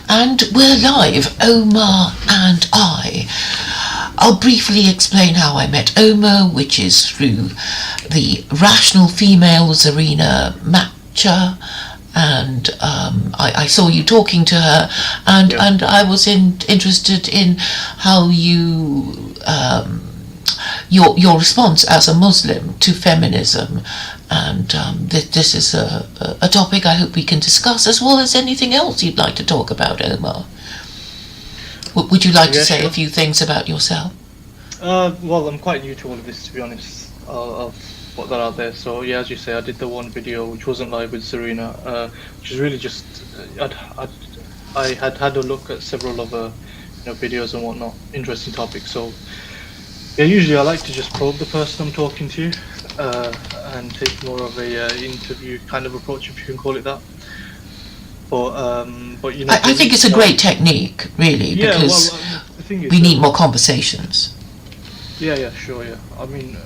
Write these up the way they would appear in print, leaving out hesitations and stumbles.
And we're live, Omar and I. I'll briefly explain how I met Omar, which is through the Rational Females Arena matcha, and I saw you talking to her, and I was interested in how you your response as a Muslim to feminism, and this is a topic I hope we can discuss, as well as anything else you'd like to talk about, Omar. Would you like to say a few things about yourself? Well, I'm quite new to all of this, to be honest. I'll put that out there. So yeah, as you say, I did the one video which wasn't live with Serena, which is really just I had a look at several other videos and whatnot, interesting topics. So yeah, usually I like to just probe the person I'm talking to, and take more of a interview kind of approach, if you can call it that. But I think it's a great technique, really, because the thing is, we need more conversations. Yeah, sure, yeah. I mean,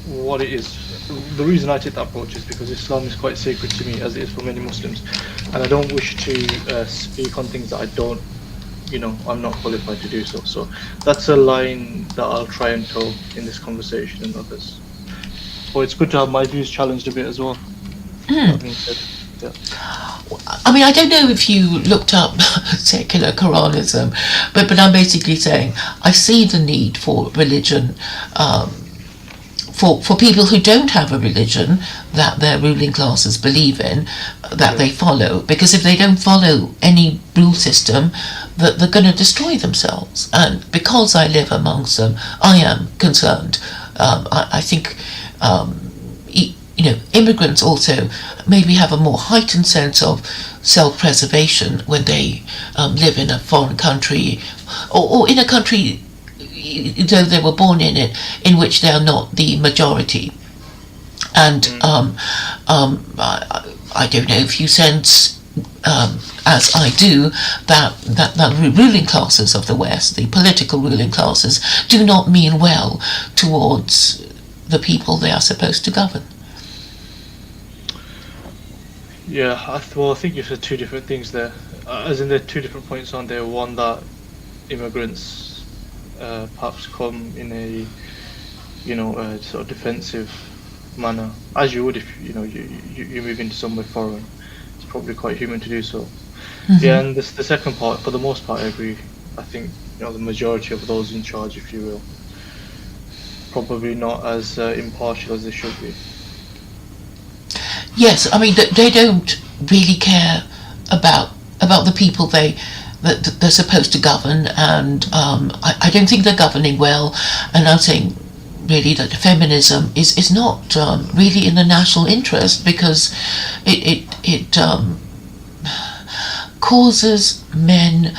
what it is, the reason I take that approach is because Islam is quite sacred to me, as it is for many Muslims, and I don't wish to speak on things that I don't, I'm not qualified to do so. So that's a line that I'll try and toe in this conversation and others. But it's good to have my views challenged a bit as well. That being said, yeah. I mean, I don't know if you looked up secular Quranism, but I'm basically saying I see the need for religion, for people who don't have a religion that their ruling classes believe in, that they follow, because if they don't follow any rule system, that they're going to destroy themselves. And because I live amongst them, I am concerned. I think immigrants also maybe have a more heightened sense of self-preservation when they live in a foreign country, or in a country, though they were born in it, in which they are not the majority. And I don't know if you sense, as I do, that the ruling classes of the West, the political ruling classes, do not mean well towards the people they are supposed to govern. Yeah, I think you said two different things there. As in, there are two different points on there. One, that immigrants perhaps come in a sort of defensive manner, as you would if you move into somewhere foreign. It's probably quite human to do so. Mm-hmm. Yeah, and the second part, for the most part, I agree. I think the majority of those in charge, if you will, probably not as impartial as they should be. Yes, I mean they don't really care about the people that they're supposed to govern, and I don't think they're governing well. And I'm saying really that feminism is not really in the national interest, because it causes men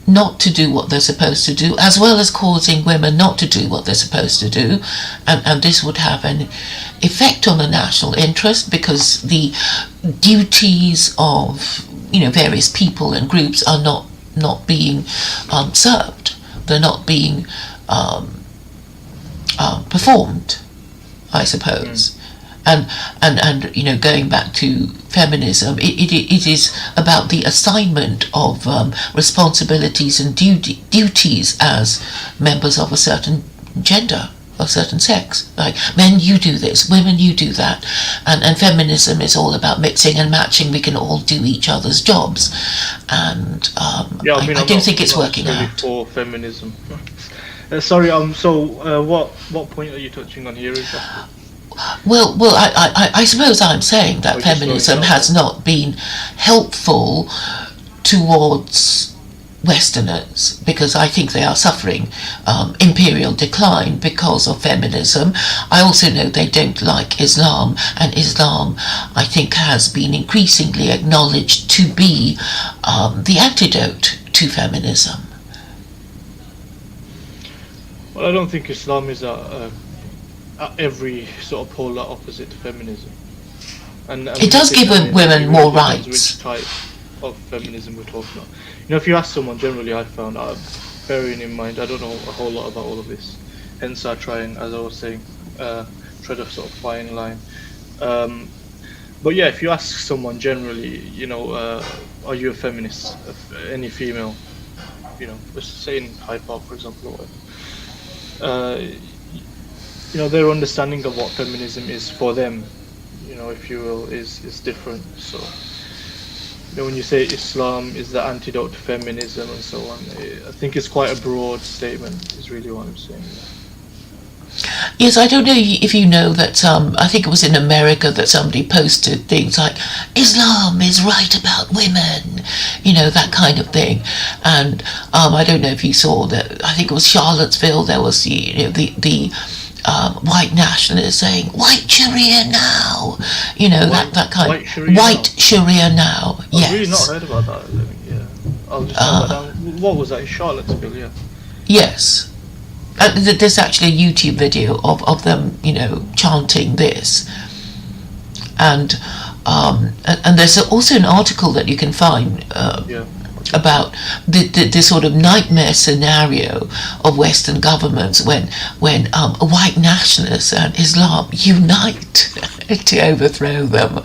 not to do what they're supposed to do, as well as causing women not to do what they're supposed to do, and this would have an effect on the national interest, because the duties of various people and groups are not being served. They're not being performed, I suppose. And going back to feminism, it is about the assignment of responsibilities and duties as members of a certain gender, a certain sex. Like, men, you do this, women, you do that. And feminism is all about mixing and matching. We can all do each other's jobs. And I don't think it's working out. For feminism. Sorry, so what point are you touching on here exactly? Well, I suppose I'm saying that feminism has not been helpful towards Westerners, because I think they are suffering imperial decline because of feminism. I also know they don't like Islam, and Islam, I think, has been increasingly acknowledged to be the antidote to feminism. Well, I don't think Islam is every sort of polar opposite to feminism, and it does give women more rights. Which type of feminism we're talking about? If you ask someone, generally I found, bearing in mind I don't know a whole lot about all of this, hence I try and, as I was saying, try to sort of fine line. But yeah, if you ask someone generally, are you a feminist? Any female, let's say in hip hop, for example, or whatever, their understanding of what feminism is for them, if you will, is different. So, when you say Islam is the antidote to feminism and so on, I think it's quite a broad statement, is really what I'm saying. Yes, I don't know if you know that I think it was in America that somebody posted things like Islam is right about women, that kind of thing. And I don't know if you saw that. I think it was Charlottesville. There was the white nationalists saying white Sharia now, that kind white of Sharia white Sharia now. I've Yes. really not heard about that. Yeah, I'll just note that down. What was that in Charlottesville? Yeah. Yes. There's actually a YouTube video of them, chanting this, and there's also an article that you can find about the sort of nightmare scenario of Western governments when white nationalists and Islam unite to overthrow them,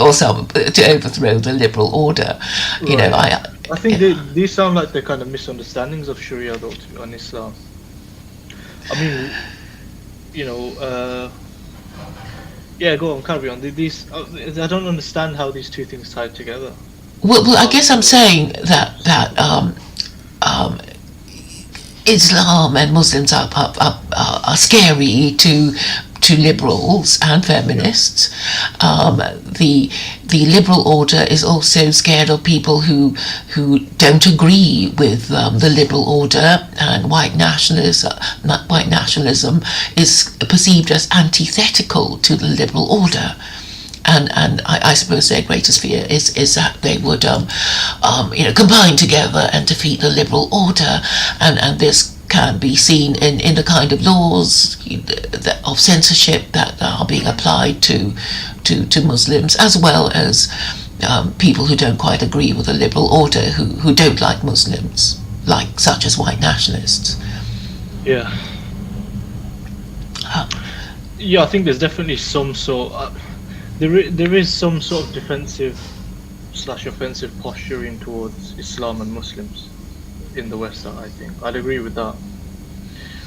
or to overthrow the liberal order. Right. I think these sound like the kind of misunderstandings of Sharia though on Islam. I mean, yeah, go on, carry on. These, I don't understand how these two things tie together. Well, I guess I'm saying that Islam and Muslims are scary to liberals and feminists. The liberal order is also scared of people who don't agree with the liberal order, and white nationalism is perceived as antithetical to the liberal order. And I suppose their greatest fear is that they would combine together and defeat the liberal order, and this can be seen in the kind of laws of censorship that are being applied to Muslims, as well as people who don't quite agree with the liberal order, who don't like Muslims, such as white nationalists. Yeah. Yeah, I think there's definitely some sort. There is some sort of defensive/offensive posturing towards Islam and Muslims in the West. I think I'd agree with that.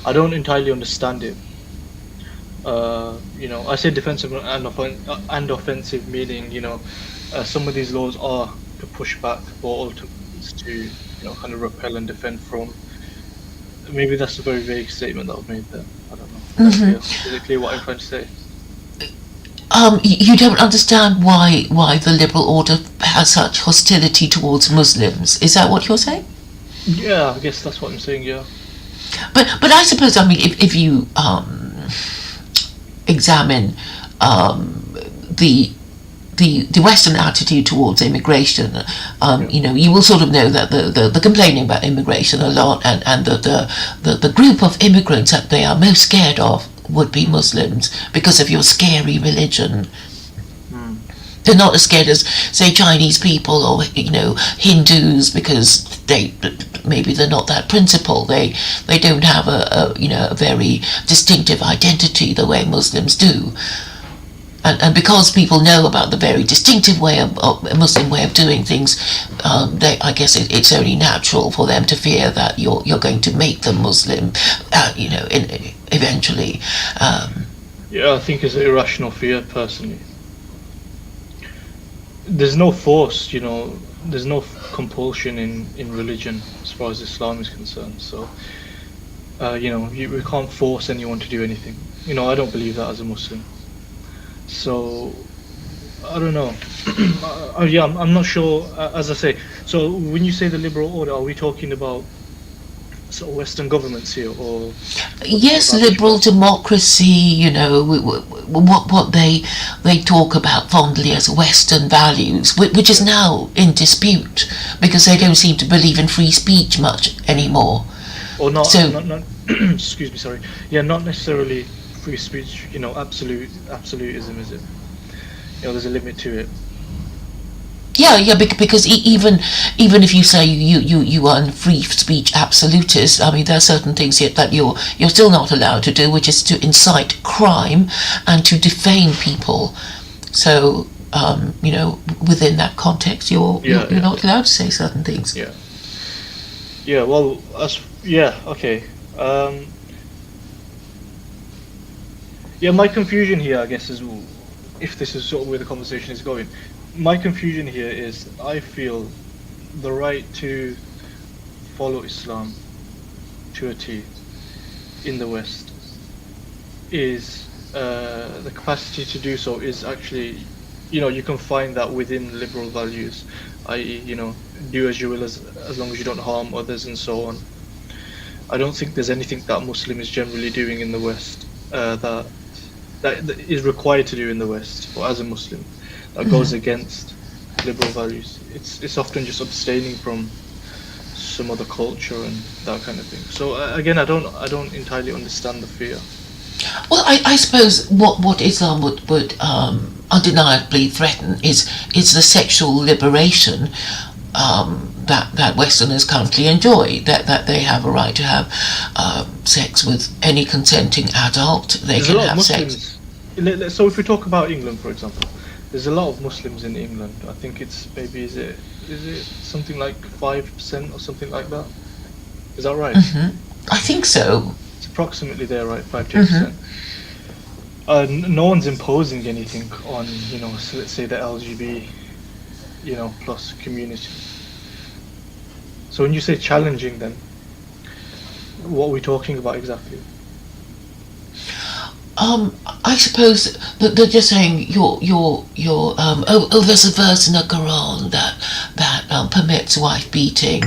I don't entirely understand it. I say defensive and offensive, meaning some of these laws are to push back, but ultimately it's to kind of repel and defend from. Maybe that's a very vague statement that I've made there. I don't know. Mm-hmm. Is it clear what I'm trying to say? You don't understand why the liberal order has such hostility towards Muslims. Is that what you're saying? Yeah, I guess that's what I'm saying. Yeah. But I suppose, I mean, if you examine the Western attitude towards immigration, you will sort of know that the complaining about immigration a lot, and the group of immigrants that they are most scared of would be Muslims because of your scary religion. They're not as scared as, say, Chinese people or Hindus, because maybe they're not that principled. They don't have a very distinctive identity the way Muslims do. And because people know about the very distinctive way of Muslim way of doing things, I guess it's only natural for them to fear that you're going to make them Muslim, eventually. Yeah, I think it's an irrational fear, personally. There's no force, there's no compulsion in religion as far as Islam is concerned. So, we can't force anyone to do anything. I don't believe that as a Muslim. So, I don't know. I'm not sure, as I say. So, when you say the liberal order, are we talking about sort of Western governments here, or? Yes, liberal democracy, what they talk about fondly as Western values, which is now in dispute because they don't seem to believe in free speech much anymore. Or not, so, not excuse me, sorry. Yeah, not necessarily free speech, absolutism, is it? There's a limit to it. Yeah, because even if you say you are a free speech absolutist, I mean, there are certain things yet that you're still not allowed to do, which is to incite crime and to defame people. So within that context, you're Yeah, you're not allowed to say certain things. yeah, yeah. Well, okay. Um, yeah, my confusion here, I guess, is if this is sort of where the conversation is going. My confusion here is I feel the right to follow Islam to a T in the West is the capacity to do so is actually, you can find that within liberal values, i.e., do as you will as long as you don't harm others and so on. I don't think there's anything that Muslim is generally doing in the West that is required to do in the West, or as a Muslim, that goes against liberal values. It's often just abstaining from some other culture and that kind of thing. So again, I don't entirely understand the fear. Well, I suppose what Islam would undeniably threaten is the sexual liberation that Westerners currently enjoy. That they have a right to have sex with any consenting adult. They There's can a lot have of sex. Muslims. So if we talk about England, for example, there's a lot of Muslims in England. I think it's maybe is it something like 5% or something like that? Is that right? I think so. It's approximately there, right? 5 to 8%. No one's imposing anything on, so let's say the LGB, plus community. So when you say challenging, then what are we talking about exactly? I suppose that they're just saying there's a verse in the Quran that permits wife beating.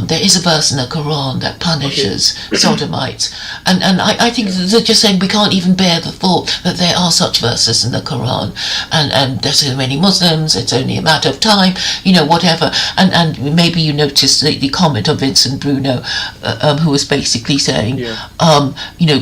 There is a verse in the Quran that punishes sodomites, and I think they're just saying we can't even bear the thought that there are such verses in the Quran, and there's so many Muslims. It's only a matter of time, whatever. And maybe you noticed the comment of Vincent Bruno, who was basically saying,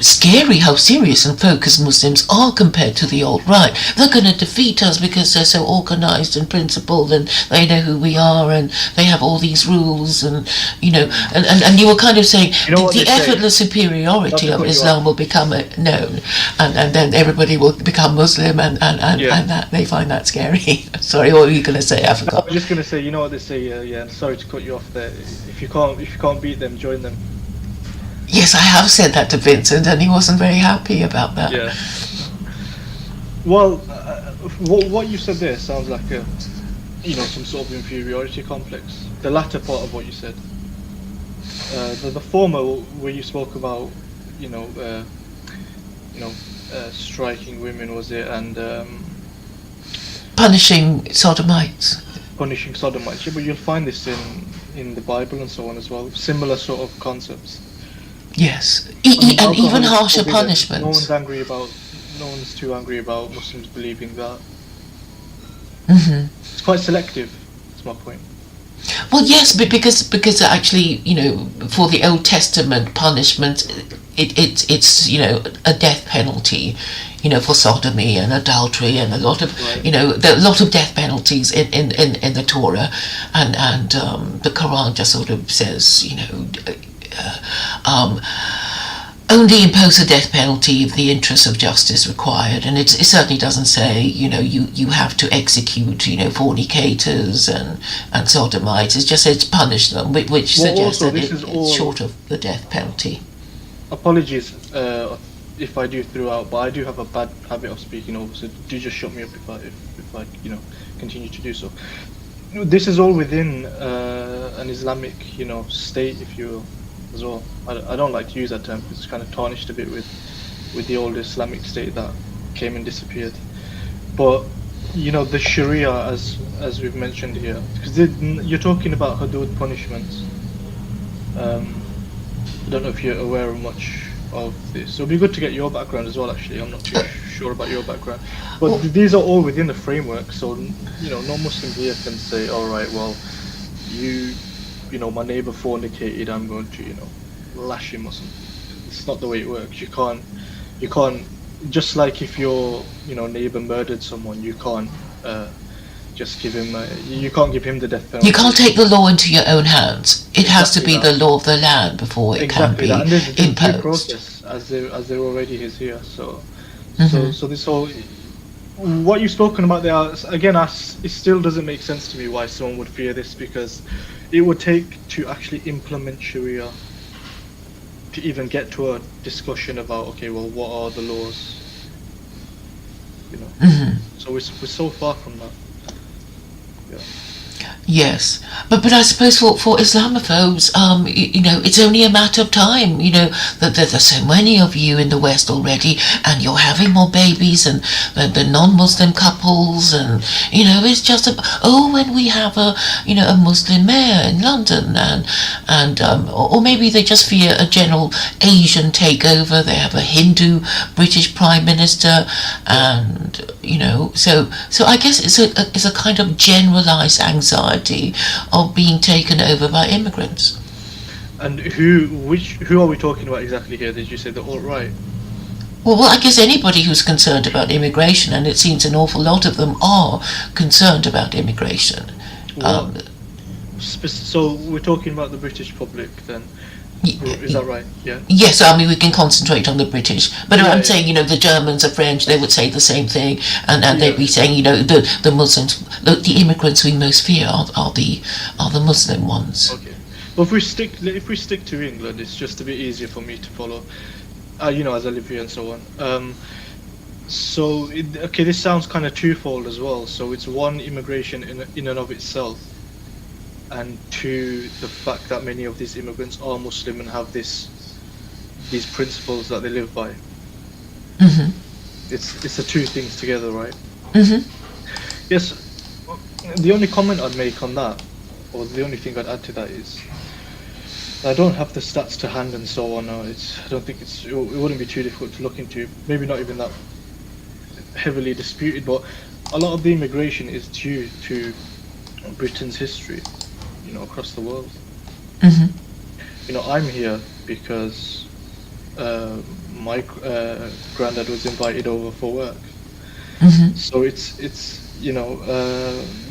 scary how serious and focused Muslims are compared to the alt-right. They're going to defeat us because they're so organised and principled, and they know who we are, and they have all these rules, and and you were kind of saying the effortless superiority of Islam will become known, and then everybody will become Muslim, and that they find that scary. Sorry, what were you going to say? I forgot. I was just going to say, you know what they say, sorry to cut you off there. If you can't beat them, join them. Yes, I have said that to Vincent, and he wasn't very happy about that. Yeah. Well, what you said there sounds like some sort of inferiority complex. The latter part of what you said. The former, where you spoke about, striking women, was it, and punishing sodomites. Punishing sodomites. Yeah, but you'll find this in the Bible and so on as well. Similar sort of concepts. Yes, and even harsher punishments. No one's too angry about Muslims believing that. Mm-hmm. It's quite selective. That's my point. Well, yes, but because actually, for the Old Testament punishment, it's a death penalty, for sodomy and adultery, and a lot of there are a lot of death penalties in the Torah, and the Quran just sort of says only impose a death penalty if the interests of justice required, and it certainly doesn't say you have to execute fornicators and sodomites. It just says punish them, which suggests that it's short of the death penalty. Apologies if I do throughout, but I do have a bad habit of speaking over, so do just shut me up if I continue to do so. This is all within an Islamic state, if you will, as well. I don't like to use that term because it's kind of tarnished a bit with the old Islamic state that came and disappeared. But the Sharia, as we've mentioned here, because you're talking about hudud punishments. I don't know if you're aware of much of this. So it'd be good to get your background as well. Actually, I'm not too sure about your background, but these are all within the framework. So no Muslim here can say, all right, well, my neighbor fornicated, I'm going to lash him or something. It's not the way it works. You can't just like if your neighbor murdered someone, you can't just give him you can't give him the death penalty. You can't take the law into your own hands. It has to be the law of the land before it can be imposed. Process as there already is here. So Mm-hmm. so this whole what you've spoken about there, again, it still doesn't make sense to me why someone would fear this, because it would take to actually implement Sharia to even get to a discussion about, okay, well, what are the laws? You know, so we're so far from that. Yeah. Yes, but I suppose for Islamophobes, it's only a matter of time. That there's so many of you in the West already, and you're having more babies, and the non-Muslim couples, and it's just when we have a Muslim mayor in London, or maybe they just fear a general Asian takeover. They have a Hindu British Prime Minister, and so I guess it's a kind of generalized anxiety of being taken over by immigrants. And who are we talking about exactly here? Did you say the alt-right? Well, I guess anybody who's concerned about immigration, and it seems an awful lot of them are concerned about immigration. So we're talking about the British public then? Is that right? Yeah. Yes, I mean we can concentrate on the British, but I'm saying the Germans, the French, they would say the same thing, and they'd be saying the Muslims, the immigrants we most fear are the Muslim ones. Okay. Well, if we stick to England, it's just a bit easier for me to follow, as I live here and so on. This sounds kind of twofold as well. So it's one, immigration in and of itself, and two, the fact that many of these immigrants are Muslim and have these principles that they live by. Mm-hmm. It's the two things together, right? Mm-hmm. Yes. The only comment I'd make on that, or the only thing I'd add to that, is I don't have the stats to hand and so on. I don't think it wouldn't be too difficult to look into. Maybe not even that heavily disputed, but a lot of the immigration is due to Britain's history, across the world. Mm-hmm. I'm here because my granddad was invited over for work. Mm-hmm. So it's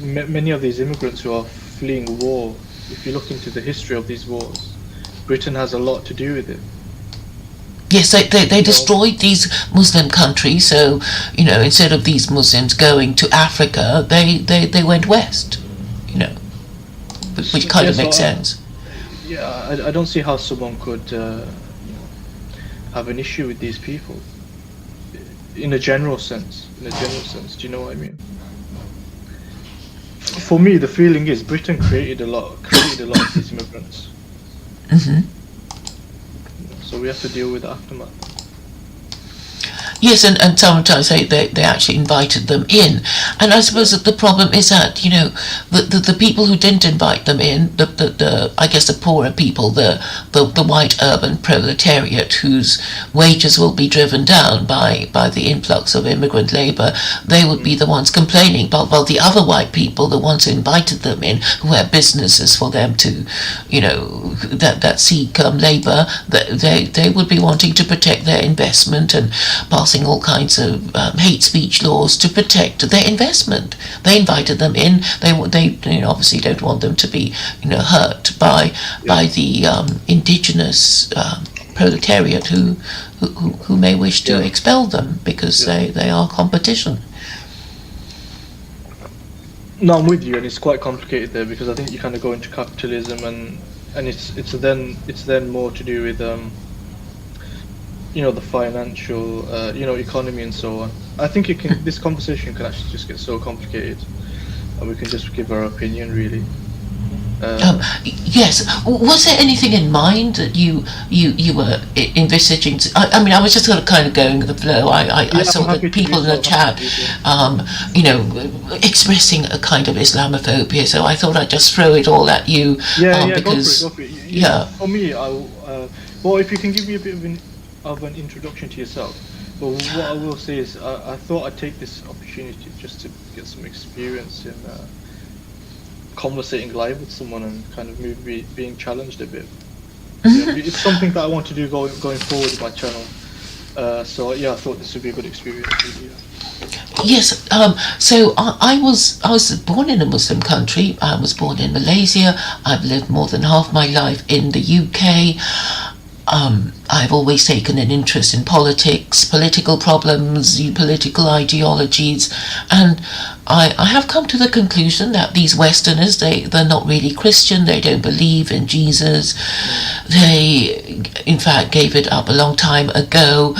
many of these immigrants who are fleeing war. If you look into the history of these wars, Britain has a lot to do with it. Yes, they destroyed these Muslim countries. So instead of these Muslims going to Africa, they went west. Which kind of makes sense. I don't see how someone could have an issue with these people in a general sense. Do you know what I mean? For me, the feeling is Britain created a lot of these immigrants. Mm-hmm. So we have to deal with the aftermath. Yes, and sometimes they actually invited them in, and I suppose that the problem is that the people who didn't invite them in, the I guess the poorer people, the white urban proletariat whose wages will be driven down by the influx of immigrant labour, they would be the ones complaining. But while the other white people, the ones who invited them in, who had businesses for them to, that seek labour, they would be wanting to protect their investment and passing all kinds of hate speech laws to protect their investment. They invited them in. They obviously don't want them to be hurt by the indigenous proletariat who may wish to expel them because they are competition. No, I'm with you, and it's quite complicated there because I think you kind of go into capitalism and it's then more to do with the financial, economy and so on. I think this conversation can actually just get so complicated, and we can just give our opinion, really. Yes. Was there anything in mind that you were envisaging? I mean, I was just kind of going with the flow. I saw that people in the chat, expressing a kind of Islamophobia. So I thought I'd just throw it all at you. Because, go for it. Yeah. For me, well, if you can give me a bit of an introduction to yourself. But what I will say is, I thought I'd take this opportunity just to get some experience in conversating live with someone and kind of maybe being challenged a bit. It's something that I want to do going forward with my channel. So I thought this would be a good experience. Yes. So I was born in a Muslim country. I was born in Malaysia. I've lived more than half my life in the UK. I've always taken an interest in politics, political problems, political ideologies, and I have come to the conclusion that these Westerners, they're not really Christian, they don't believe in Jesus. They, in fact, gave it up a long time ago,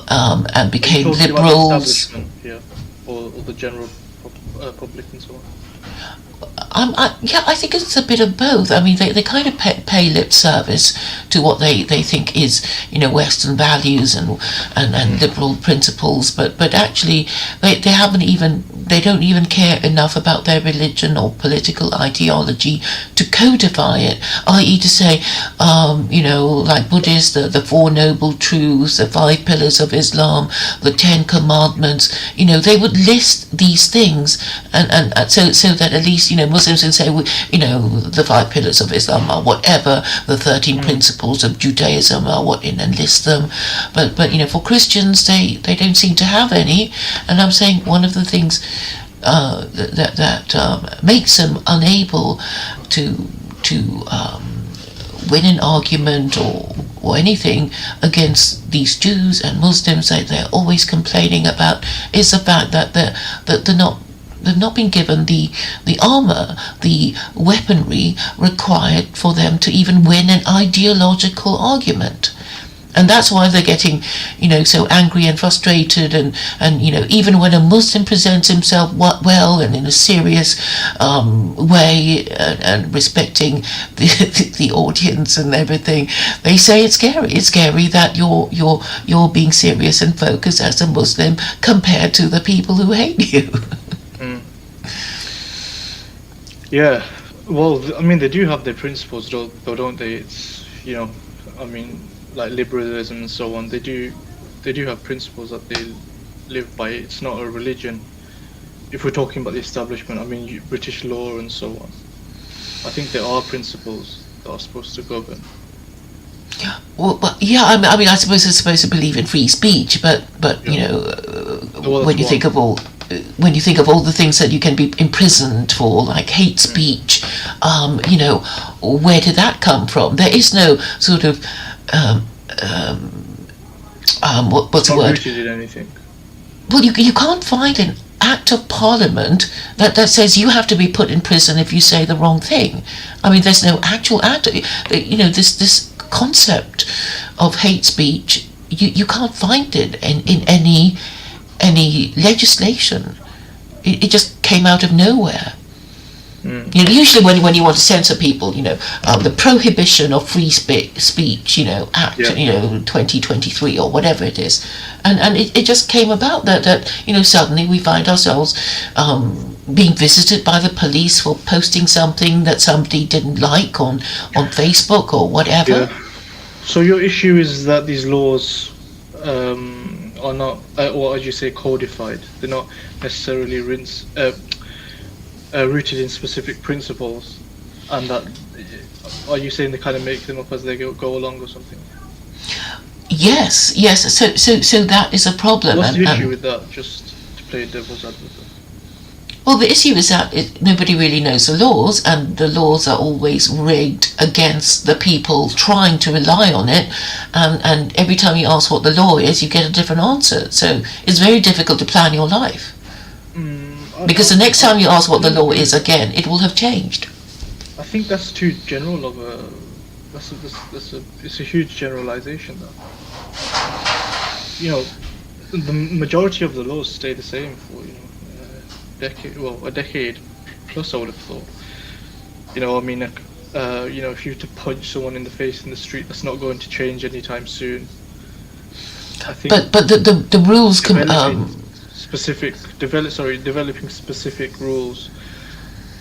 and became liberals. Yeah, or the general public and so on. I think it's a bit of both. I mean, they kind of pay lip service to what they think is, Western values and liberal principles, but actually they don't even care enough about their religion or political ideology to codify it, i.e. to say, like Buddhists, the Four Noble Truths, the 5 Pillars of Islam, the 10 Commandments, they would list these things, and so that at least, Muslims can say, the 5 Pillars of Islam are whatever, the 13 Principles of Judaism are what, and list them, but for Christians, they don't seem to have any, and I'm saying one of the things that makes them unable to win an argument or anything against these Jews and Muslims that they're always complaining about is the fact that they've not been given the armor, the weaponry required for them to even win an ideological argument. And that's why they're getting, so angry and frustrated, and even when a Muslim presents himself well and in a serious way and respecting the audience and everything, they say it's scary. It's scary that you're being serious and focused as a Muslim compared to the people who hate you. Yeah, well, I mean, they do have their principles, though, don't they? It's like liberalism and so on, they do have principles that they live by. It's not a religion. If we're talking about the establishment, British law and so on, I think there are principles that are supposed to govern. Well, but yeah, I suppose they're supposed to believe in free speech, but when you think of all the things that you can be imprisoned for, like hate speech, where did that come from? There is no sort of what's the word? Rooted in anything. Well, you can't find an act of parliament that says you have to be put in prison if you say the wrong thing. There's no actual act. This concept of hate speech, you can't find it in any legislation. It just came out of nowhere. Usually when you want to censor people, the Prohibition of Free Speech, Act, 2023 or whatever it is, and it just came about that suddenly we find ourselves being visited by the police for posting something that somebody didn't like on Facebook or whatever. Yeah. So your issue is that these laws are not, or as you say, codified. They're not necessarily rooted in specific principles, and that, are you saying they kind of make them up as they go along or something? Yes. So that is a problem. What's the issue with that? Just to play devil's advocate. Well, the issue is that nobody really knows the laws, and the laws are always rigged against the people trying to rely on it, and every time you ask what the law is, you get a different answer. So it's very difficult to plan your life. Because the next time you ask what the law is again, it will have changed. I think that's too general of a. It's a huge generalization, though. The majority of the laws stay the same for a decade plus. I would have thought. If you were to punch someone in the face in the street, that's not going to change anytime soon. I think. But the rules can. Developing specific rules.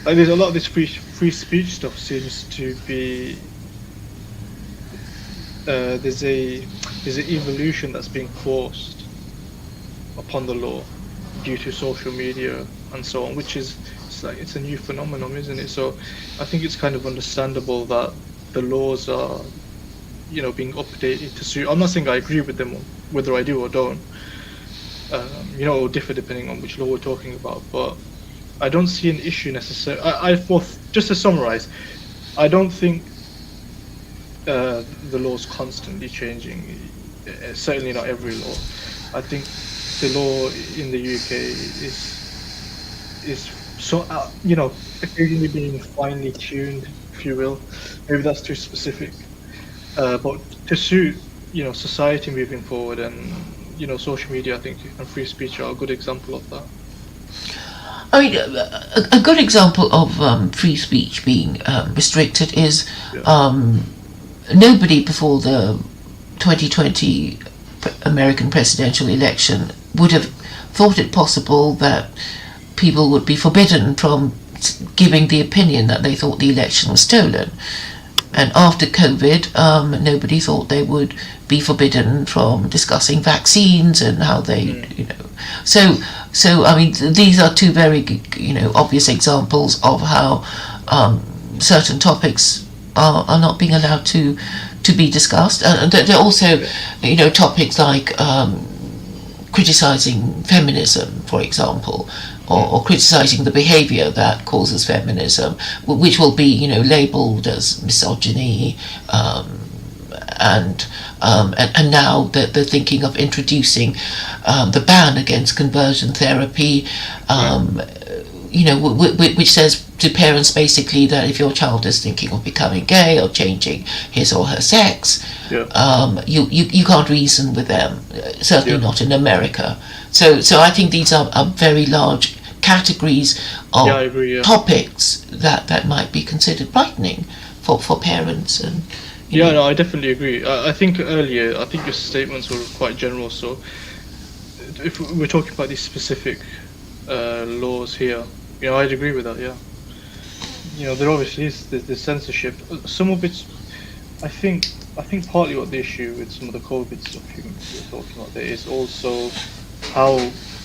Like, there's a lot of this free speech stuff seems to be. There's an evolution that's being forced upon the law due to social media and so on, which is it's a new phenomenon, isn't it? So I think it's kind of understandable that the laws are, being updated to suit. I'm not saying I agree with them, whether I do or don't. It will differ depending on which law we're talking about, but I don't see an issue necessarily. Just to summarize, I don't think the law's constantly changing. Certainly not every law. I think the law in the UK is so occasionally being finely tuned, if you will. Maybe that's too specific, but to suit society moving forward, and social media, I think, and free speech are a good example of that. I mean, a good example of free speech being restricted is nobody before the 2020 American presidential election would have thought it possible that people would be forbidden from giving the opinion that they thought the election was stolen. And after COVID, nobody thought they would be forbidden from discussing vaccines and how they, So I mean, these are two very, obvious examples of how certain topics are not being allowed to be discussed. And there are also, topics like criticizing feminism, for example, or criticizing the behavior that causes feminism, which will be, labeled as misogyny, and now they're thinking of introducing the ban against conversion therapy, which says to parents basically that if your child is thinking of becoming gay or changing his or her sex, you can't reason with them, certainly not in America. So I think these are very large categories of topics that might be considered frightening for parents. And no, I definitely agree. I think earlier, your statements were quite general, so if we're talking about these specific laws here, I'd agree with that. There obviously is the censorship. Some of it's, I think partly what the issue with some of the COVID stuff you're talking about there is also how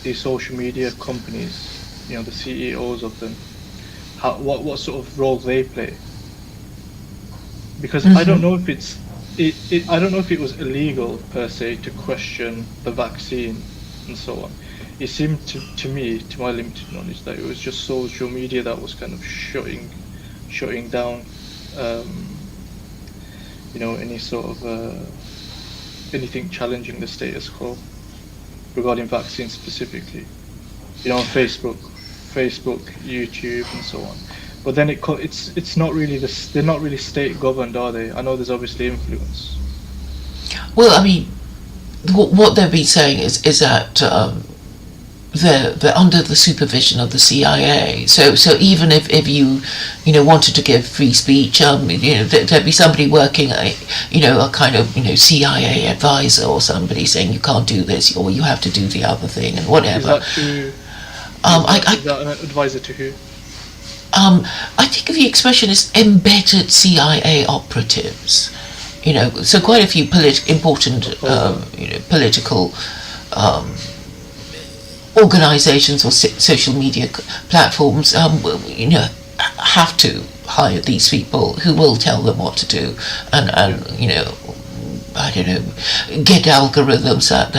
these social media companies, the CEOs of them, what sort of role they play. Because I don't know if I don't know if it was illegal per se to question the vaccine and so on. It seemed to me, to my limited knowledge, that it was just social media that was kind of shutting down, any sort of anything challenging the status quo regarding vaccines specifically. On Facebook, YouTube, and so on. But then it's not really they're not really state governed, are they? I know there's obviously influence. Well, I mean, what they've been saying is that they're under the supervision of the CIA. So even if you wanted to give free speech, there'd be somebody working, a kind of CIA advisor or somebody saying you can't do this or you have to do the other thing and whatever. Is that an advisor to who? I think the expression is embedded CIA operatives. So quite a few important political organizations or social media platforms, have to hire these people who will tell them what to do, and I don't know, get algorithms that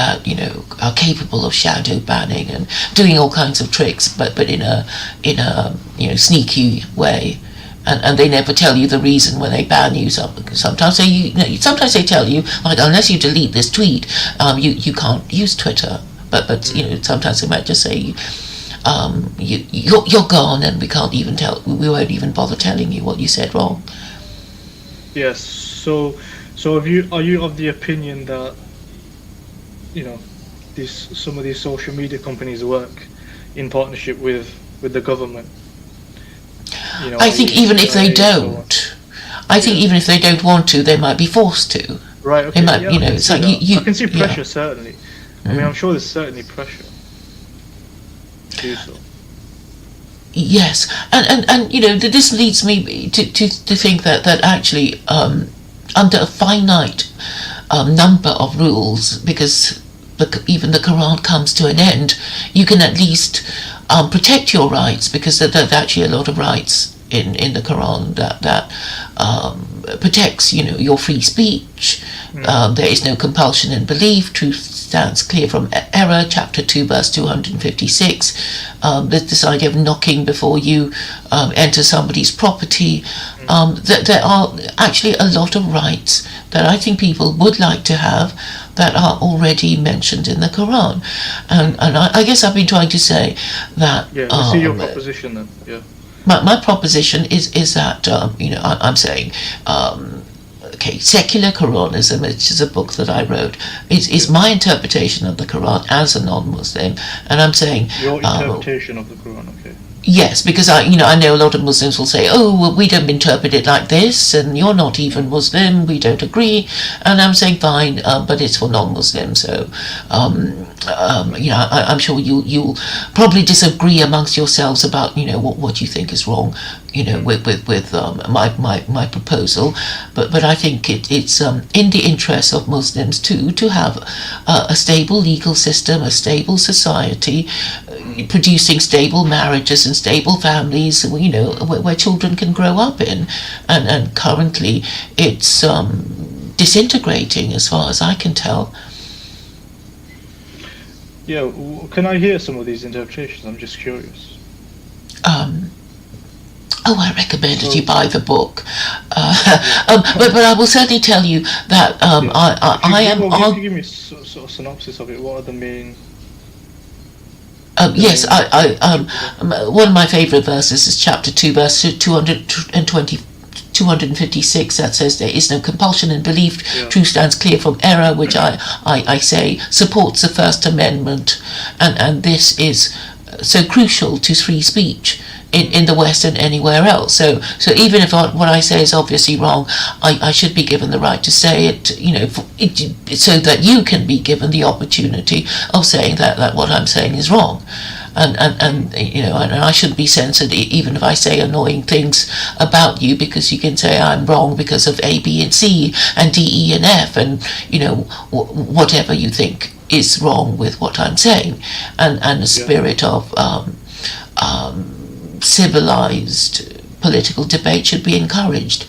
are capable of shadow banning and doing all kinds of tricks, but in a sneaky way. And they never tell you the reason when they ban you. Sometimes they tell you, like, unless you delete this tweet, you can't use Twitter. But sometimes they might just say, you're gone, and we won't even bother telling you what you said wrong. Yes. So are you of the opinion that some of these social media companies work in partnership with the government? I think even if they don't, even if they don't want to, they might be forced to. Right. Okay. They might, it's like I can see pressure, certainly. I mean, I'm sure there's certainly pressure to do so. Yes, and this leads me to think that actually, under a finite number of rules, because even the Quran comes to an end, you can at least protect your rights, because there's actually a lot of rights in the Quran that protects, your free speech. There is no compulsion in belief. Truth stands clear from error. Chapter 2, verse 256. This idea of knocking before you enter somebody's property. That there are actually a lot of rights that I think people would like to have that are already mentioned in the Quran. And I guess I've been trying to say that... Yeah, I see your proposition then, yeah. My proposition is that, I'm saying, secular Quranism, which is a book that I wrote, is my interpretation of the Quran as a non-Muslim, and I'm saying... Your interpretation of the Quran, okay. Yes, because I know a lot of Muslims will say, oh, well, we don't interpret it like this, and you're not even Muslim, we don't agree, and I'm saying fine, but it's for non-Muslims, so I'm sure you'll probably disagree amongst yourselves about what you think is wrong, with my proposal, but I think it's in the interest of Muslims too to have a stable legal system, a stable society, producing stable marriages and stable families, where children can grow up in, and currently it's disintegrating as far as I can tell. Yeah, can I hear some of these interpretations? I'm just curious. I recommended you buy the book, but I will certainly tell you that I am. Can you give me a sort of synopsis of it? What are the main? Yes, one of my favourite verses is chapter 2, verse 256, that says there is no compulsion in belief. Yeah. Truth stands clear from error, which I say supports the First Amendment, and this is so crucial to free speech in the West and anywhere else. So even if what I say is obviously wrong, I should be given the right to say it, so that you can be given the opportunity of saying that what I'm saying is wrong. And I shouldn't be censored even if I say annoying things about you, because you can say I'm wrong because of A, B, and C, and D, E, and F, and whatever you think is wrong with what I'm saying, and the spirit of civilized political debate should be encouraged.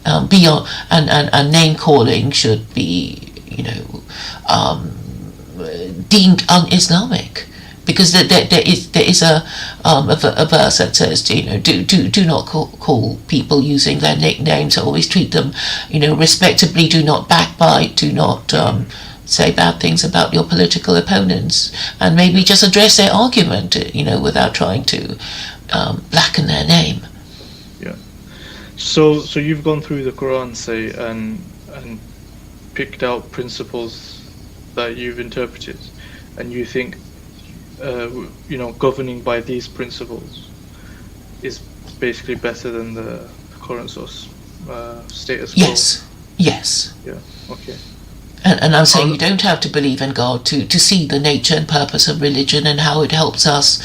Beyond and name calling should be deemed un-Islamic, because there is a verse that says do not call people using their nicknames. Always treat them respectably. Do not backbite. Do not say bad things about your political opponents, and maybe just address their argument without trying to blacken their name. Yeah. So you've gone through the Quran, say, and picked out principles that you've interpreted, and you think governing by these principles is basically better than the current status quo. Yes. Yeah. Okay. And I'm saying you don't have to believe in God to see the nature and purpose of religion and how it helps us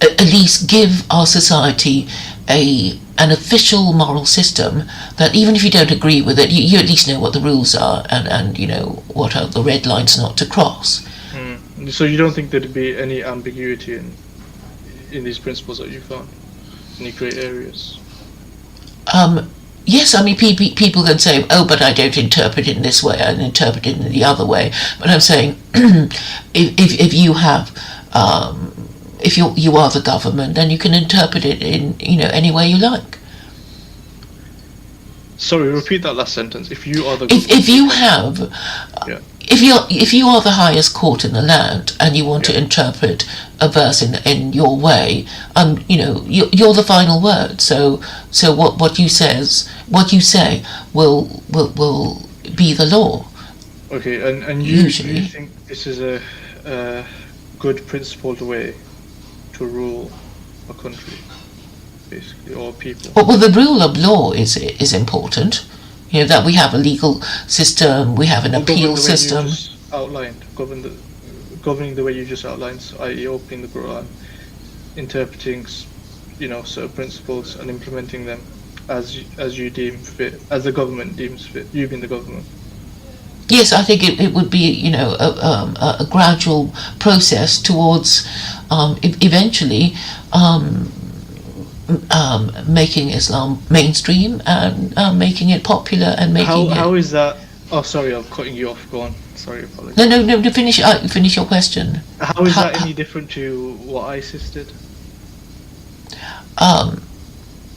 at least give our society an official moral system that even if you don't agree with it, you at least know what the rules are and what are the red lines not to cross. So you don't think there'd be any ambiguity in these principles that you found? Any grey areas? Yes, I mean, people can say, oh, but I don't interpret it in this way, I interpret it in the other way. But I'm saying, if you have, if you are the government, then you can interpret it in, any way you like. Sorry, repeat that last sentence. If you are the government. If you have, yeah. If you are the highest court in the land and you want to interpret a verse in your way, you're the final word. So what you say will be the law. Okay, and you think this is a good principled way to rule a country, basically, or people? Well, the rule of law is important. That we have a legal system, we have an appeal system. Governing the way you just outlined, i.e. opening the Quran, interpreting, certain principles and implementing them as you deem fit, as the government deems fit. You being the government. Yes, I think it would be, a gradual process towards eventually making Islam mainstream and making it popular and making How it. is that? Oh, sorry, I'm cutting you off. Go on. Sorry, apologies. No. Finish your question. How is that How- any different to what ISIS did?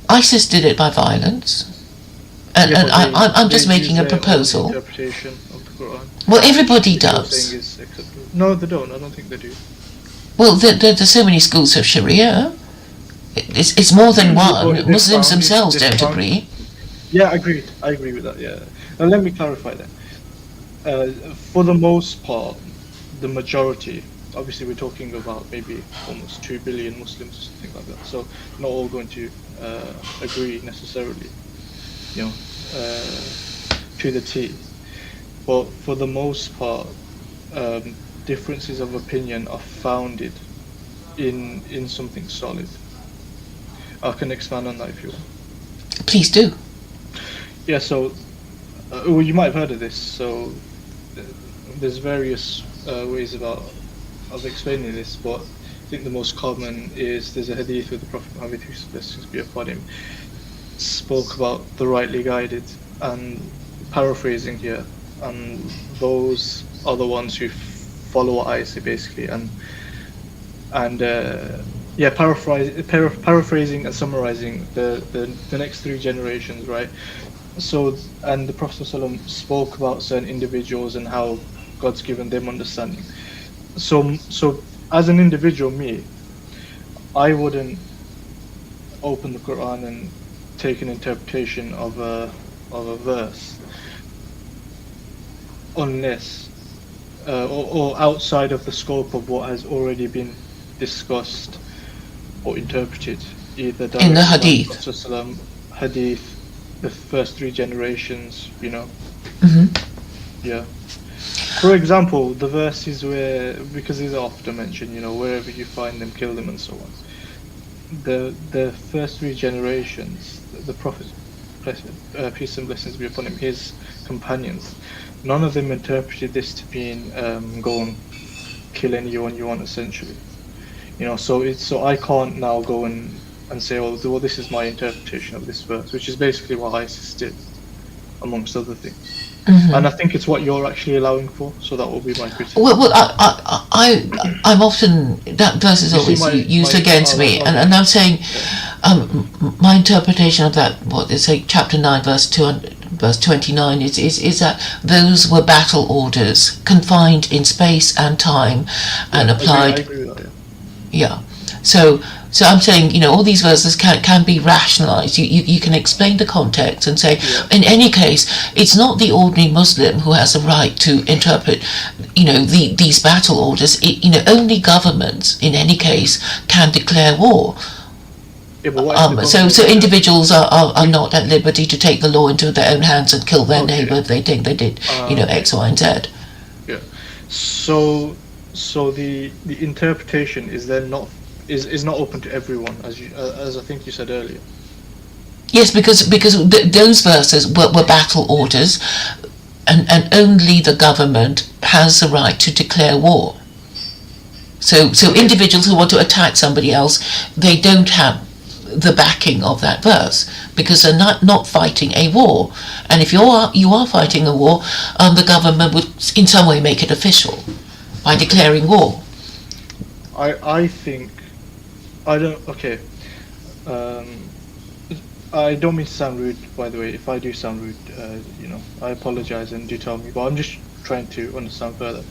ISIS did it by violence, and, Yeah, and but I'm just they making use a their own proposal. interpretation of the Quran. Well, everybody Which you're does. saying is acceptable. No, they don't. I don't think they do. Well, there's so many schools of Sharia. It's more than But one. they've Muslims found- themselves they've don't found- agree. Yeah, agreed. I agree with that. Yeah. Now let me clarify that. For the most part, the majority. Obviously, we're talking about maybe almost 2 billion Muslims or something like that. So not all going to agree necessarily, you know, to the T. But for the most part, differences of opinion are founded in something solid. I can expand on that if you want. Please do. Yeah, so well, you might have heard of this. So there's various ways of explaining this, but I think the most common is there's a hadith with the Prophet Muhammad, whose blessings be upon him, spoke about the rightly guided, and paraphrasing here, and those are the ones who follow what I say basically, and yeah, paraphrasing and summarizing the next 3 generations, right? So, and the Prophet ﷺ spoke about certain individuals and how God's given them understanding. So as an individual, me, I wouldn't open the Quran and take an interpretation of a verse unless or outside of the scope of what has already been discussed or interpreted, either In the directly by hadith. Prophet ﷺ, hadith, the first 3 generations, you know. Hmm. Yeah. For example, the verses where, because these are often mentioned, you know, wherever you find them, kill them, and so on. The first 3 generations, the Prophet, peace and blessings be upon him, his companions, none of them interpreted this to mean go and kill anyone you want, essentially. You know, so I can't now go and say, oh, well, this is my interpretation of this verse, which is basically what ISIS did, amongst other things. Hmm. And I think it's what you're actually allowing for, so that will be my critique. Well, I'm often, that verse is You see always my- used my- against me, oh, and I'm saying, my interpretation of that, what they say, chapter 9, verse 29, is that those were battle orders, confined in space and time, and I applied. agree with that, Yeah. So I'm saying, you know, all these verses can be rationalized. You can explain the context and say, Yeah. in any case, it's not the ordinary Muslim who has a right to interpret, you know, these battle orders. Only governments, in any case, can declare war. Yeah, but what if the So government- individuals are not at liberty to take the law into their own hands and kill their Okay. neighbor if they think they did, X, Y, and Z. Yeah. So the interpretation is then not open to everyone, as I think you said earlier. Yes, because those verses were battle orders, and only the government has the right to declare war. So individuals who want to attack somebody else, they don't have the backing of that verse, because they're not fighting a war. And if you are fighting a war, the government would in some way make it official by declaring war. I think I don't. Okay. I don't mean to sound rude, by the way. If I do sound rude, you know, I apologize and do tell me. But I'm just trying to understand further.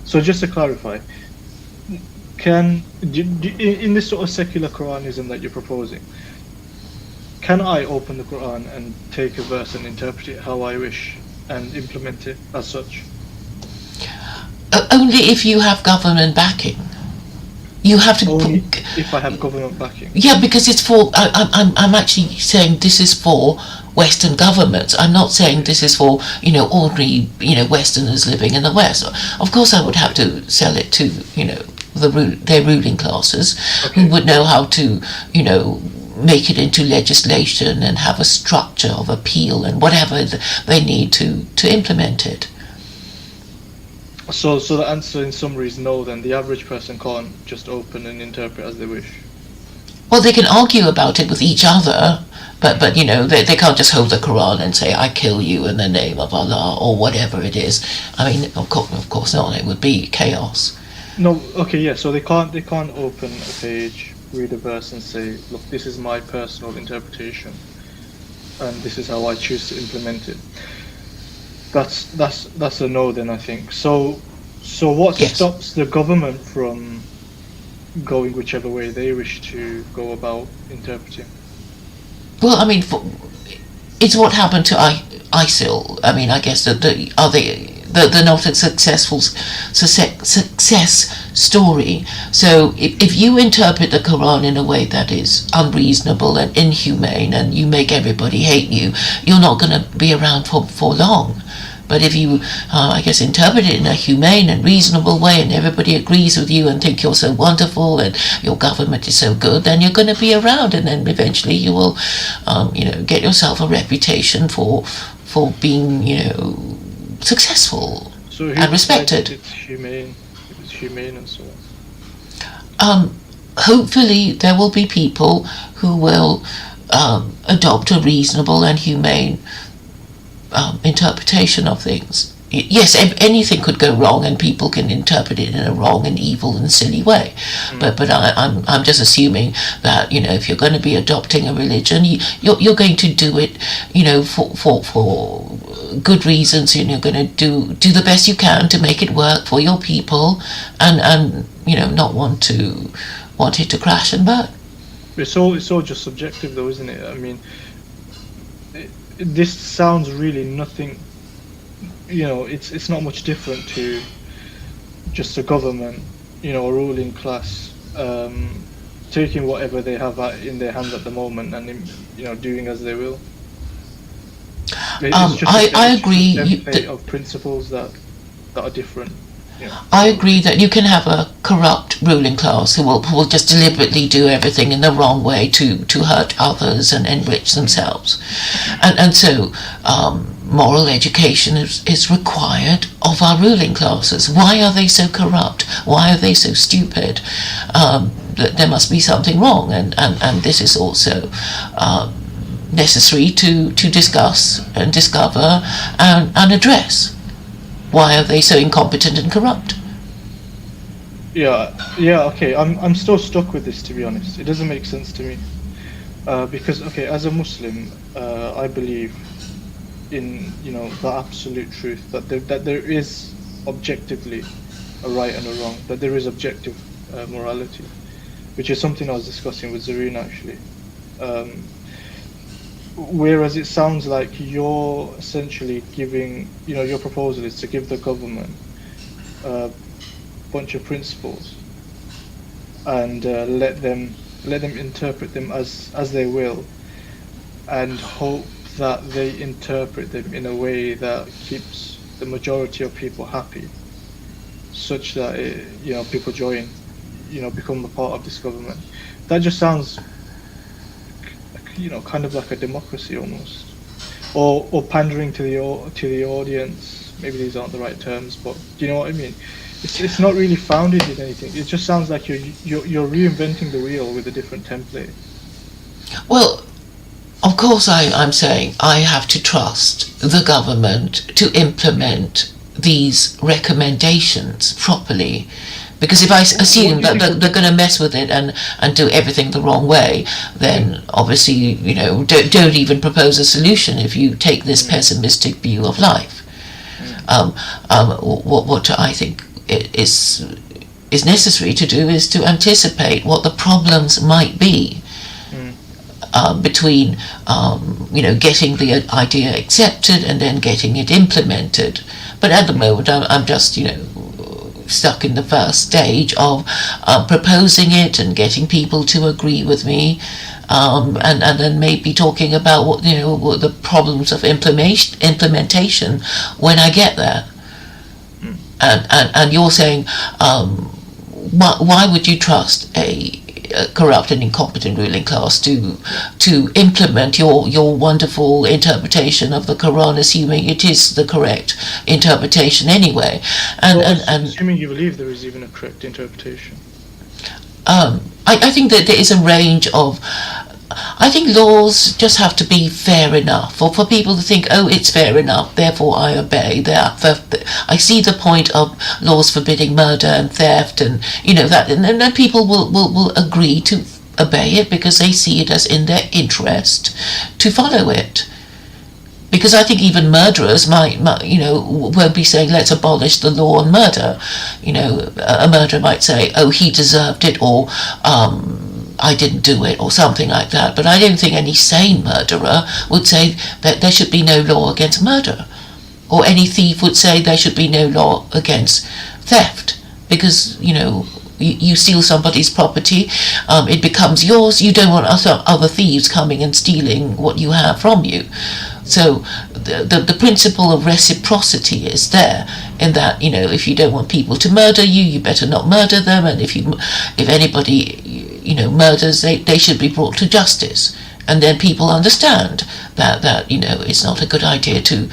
So just to clarify, in this sort of secular Quranism that you're proposing, can I open the Quran and take a verse and interpret it how I wish and implement it as such? Only if you have government backing. You have to. Only if I have government backing. Yeah, because it's for. I'm actually saying this is for Western governments. I'm not saying this is for ordinary Westerners living in the West. Of course, I would have to sell it to their ruling classes, Okay. who would know how to make it into legislation and have a structure of appeal and whatever they need to implement it. So the answer in summary is no. Then the average person can't just open and interpret as they wish. Well, they can argue about it with each other, but you know, they can't just hold the Quran and say, I kill you in the name of Allah, or whatever it is. I mean, of course not. It would be chaos. No, okay, yeah. So they can't open a page, read a verse, and say, look, this is my personal interpretation, and this is how I choose to implement it. That's a no then, I think. So what Yes. stops the government from going whichever way they wish to go about interpreting? Well, I mean, it's what happened to ISIL. I mean, I guess they're not a successful success story. So if you interpret the Quran in a way that is unreasonable and inhumane, and you make everybody hate you, you're not going to be around for long. But if you, I guess, interpret it in a humane and reasonable way, and everybody agrees with you and think you're so wonderful and your government is so good, then you're going to be around, and then eventually you will, get yourself a reputation for being, successful So who and decides respected. it's humane? If it's humane and so on. Hopefully, there will be people who will adopt a reasonable and humane interpretation of things. Yes, anything could go wrong, and people can interpret it in a wrong and evil and silly way. But I'm just assuming that if you're going to be adopting a religion, you're going to do it for good reasons, and you're going to do the best you can to make it work for your people, and not want it to crash and burn. It's all just subjective, though, isn't it? I mean, this sounds really nothing. It's not much different to just a government, a ruling class, taking whatever they have in their hands at the moment and doing as they will. It's just I agree. a set of principles that are different. I agree that you can have a corrupt ruling class who will just deliberately do everything in the wrong way to hurt others and enrich themselves, and so moral education is required of our ruling classes. Why are they so corrupt? Why are they so stupid? There must be something wrong, and this is also necessary to discuss and discover and address. Why are they so incompetent and corrupt? Yeah, okay. I'm still stuck with this, to be honest. It doesn't make sense to me. Because, okay, as a Muslim, I believe in, the absolute truth that there is objectively a right and a wrong, that there is objective morality, which is something I was discussing with Zarina, actually. Whereas it sounds like you're essentially giving, your proposal is to give the government a bunch of principles and let them interpret them as they will, and hope that they interpret them in a way that keeps the majority of people happy, such that people join, become a part of this government. That just sounds kind of like a democracy almost, or pandering to the audience. Maybe these aren't the right terms, but do you know what I mean? It's not really founded in anything. It just sounds like you're reinventing the wheel with a different template. Well, of course I'm saying I have to trust the government to implement these recommendations properly. Because if I assume that they're going to mess with it and do everything the wrong way, then obviously, don't even propose a solution if you take this pessimistic view of life. What I think is necessary to do is to anticipate what the problems might be between, getting the idea accepted and then getting it implemented. But at the moment, I'm just, stuck in the first stage of proposing it and getting people to agree with me, and then maybe talking about what the problems of implementation when I get there. And you're saying, why would you trust a corrupt and incompetent ruling class to implement your wonderful interpretation of the Quran, assuming it is the correct interpretation anyway? And Assuming you believe there is even a correct interpretation. I think that there is a range of. I think laws just have to be fair enough, or for people to think, oh, it's fair enough, therefore I obey. I see the point of laws forbidding murder and theft, and that, and then people will agree to obey it because they see it as in their interest to follow it. Because I think even murderers won't be saying, let's abolish the law on murder. A murderer might say, oh, he deserved it, or I didn't do it, or something like that. But I don't think any sane murderer would say that there should be no law against murder. Or any thief would say there should be no law against theft. Because, you steal somebody's property, it becomes yours. You don't want other thieves coming and stealing what you have from you. So the principle of reciprocity is there, in that if you don't want people to murder you, you better not murder them, and if anybody murders, they should be brought to justice, and then people understand that it's not a good idea to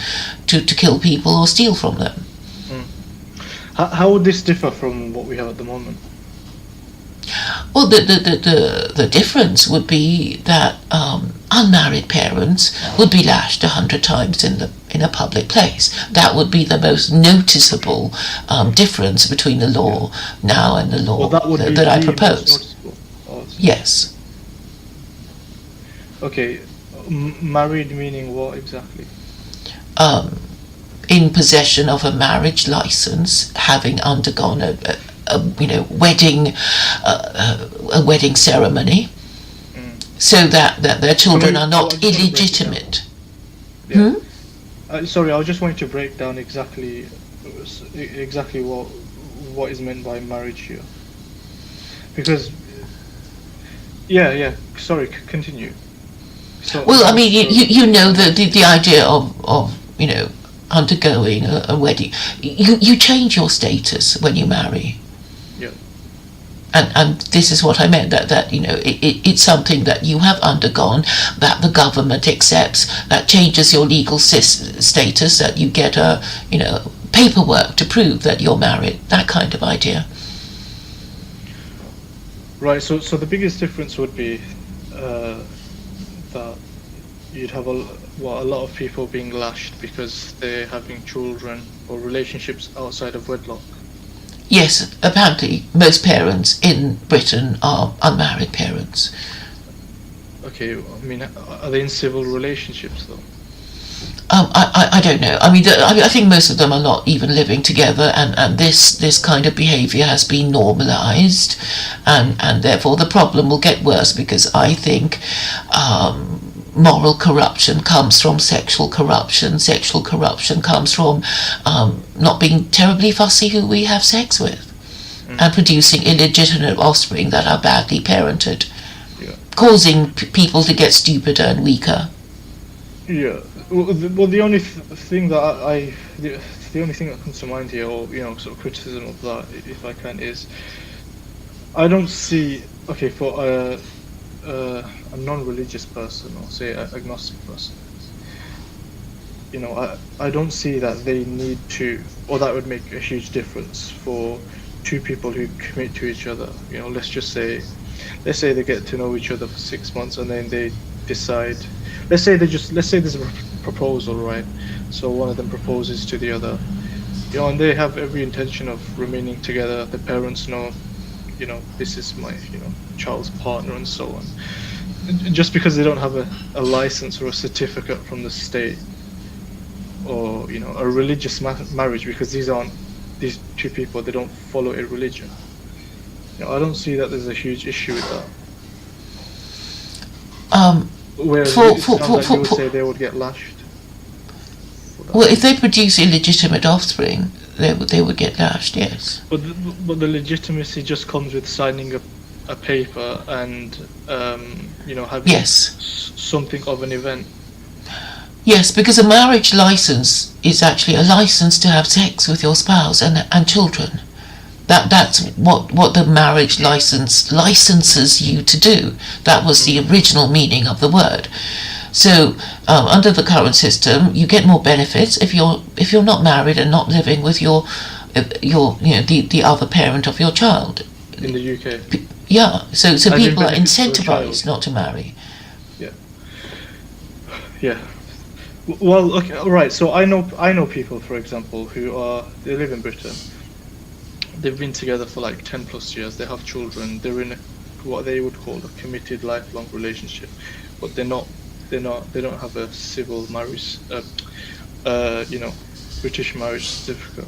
kill people or steal from them. How would this differ from what we have at the moment? Well, the difference would be that unmarried parents would be lashed 100 times in a public place. That would be the most noticeable difference between the law now and the law that I propose. Yes. Okay, married meaning what exactly? In possession of a marriage license, having undergone a wedding ceremony, so that their children are not illegitimate. Yeah. Sorry, I just wanted to break down exactly what is meant by marriage here, because sorry, continue. So, well, I mean, the idea of undergoing a wedding, you change your status when you marry. Yeah. And this is what I meant, that it's something that you have undergone, that the government accepts, that changes your legal status, that you get paperwork to prove that you're married, that kind of idea. Right, so the biggest difference would be that you'd have a lot of people being lashed because they're having children or relationships outside of wedlock. Yes, apparently most parents in Britain are unmarried parents. Okay, I mean, are they in civil relationships though? I don't know. I mean, I think most of them are not even living together, and this kind of behaviour has been normalised, and therefore the problem will get worse, because I think moral corruption comes from sexual corruption. Sexual corruption comes from not being terribly fussy who we have sex with, and producing illegitimate offspring that are badly parented, causing people to get stupider and weaker. Yeah. Well, the only thing that the only thing that comes to mind here, or sort of criticism of that, if I can, is I don't see, okay, for a non-religious person, or say an agnostic person, I don't see that they need to, or that would make a huge difference for two people who commit to each other. Let's say they get to know each other for 6 months, and then they decide. Let's say there's a proposal, right? So one of them proposes to the other, and they have every intention of remaining together. The parents know, this is my, child's partner, and so on. Just because they don't have a license or a certificate from the state, or a religious marriage, because these two people, they don't follow a religion. I don't see that there's a huge issue with that. Whereas it sounds like you would say they would get lashed. Well, if they produce illegitimate offspring, they would get lashed, yes. But the legitimacy just comes with signing a paper and having something of an event. Yes, because a marriage license is actually a license to have sex with your spouse and children. That's what the marriage licenses you to do. That was the original meaning of the word. So under the current system, you get more benefits if you're not married and not living with the other parent of your child. In the UK. Yeah, so As in people are benefits for a incentivized child. not to marry. Yeah. Yeah. Well, okay, all right. So I know people, for example, they live in Britain. They've been together for like 10 plus years. They have children. They're in what they would call a committed lifelong relationship, but they don't have a civil marriage, you know, British marriage certificate.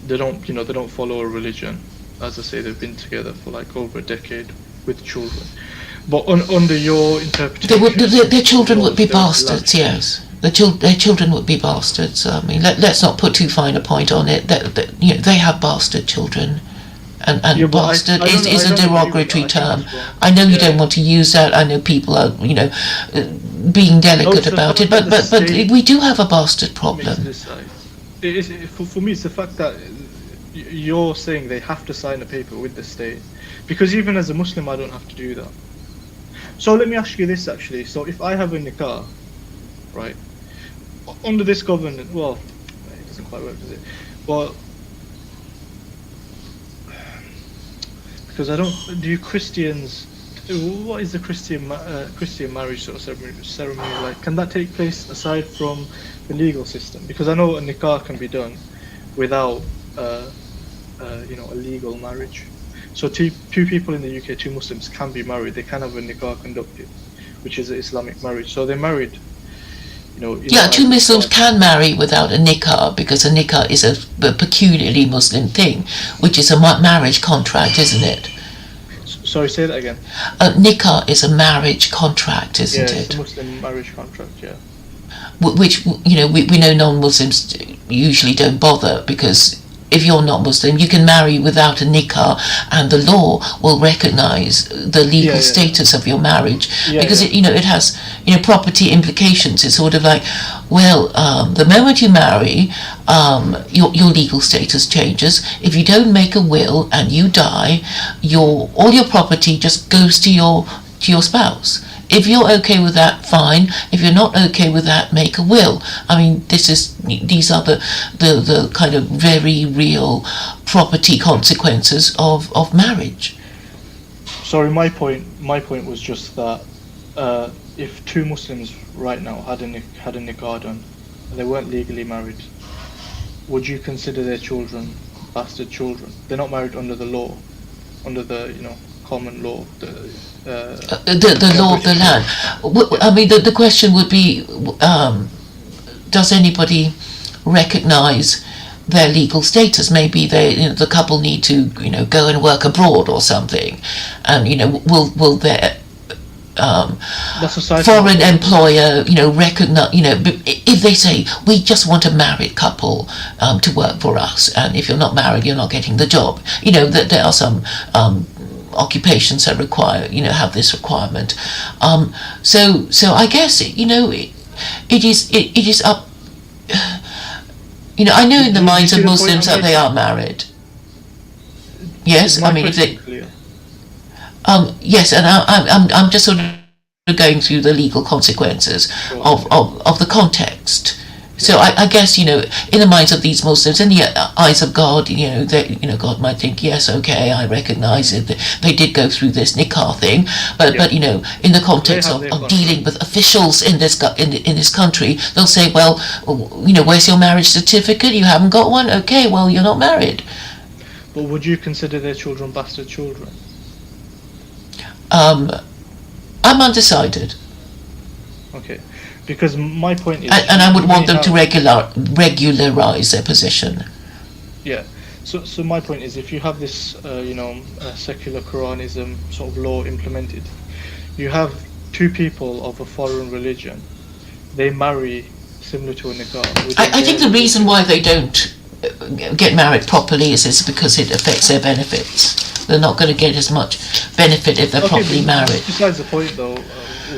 They don't follow a religion. As I say, they've been together for like over a decade with children. But under your interpretation, Their children would laws, be they're bastards, allowed. yes. Their children would be bastards. I mean, let's not put too fine a point on it. They have bastard children. Yeah, And but bastard I is a don't agree with that. derogatory I think term. it's wrong. I know you don't Yeah. want to use that. I know people are, being No, delicate it's the about fact it. that the But state we do have a bastard makes problem. decide. For me, it's the fact that you're saying they have to sign a paper with the state, because even as a Muslim, I don't have to do that. So let me ask you this actually. So if I have a nikah, right, under this government, well, it doesn't quite work, does it? Well, because I don't. Do you Christians? What is the Christian marriage sort of ceremony like? Can that take place aside from the legal system? Because I know a nikah can be done without, a legal marriage. So two people in the UK, two Muslims, can be married. They can have a nikah conducted, which is an Islamic marriage. So they're married. Yeah, two either Muslims by. can marry without a nikah because a nikah is a peculiarly Muslim thing, which is a marriage contract, isn't it? Sorry, say that again. A nikah is a marriage contract, Yeah, isn't it's a it? Muslim marriage contract. Yeah. Which we know non-Muslims usually don't bother, because if you're not Muslim, you can marry without a nikah, and the law will recognise the legal Yeah. status of your marriage, Yeah, because yeah. it has property implications. It's sort of like, well, the moment you marry, your legal status changes. If you don't make a will and you die, all your property just goes to your spouse. If you're okay with that, fine. If you're not okay with that, make a will. I mean, these are the kind of very real property consequences of marriage. Sorry, my point was just that if two Muslims right now had a nikah done and they weren't legally married, would you consider their children bastard children? They're not married under the law, under the common law. The law of the British land. Yeah. I mean, the question would be, does anybody recognise their legal status? Maybe the couple need to go and work abroad or something, and will their That's aside from foreign employer recognize, if they say, we just want a married couple to work for us, and if you're not married, you're not getting the job. That there are some occupations that require have this requirement. So I guess it is up. I know in the Do you minds see of the point Muslims I'm that they making? are married. Yes, Is my I mean, if question they, clear? yes, and I'm just sort of going through the legal consequences Sure. of the context. So I guess in the minds of these Muslims, in the eyes of God, God might think, yes, okay, I recognise it. They did go through this nikah thing, but Yeah. in the context have of their dealing contract. with officials in this country, they'll say, well, where's your marriage certificate? You haven't got one. Okay, well, you're not married. But would you consider their children bastard children? I'm undecided. Okay, because my point is, And I would you want may them to have- regularise their position. Yeah. So my point is, if you have this, secular Quranism sort of law implemented, you have two people of a foreign religion, they marry similar to a nikah. I think the reason why they don't get married properly is because it affects their benefits. They're not going to get as much benefit if they're properly married. Besides the point, though,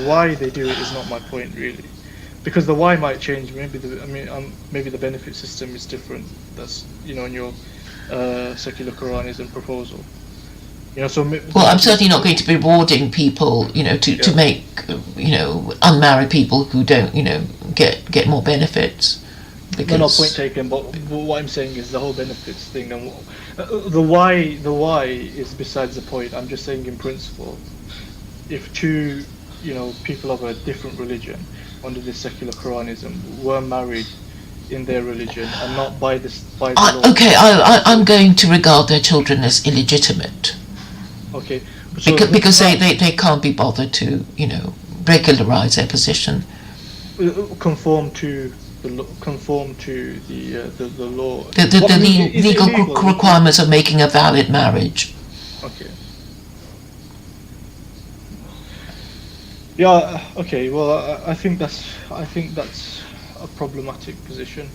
why they do it is not my point really, because the why might change. Maybe the benefit system is different. That's in your secular Quranism proposal. Well, I'm certainly not going to be rewarding people, to make, unmarried people who don't, get more benefits. No, no, point because taken. But what I'm saying is the whole benefits thing, and the why is besides the point. I'm just saying in principle, if two, people of a different religion under this secular Quranism were married in their religion and not by the law. okay, I'm going to regard their children as illegitimate. Okay, so Because they can't be bothered to, regularize their position. conform to conform to the law. The Is it legal illegal? requirements of making a valid marriage. Okay. Yeah. Okay. Well, I think that's a problematic position.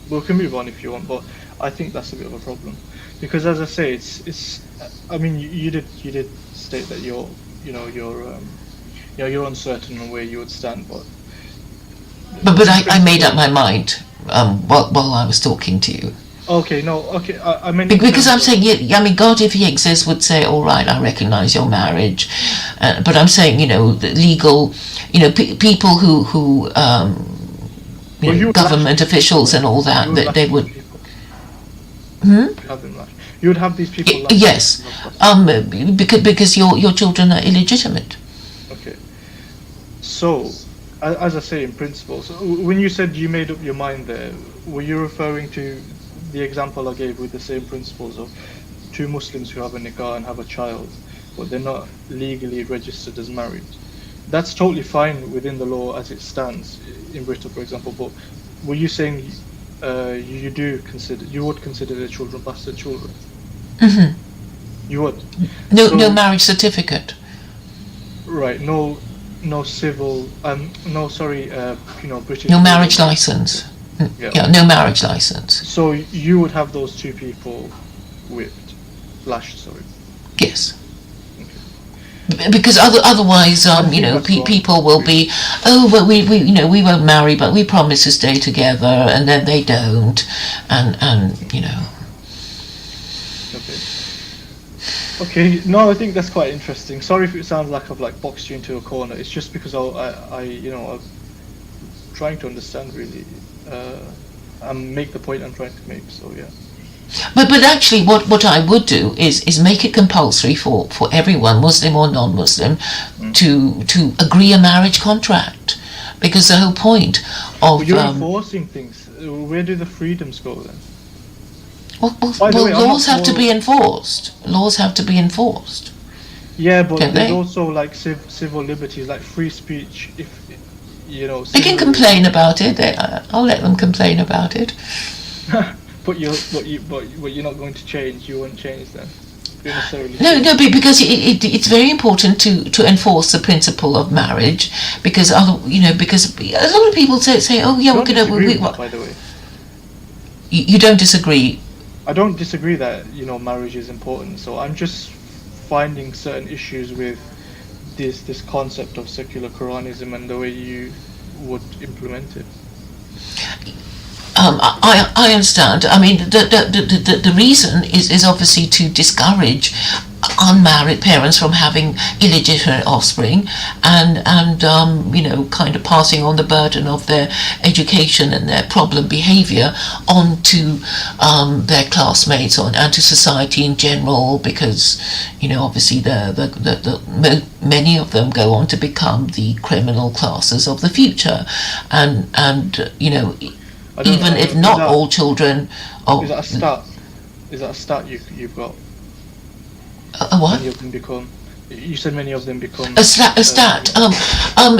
We can move on if you want, but I think that's a bit of a problem because, as I say, it's. I mean, you did state that you're uncertain on where you would stand, but But I made up my mind while I was talking to you. Okay, no, okay. I mean, Because I'm saying, I mean, God, if He exists, would say, all right, I recognize your marriage. But I'm saying, the legal, people who government officials and all that, they would. You would have these people. Yes, because your children are illegitimate. Okay. So, as I say, in principle, so when you said you made up your mind there, were you referring to the example I gave with the same principles of two Muslims who have a nikah and have a child, but they're not legally registered as married? That's totally fine within the law as it stands in Britain, for example. But were you saying you would consider their children bastard children? Mm-hmm. You would. No marriage certificate. Right. No civil. No, sorry. British. No marriage license. Yeah, no marriage license. So you would have those two people lashed. Sorry. Yes. Because otherwise, people will be, but we won't marry, but we promise to stay together, and then they don't, and. Okay. No, I think that's quite interesting. Sorry if it sounds like I've boxed you into a corner. It's just because I'm trying to understand really, and make the point I'm trying to make. So yeah. But actually, what I would do is make it compulsory for everyone, Muslim or non-Muslim, to agree a marriage contract, because the whole point of you're enforcing things. Where do the freedoms go then? Well, laws have to be enforced. Laws have to be enforced. Yeah, but there's also civil liberties, like free speech. If they can complain about it. I'll let them complain about it. But you're not going to change. You won't change then. No, because it's very important to enforce the principle of marriage, because because a lot of people say, oh yeah, we're gonna. By the way, you don't disagree. I don't disagree that marriage is important. So I'm just finding certain issues with this concept of secular Quranism and the way you would implement it. I understand. I mean, the reason is obviously to discourage unmarried parents from having illegitimate offspring, and kind of passing on the burden of their education and their problem behaviour onto their classmates and to society in general, because obviously many of them go on to become the criminal classes of the future, and even if not all children. Is that a stat? Is that a stat you've got? A what? Many of them become. You said many of them become. A stat.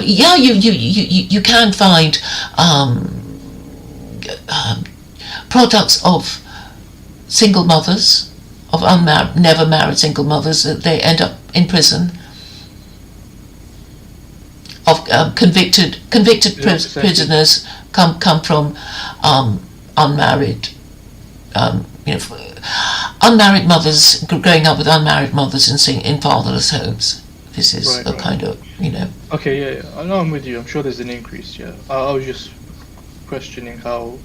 Yeah, you can find products of single mothers, of never married single mothers, that they end up in prison. Of convicted prisoners come from unmarried, unmarried mothers, growing up with unmarried mothers in fatherless homes. This is right. kind of Okay, yeah. I know, I'm with you. I'm sure there's an increase. Yeah, I was just questioning how,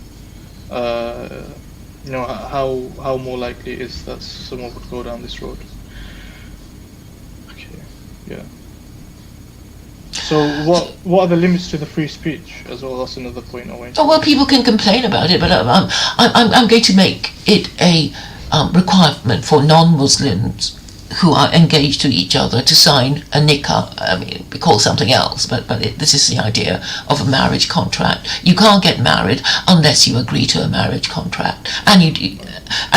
how more likely it is that someone would go down this road. Okay, yeah. So what are the limits to the free speech as well? That's another point I want. Oh, well, people can complain about it, but I'm going to make it a requirement for non-Muslims who are engaged to each other to sign a nikah. I mean, we call it something else, but this is the idea of a marriage contract. You can't get married unless you agree to a marriage contract, and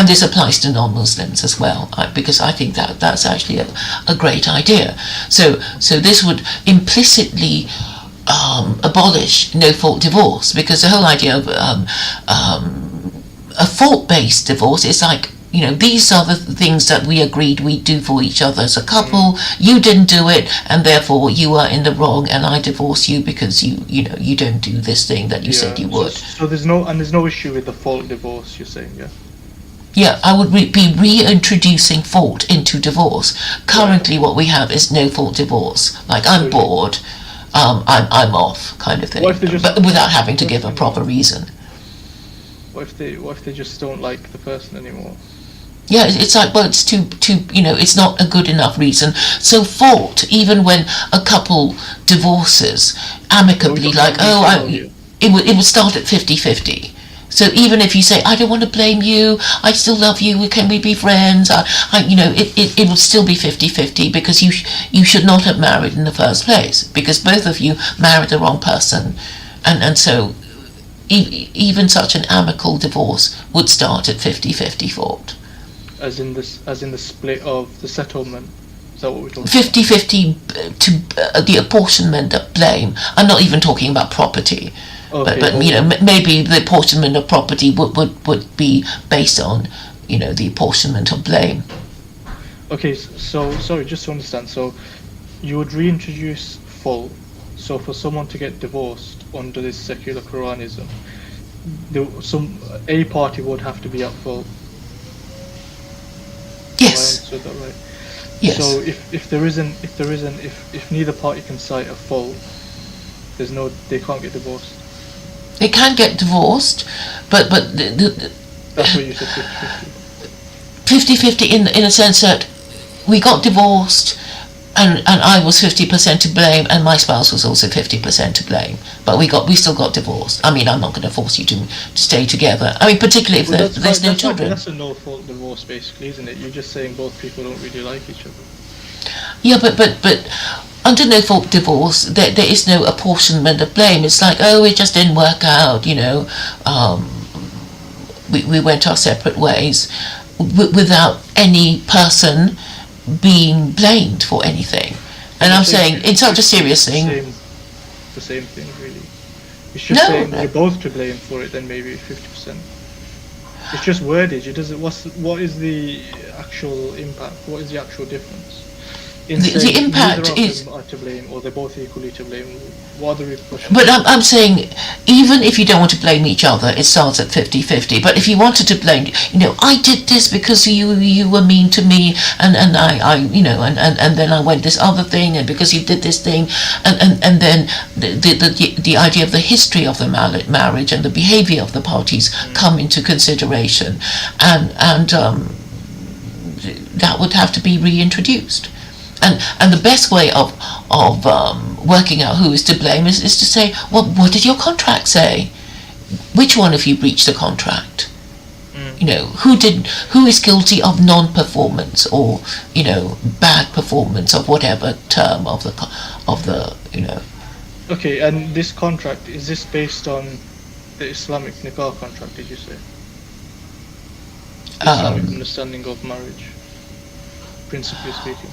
this applies to non-Muslims as well, because I think that's actually a great idea. So this would implicitly abolish no-fault divorce, because the whole idea of a fault-based divorce is like, these are the things that we agreed we'd do for each other as a couple. You didn't do it, and therefore you are in the wrong, and I divorce you because you don't do this thing that you said you would. So there's no issue with the fault divorce, you're saying, yeah? Yeah, I would be reintroducing fault into divorce. Currently, what we have is no fault divorce. Like, I'm bored, I'm off, kind of thing, but without having to give a proper reason. What if they just don't like the person anymore? Yeah, it's like, well, it's too, it's not a good enough reason. So fault, even when a couple divorces amicably, it would start at 50-50. So even if you say, I don't want to blame you, I still love you, can we be friends? It would still be 50-50, because you should not have married in the first place, because both of you married the wrong person, and so even such an amicable divorce would start at 50-50 fault. As in the split of the settlement. Is that what we're talking 50-50 to the apportionment of blame. I'm not even talking about property. Okay, but maybe the apportionment of property would be based on, the apportionment of blame. Okay, so sorry, just to understand. So you would reintroduce fault. So for someone to get divorced under this secular Quranism, a party would have to be at fault. Yes. Have I understood that right? Yes. So if neither party can cite a fault, they can't get divorced. They can get divorced, but that's what you said, 50-50 in a sense that we got divorced, and I was 50% to blame, and my spouse was also 50% to blame, but we still got divorced. I mean, I'm not going to force you to stay together. I mean, particularly if there's no children. That's a no-fault divorce, basically, isn't it? You're just saying both people don't really like each other. Yeah, but under no-fault divorce, there is no apportionment of blame. It's like, oh, it just didn't work out, we went our separate ways, without any person being blamed for anything. And I'm saying, it's such a serious thing. The same thing, really. It's just saying you're both to blame for it, then maybe 50%. It's just wordage. It doesn't. What is the actual impact? What is the actual difference? The impact is are to blame, or they're both equally to blame. What are the repercussions? But I'm saying, even if you don't want to blame each other, it starts at 50-50. But if you wanted to blame, I did this because you were mean to me, and I and then I went this other thing, and because you did this thing, and then the idea of the history of the marriage and the behavior of the parties come into consideration, and that would have to be reintroduced. And the best way of working out who is to blame is to say, well, what did your contract say? Which one of you breached the contract? Who is guilty of non-performance or bad performance of whatever term of the. Okay, and this contract, is this based on the Islamic nikah contract? Did you say? Islamic understanding of marriage, principally speaking.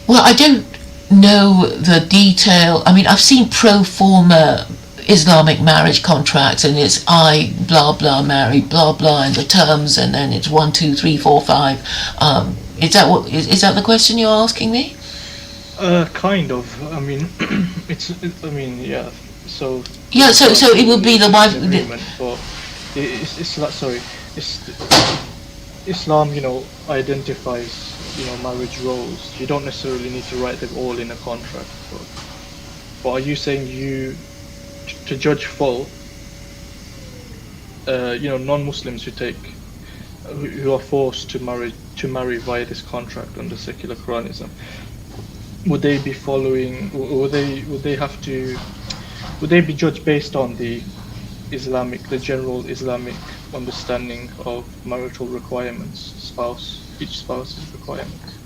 Well, I don't know the detail. I mean, I've seen pro forma Islamic marriage contracts, and it's I blah blah marry blah blah in the terms, and then it's 1 2 3 4 5. Is that the question you're asking me? Kind of. I mean, yeah. So. Yeah. So it would be the wife. Agreement, but Islam, identifies, marriage roles. You don't necessarily need to write them all in a contract. But are you saying to judge full, non-Muslims who are forced to marry via this contract under secular Quranism, would they be following? Would they have to? Would they be judged based on the general Islamic understanding of marital requirements, each spouse's requirements?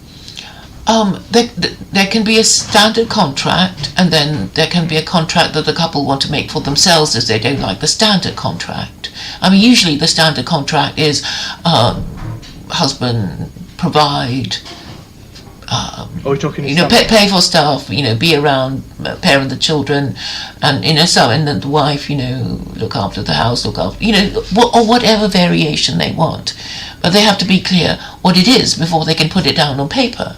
There can be a standard contract, and then there can be a contract that the couple want to make for themselves if they don't like the standard contract. I mean, usually the standard contract is husband provide, Are we talking? pay for stuff, be around, parent the children, and and then the wife, look after the house, look after, or whatever variation they want, but they have to be clear what it is before they can put it down on paper.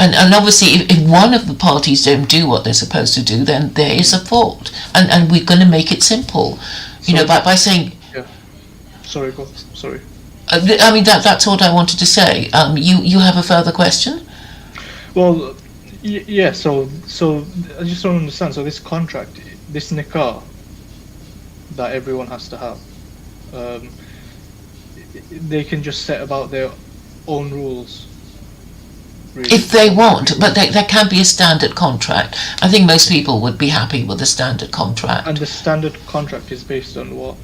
And obviously, if one of the parties don't do what they're supposed to do, then there is a fault, and we're going to make it simple, by saying. Yeah. Sorry. I mean that's what I wanted to say. You have a further question? Well, yeah. So I just don't understand. So this contract, this nikah, that everyone has to have, they can just set about their own rules. Really. If they want, but there can be a standard contract. I think most people would be happy with a standard contract. And the standard contract is based on what?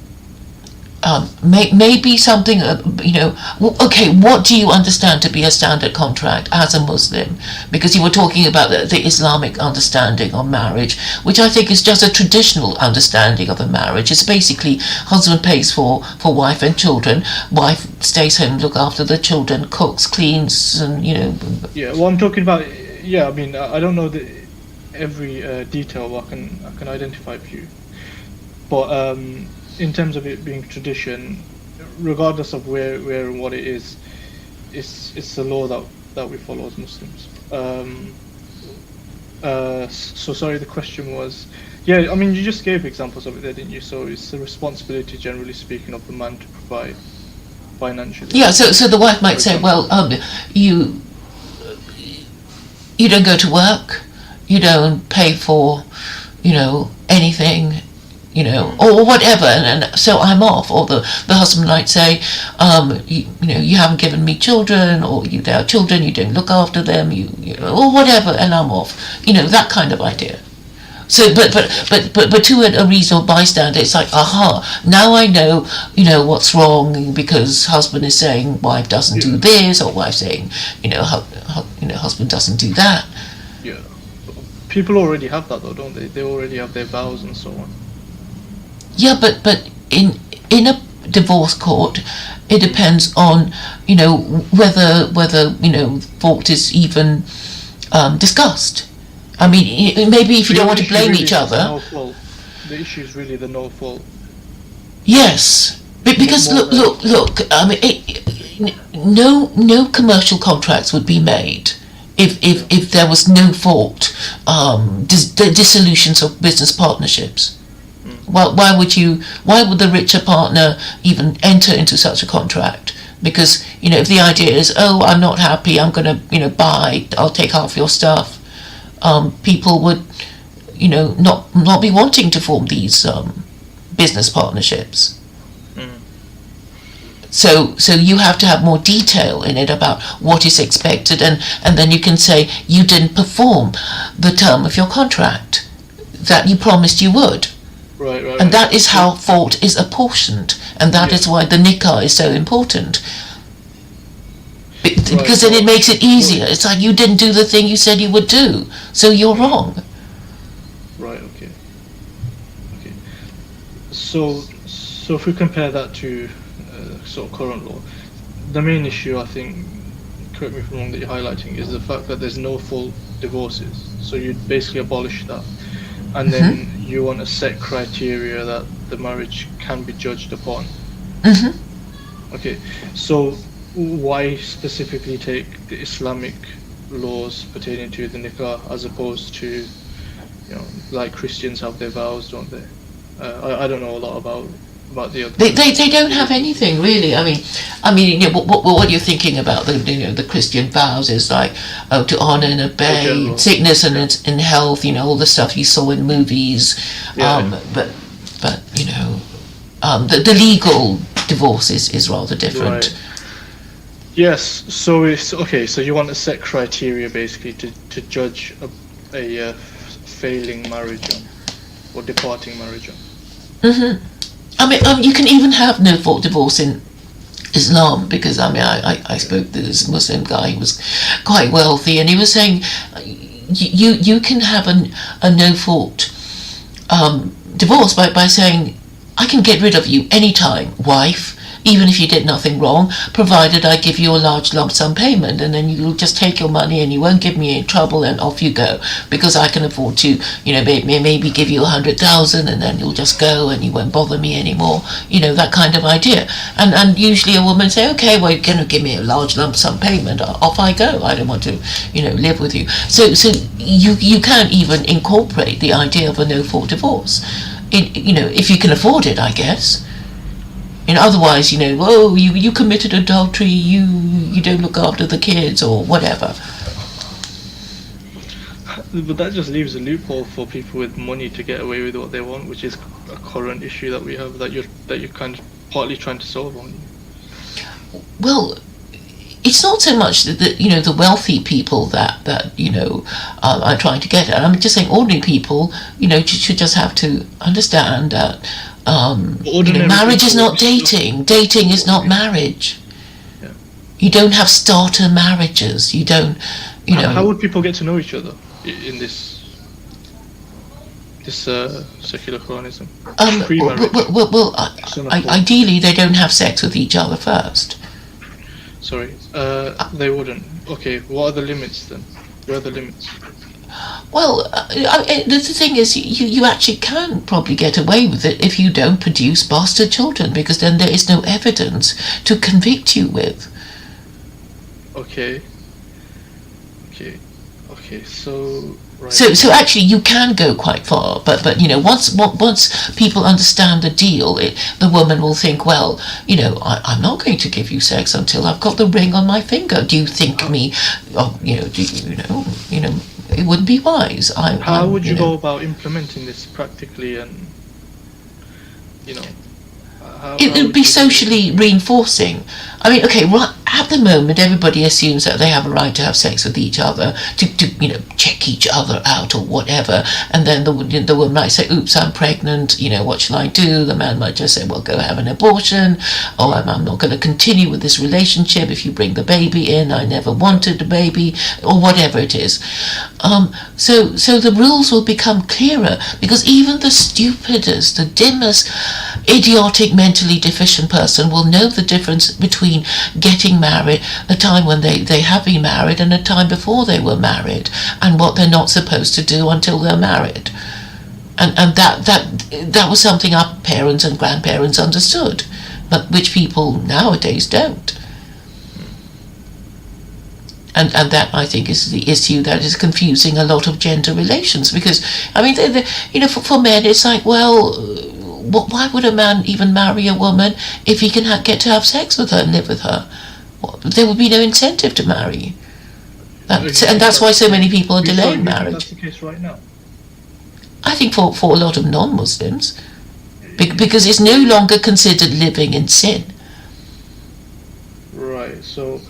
Maybe something, okay, what do you understand to be a standard contract as a Muslim? Because you were talking about the Islamic understanding of marriage, which I think is just a traditional understanding of a marriage. It's basically husband pays for wife and children, wife stays home, look after the children, cooks, cleans, and, Yeah, well, I'm talking about, I mean, I don't know every detail, but I can identify a few. But, in terms of it being tradition, regardless of where and what it is, it's the law that we follow as Muslims. So sorry, the question was, I mean, you just gave examples of it there, didn't you? So it's the responsibility, generally speaking, of the man to provide financially. Yeah. So the wife might say, well, you don't go to work, you don't pay for, anything. Or whatever, and so I'm off. Or the husband might say, you haven't given me children, or there are children, you don't look after them, or whatever, and I'm off. That kind of idea. So, but to a reasonable bystander, it's like, aha, now I know, what's wrong, because husband is saying wife doesn't do this, or wife saying, husband doesn't do that. Yeah, people already have that though, don't they? They already have their vows and so on. Yeah, but in a divorce court, it depends on whether fault is even discussed. I mean, maybe if you don't want to blame each other. The issue is really the no fault. Yes, because look. I mean, no commercial contracts would be made if there was no fault. Dissolutions of business partnerships. Why would the richer partner even enter into such a contract? Because, if the idea is, oh, I'm not happy, I'm going to, I'll take half your stuff, people would, not be wanting to form these business partnerships. So you have to have more detail in it about what is expected, and then you can say you didn't perform the term of your contract that you promised you would. Right. And that is how fault is apportioned, and that is why the nikah is so important. Because then it makes it easier. It's like you didn't do the thing you said you would do, so you're wrong. Right. Okay. So if we compare that to sort of current law, the main issue, I think, correct me if I'm wrong, that you're highlighting is the fact that there's no full divorces. So you'd basically abolish that. And then you want a set criteria that the marriage can be judged upon. Okay, so why specifically take the Islamic laws pertaining to the nikah as opposed to, like Christians have their vows, don't they? I don't know a lot about the other. They don't have anything really. I mean, what you're thinking about the Christian vows is like, to honor and obey, sickness and health, all the stuff you saw in movies. But the legal divorce is rather different. Yes, so it's okay. So you want a set criteria basically to judge a failing marriage on or departing marriage on. I mean, you can even have no fault divorce in Islam, because I mean, I spoke to this Muslim guy who was quite wealthy, and he was saying you can have a no fault divorce by saying, I can get rid of you anytime, wife, even if you did nothing wrong, provided I give you a large lump sum payment, and then you'll just take your money and you won't give me any trouble, and off you go, because I can afford to, maybe give you 100,000, and then you'll just go and you won't bother me anymore, that kind of idea. And usually a woman say, okay, well, you're going to give me a large lump sum payment, off I go. I don't want to, live with you. So you can't even incorporate the idea of a no fault divorce. If you can afford it, I guess. Otherwise, you committed adultery, you don't look after the kids or whatever. But that just leaves a loophole for people with money to get away with what they want, which is a current issue that we have that you're kind of partly trying to solve on. Well, it's not so much that the wealthy people that are trying to get it. I'm just saying ordinary people, should just have to understand that marriage is not dating. Dating is not marriage. Yeah. You don't have starter marriages. You don't. How would people get to know each other in this secular Quranism? Well, ideally they don't have sex with each other first. Sorry, they wouldn't. Okay, what are the limits then? Where are the limits? Well, the thing is, you actually can probably get away with it if you don't produce bastard children, because then there is no evidence to convict you with. Okay, so... Right. So actually, you can go quite far, but once people understand the deal, the woman will think, well, I'm not going to give you sex until I've got the ring on my finger. Do you think me? It wouldn't be wise. How would you go about implementing this practically, and it would be socially reinforcing. I mean, okay, right at the moment, everybody assumes that they have a right to have sex with each other, to check each other out or whatever, and then the woman might say, oops, I'm pregnant, what shall I do? The man might just say, well, go have an abortion, or I'm not going to continue with this relationship if you bring the baby in, I never wanted a baby, or whatever it is. So the rules will become clearer, because even the stupidest, the dimmest, idiotic, mentally deficient person will know the difference between getting married, the time when they have been married, and the time before they were married, and what they're not supposed to do until they're married. And that was something our parents and grandparents understood, but which people nowadays don't. And that, I think, is the issue that is confusing a lot of gender relations, because I mean, for men it's like, well, why would a man even marry a woman if he can get to have sex with her and live with her? There would be no incentive to marry. And that's why so many people are delaying marriage. That's the case right now. I think for a lot of non-Muslims, because it's no longer considered living in sin. Right. So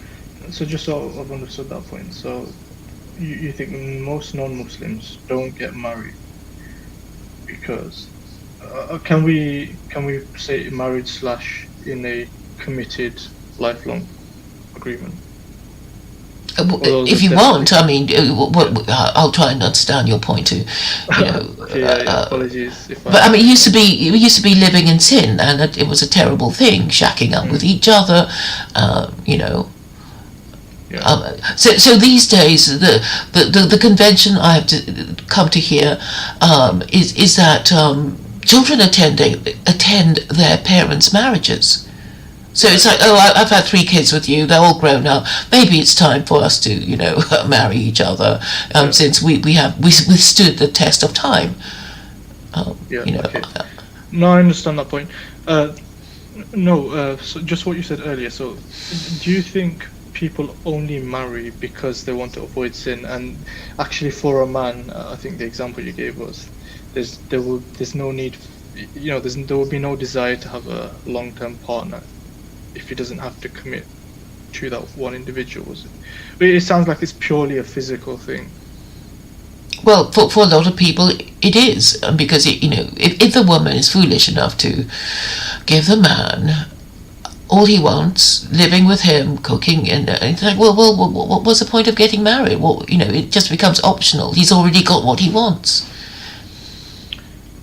just so I've understood that point. So you think most non-Muslims don't get married because can we say marriage / in a committed lifelong agreement? If you want, I mean, I'll try and understand your point too. Apologies. But I mean, we used to be living in sin, and it was a terrible thing, shacking up with each other, Yeah. So these days, the convention I have to come to hear is that children attend their parents' marriages. So it's like, oh, I've had 3 kids with you, they're all grown up, maybe it's time for us to, marry each other, since we withstood the test of time. Okay. No, I understand that point. So just what you said earlier, so do you think people only marry because they want to avoid sin? And actually for a man, I think the example you gave was, there's no need, there will be no desire to have a long-term partner if he doesn't have to commit to that one individual. But it sounds like it's purely a physical thing. Well, for a lot of people, it is, because if the woman is foolish enough to give the man all he wants, living with him, cooking, and it's like, well, what's the point of getting married? Well, it just becomes optional. He's already got what he wants.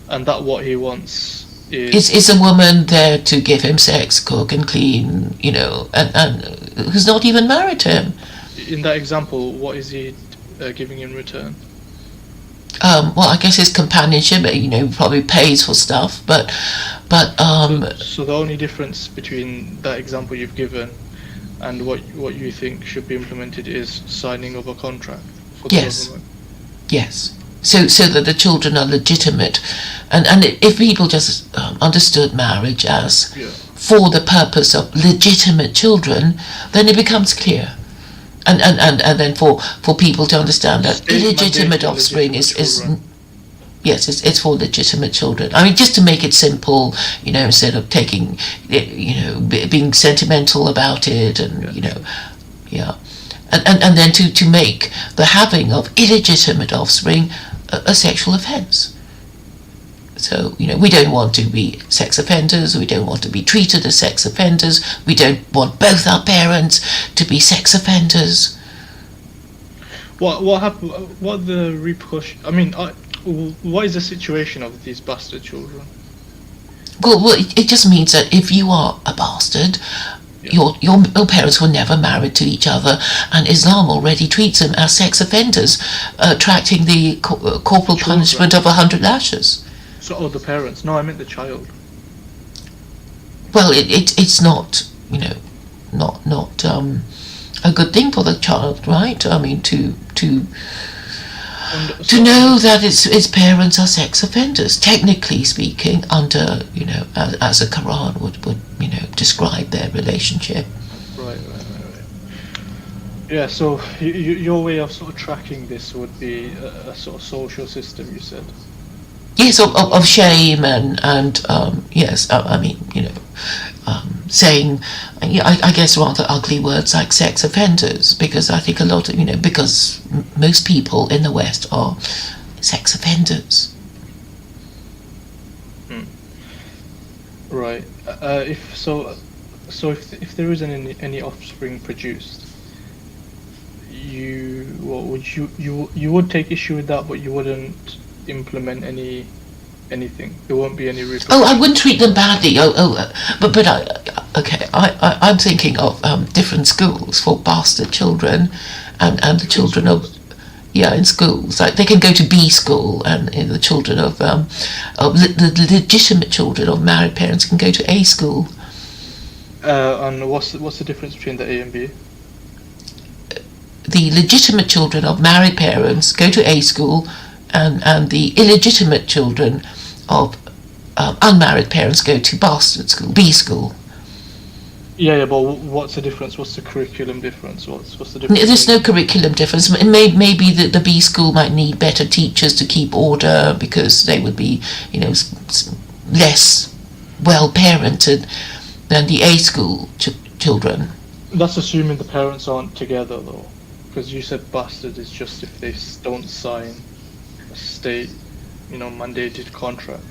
And that what he wants is a woman there to give him sex, cook and clean, and who's not even married to him. In that example, what is he giving in return? Well, I guess his companionship, probably pays for stuff, but so the only difference between that example you've given and what you think should be implemented is signing of a contract for the government. Yes. So that the children are legitimate, and if people just understood marriage as for the purpose of legitimate children, then it becomes clear. And then for people to understand that illegitimate offspring is yes, it's for legitimate children. I mean, just to make it simple, instead of taking, being sentimental about it, and and then to make the having of illegitimate offspring a sexual offence. So, we don't want to be sex offenders, we don't want to be treated as sex offenders, we don't want both our parents to be sex offenders. What happened? What the repercussion? I mean, what is the situation of these bastard children? Well, it just means that if you are a bastard, your parents were never married to each other, and Islam already treats them as sex offenders, attracting the corporal punishment of 100 lashes. So, the parents? No, I meant the child. Well, it's not, not a good thing for the child, right? I mean, to know that its parents are sex offenders, technically speaking, under, as the Quran would describe their relationship. Right. Yeah, so your way of sort of tracking this would be a sort of social system, you said? Yes, of shame and yes, I mean, saying, I guess rather ugly words like sex offenders, because I think a lot of, because most people in the West are sex offenders. Right. If there isn't any offspring produced, you would take issue with that, but you wouldn't implement anything. There won't be any repercussions. Oh, I wouldn't treat them badly. But I'm thinking of different schools for bastard children, and the children of in schools. Like they can go to B school, and the children of the legitimate children of married parents can go to A school. And what's the difference between the A and B? The legitimate children of married parents go to A school, and the illegitimate children of unmarried parents go to bastard school, B school. Yeah, but what's the difference? What's the curriculum difference? What's the difference? There's no curriculum difference. Maybe the B school might need better teachers to keep order, because they would be, less well parented than the A school children. That's assuming the parents aren't together, though, because you said bastard is just if they don't sign a state, mandated contract.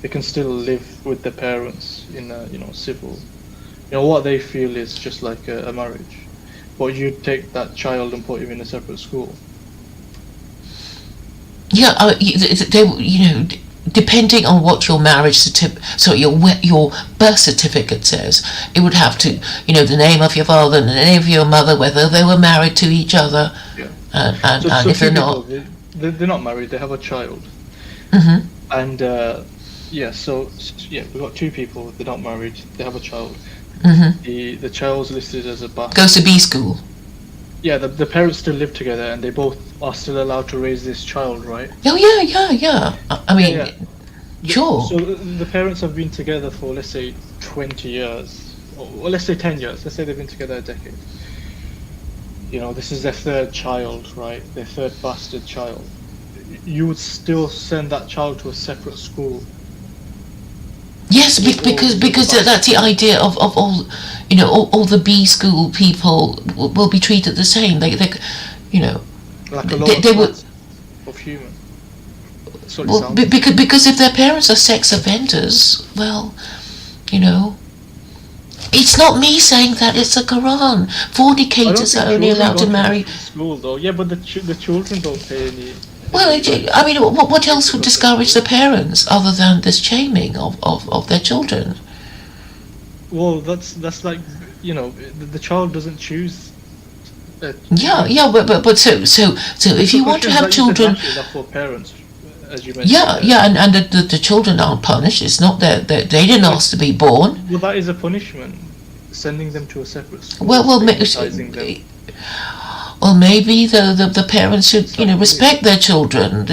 They can still live with their parents in a, civil. What they feel is just like a marriage. But you take that child and put him in a separate school. Yeah, depending on what your marriage your birth certificate says, it would have to, the name of your father and the name of your mother, whether they were married to each other. Yeah. And if they're not, they're not married. They have a child. Mm-hmm. And we've got two people. They're not married. They have a child. Mm-hmm. The child's listed as a bastard. Goes to B school. Yeah, the parents still live together, and they both are still allowed to raise this child, right? Oh yeah. I mean, sure. So the parents have been together for, let's say, 20 years, or let's say 10 years. Let's say they've been together a decade. This is their third child, right? Their third bastard child. You would still send that child to a separate school. Yes, because that's the idea of all, all the B school people will be treated the same. They you know, like a lower they will. class of human. That's what it Well, sounds. because if their parents are sex offenders, well, you know, it's not me saying that. It's the Quran. I don't Fornicators think are only children allowed go to to marry. different school though. Yeah, but the children don't pay any. Well, like, I mean, what else would go to discourage the school. parents other than this shaming of their children? Well, that's like, the child doesn't choose. Yeah, yeah, but so if you want to have Like you said, children, naturally, that's for parents, as you mentioned. yeah, yeah, and the children aren't punished. It's not that they didn't ask to be born. Well, that is a punishment. Sending them to a separate school, Well, stigmatizing them. well, maybe the parents should respect their children,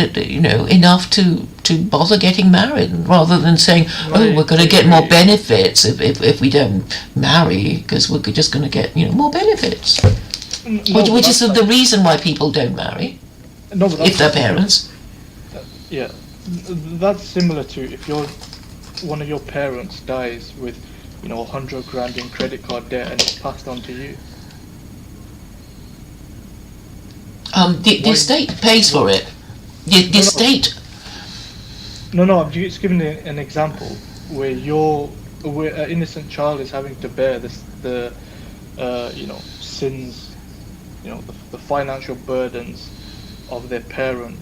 enough to bother getting married rather than saying, oh, we're going to get more benefits if we don't marry because we're just going to get more benefits, which is the reason why people don't marry No, but if they're parents. Yeah, that's similar to if one of your parents dies with 100 grand in credit card debt and it's passed on to you. The state pays for it. The state. No, I'm just giving an example where an innocent child is having to bear the sins, the financial burdens of their parent.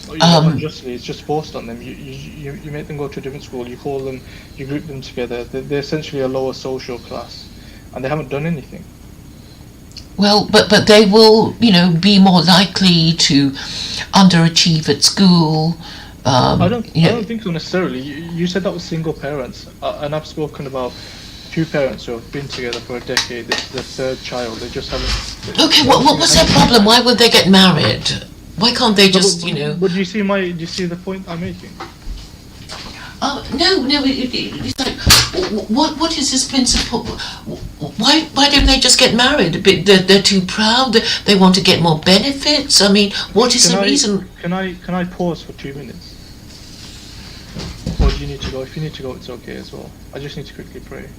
Unjustly, it's just forced on them. You make them go to a different school. You call them, you group them together. They're essentially a lower social class, and they haven't done anything. Well, but they will, be more likely to underachieve at school. I don't think so necessarily. You said that was single parents, and I've spoken about two parents who have been together for a decade. This is their third child. They just haven't. Okay, what's their problem? Why would they get married? Why can't they just, But do you see the point I'm making? No, it's like, what is this principle? Why don't they just get married? They're too proud. They want to get more benefits. I mean, what is the reason? Can I pause for 2 minutes? Or do you need to go? If you need to go, it's okay as well. I just need to quickly pray.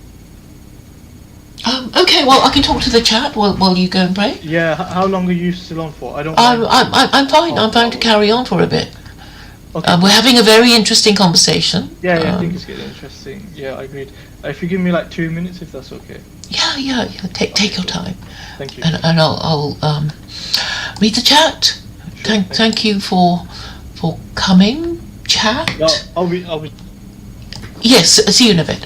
Okay, well, I can talk to the chat while you go and pray. Yeah, how long are you still on for? I don't. I'm fine. I'm fine to carry on for a bit. Okay. We're having a very interesting conversation. Yeah, I think it's getting interesting. Yeah, I agreed. If you give me like 2 minutes, if that's okay. Yeah. Take your time. Thank you. And I'll read the chat. Sure, Thank you for coming. Chat. No, I'll be. Yes. See you in a bit.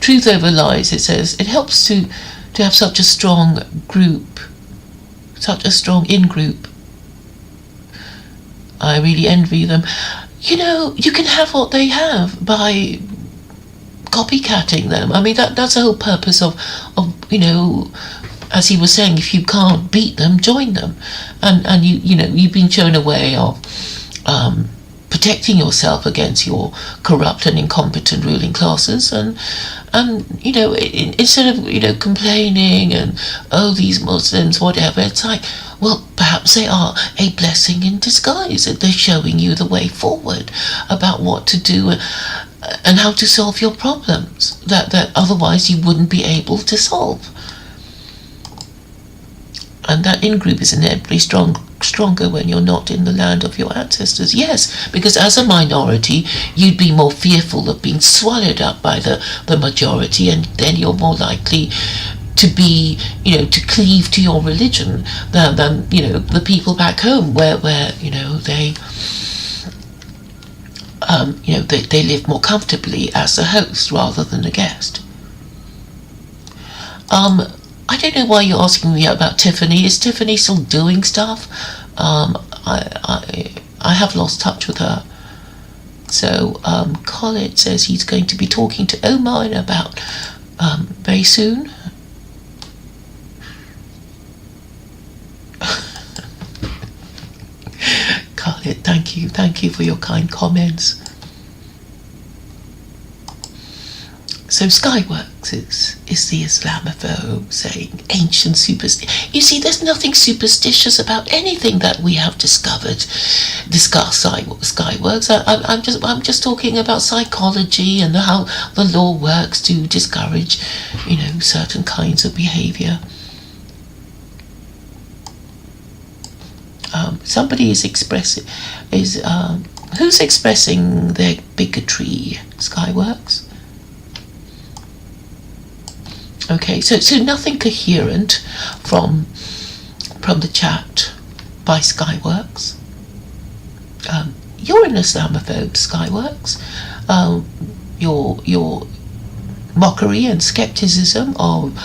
Truth over lies. It says it helps to have such a strong group. Such a strong in-group. I really envy them. You can have what they have by copycatting them. I mean, that's the whole purpose of as he was saying, if you can't beat them, join them. And you've been shown a way of protecting yourself against your corrupt and incompetent ruling classes, and instead of complaining and these Muslims, whatever, it's like, well, perhaps they are a blessing in disguise. They're showing you the way forward about what to do and how to solve your problems that otherwise you wouldn't be able to solve. And that in-group is inevitably stronger when you're not in the land of your ancestors. Yes, because as a minority, you'd be more fearful of being swallowed up by the majority, and then you're more likely to be, to cleave to your religion than the people back home where they they live more comfortably as the host rather than the guest. I don't know why you're asking me about Tiffany. Is Tiffany still doing stuff? I have lost touch with her. So Khalid says he's going to be talking to Omar about very soon. Khalid, thank you for your kind comments. So Skyworks is the Islamophobe saying ancient superstition. You see, there's nothing superstitious about anything that we have discussed Skyworks. I'm just talking about psychology and how the law works to discourage, certain kinds of behaviour. Somebody is expressing who's expressing their bigotry? Skyworks. Okay, so nothing coherent from the chat by Skyworks. You're an Islamophobe, Skyworks. Your mockery and skepticism of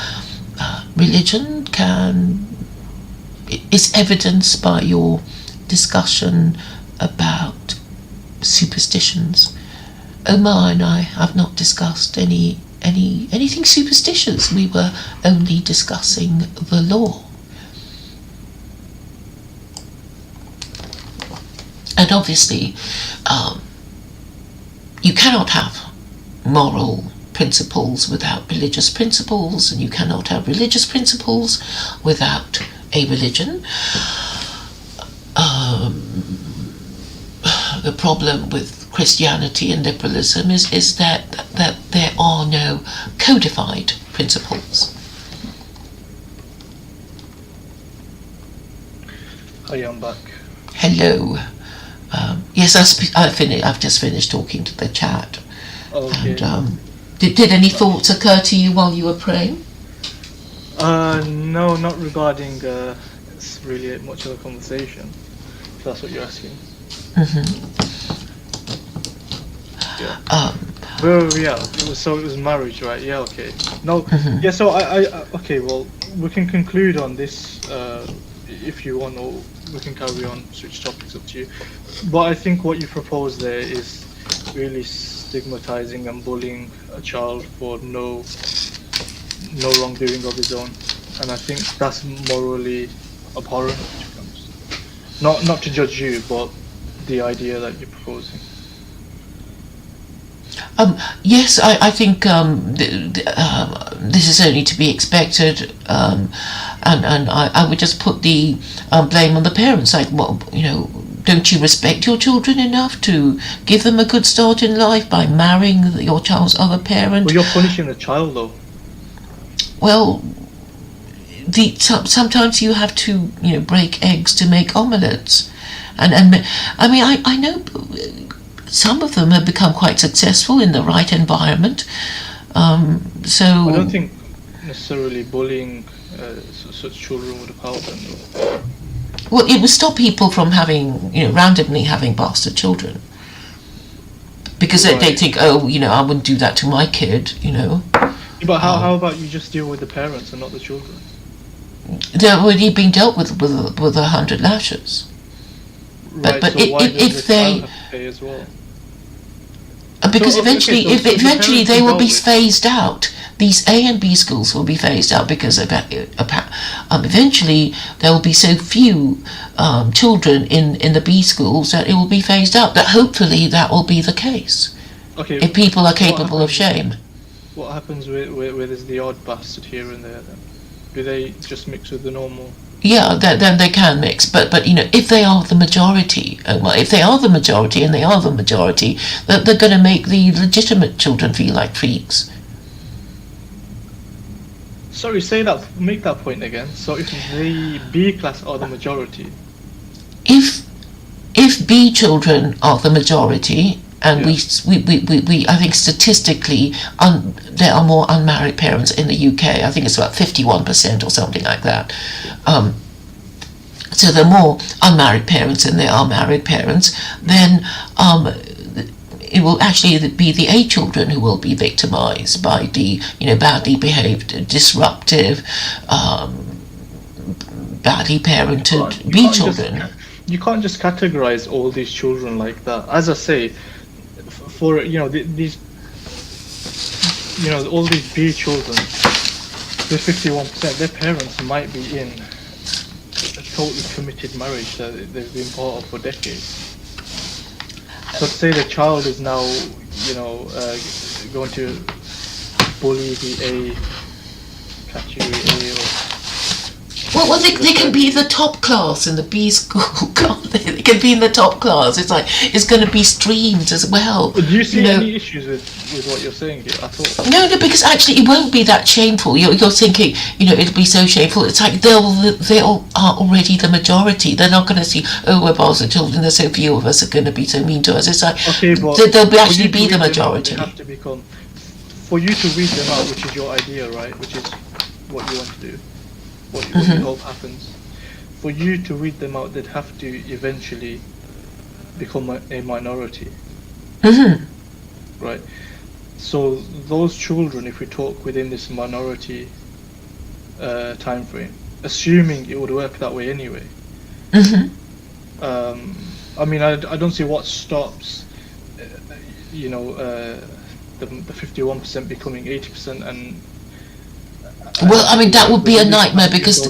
religion is evidenced by your discussion about superstitions. Omar and I have not discussed anything superstitious. We were only discussing the law. And obviously, you cannot have moral principles without religious principles, and you cannot have religious principles without a religion. The problem with Christianity and liberalism is that there are no codified principles. Hi, I'm back. Hello. Yes, I've just finished talking to the chat. Okay. And did any thoughts occur to you while you were praying? No, not regarding really much of a conversation, if that's what you're asking. Yeah. Where were we at? It was marriage, right? Yeah, okay. No, yeah, so I okay, well, we can conclude on this if you want, or we can carry on, switch topics, up to you. But I think what you propose there is really stigmatizing and bullying a child for no wrongdoing of his own, and I think that's morally abhorrent, to be honest. Not to judge you, but the idea that you're proposing. Yes, I think this is only to be expected, and I would just put the blame on the parents. Like, well, don't you respect your children enough to give them a good start in life by marrying your child's other parent? Well, you're punishing the child, though. Well, sometimes you have to break eggs to make omelettes, and I mean I know some of them have become quite successful in the right environment. So I don't think necessarily bullying such children would have helped them. Well, it would stop people from having randomly having bastard children, because they think, oh, I wouldn't do that to my kid, Yeah, but how about you just deal with the parents and not the children? They're already being dealt with 100 lashes. Right, but so if why does the they child have to pay as well? Because So, okay, eventually, so the eventually parents they will be dealt with- phased out. These A and B schools will be phased out because eventually there will be so few children in the B schools that it will be phased out. That hopefully that will be the case. Okay. If people are what capable of happens- shame. What happens where there's the odd bastard here and there then? Do they just mix with the normal? Yeah, then they can mix, but if they are the majority, if they are the majority and they are the majority, they're going to make the legitimate children feel like freaks. Sorry, make that point again. So if the B class are the majority, If B children are the majority, and Yeah. we I think statistically there are more unmarried parents in the UK. I think it's about 51% or something like that. So there are more unmarried parents than there are married parents. Then it will actually be the A children who will be victimised by the badly behaved, disruptive, badly parented You B can't children. you can't just categorize all these children like that. As I say, for these all these B children, the 51%, their parents might be in a totally committed marriage that they've been part of for decades. So to say the child is now going to bully the A category A or Well, they can be the top class in the B school, can't they? They can be in the top class. It's like, it's going to be streamed as well. But do you see know. any issues with what you're saying here? I thought. No, because actually it won't be that shameful. You're thinking, it'll be so shameful. It's like they are already the majority. They're not going to see, oh, we're bastard children. There's so few of us are going to be so mean to us. It's like, okay, but they'll actually be the majority. They have to become, for you to weed them out, which is your idea, right? Which is what you want to do, what you hope happens. For you to weed them out, they'd have to eventually become a minority. Right. So those children, if we talk within this minority time frame, assuming it would work that way anyway. I mean, I don't see what stops, the 51% becoming 80% and. Well, I mean, that would be a nightmare because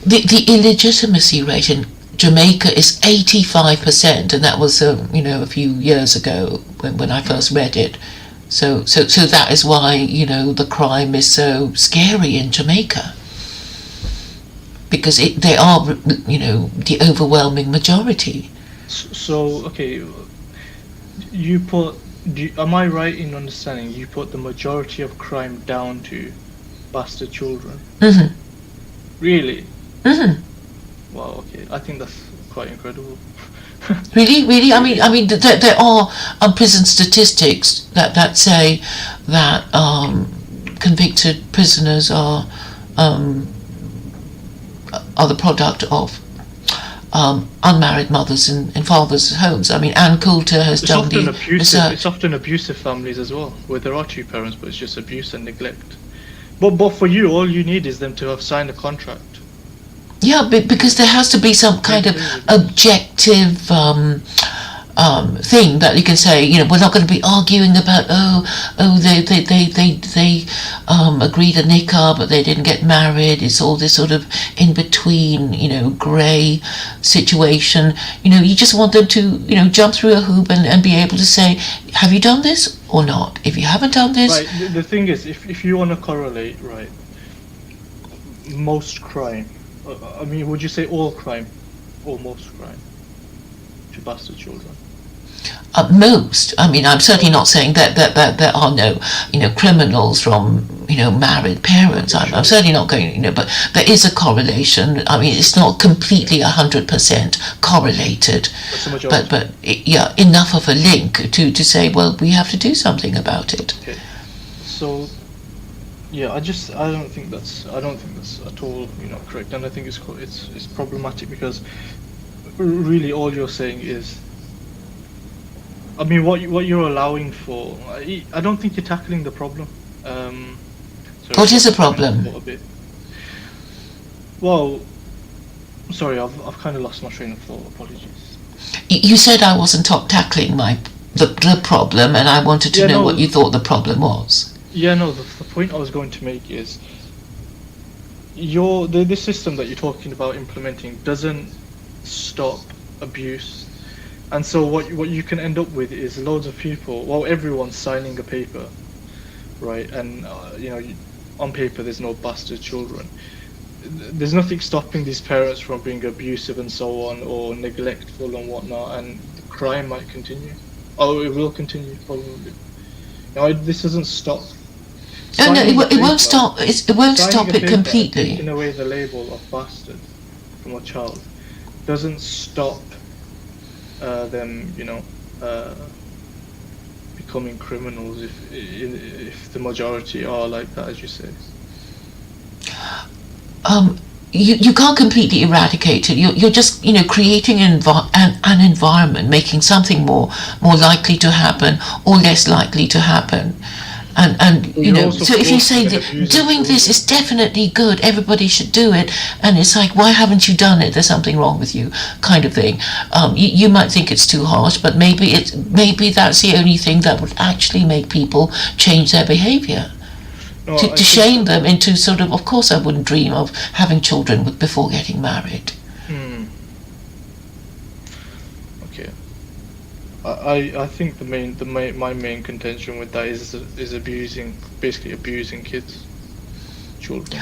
the illegitimacy rate in Jamaica is 85%, and that was a few years ago when I first read it. So that is why the crime is so scary in Jamaica, because they are the overwhelming majority. So okay, am I right in understanding you put the majority of crime down to bastard children? Really? Wow. Okay, I think that's quite incredible. Really? I mean, there are prison statistics that say that convicted prisoners are the product of unmarried mothers in fathers' homes. I mean, Anne Coulter has done the research. It's often abusive families as well, where there are two parents, but it's just abuse and neglect. But for you, all you need is them to have signed a contract. Yeah, because there has to be some kind of objective thing that you can say. We're not going to be arguing about they agreed to nikah, but they didn't get married. It's all this sort of in between, grey situation. You just want them to jump through a hoop and be able to say, have you done this or not? If you haven't done this, right. The thing is, if you want to correlate, right, most crime. I mean, would you say all crime, or most crime, to bastard children? Most. I mean, I'm certainly not saying that there are no, criminals from, married parents. I'm certainly not going, but there is a correlation. I mean, it's not completely 100% correlated, but yeah, enough of a link to say, well, we have to do something about it. Okay, so. Yeah, I don't think that's at all correct, and I think it's problematic because really all you're saying is, I mean, what you're allowing for. I don't think you're tackling the problem. What is the problem? Well, sorry, I've kind of lost my train of thought. Apologies. You said I wasn't tackling the problem, and I wanted to know what you thought the problem was. Yeah, no, the point I was going to make is the system that you're talking about implementing doesn't stop abuse, and so what you can end up with is loads of people, well, everyone's signing a paper, right? And on paper there's no bastard children. There's nothing stopping these parents from being abusive and so on, or neglectful and whatnot, and the crime might continue. Oh, it will continue probably. This doesn't stop. No, it won't stop. It won't stop it completely. Taking away the label of bastard from a child doesn't stop them, becoming criminals if the majority are like that, as you say. You can't completely eradicate it. You're just creating an environment, making something more likely to happen or less likely to happen. And so if you say that doing this is definitely good, everybody should do it, and it's like, why haven't you done it? There's something wrong with you, kind of thing. You might think it's too harsh, but maybe that's the only thing that would actually make people change their behaviour. No, to shame them into sort of course I wouldn't dream of having children before getting married. Okay. I think my main contention with that is abusing, basically abusing kids, children.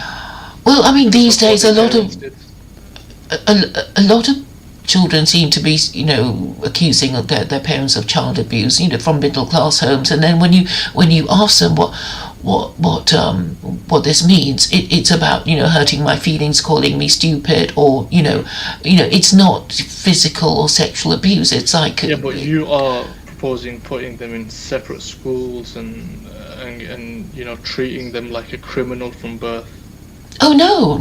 Well, I mean, Because these of what days their parents did. a lot of children seem to be, accusing their parents of child abuse, from middle class homes, and then when you ask them what this means, it's about hurting my feelings, calling me stupid, or it's not physical or sexual abuse. It's like Yeah, but you are proposing putting them in separate schools and treating them like a criminal from birth. oh no,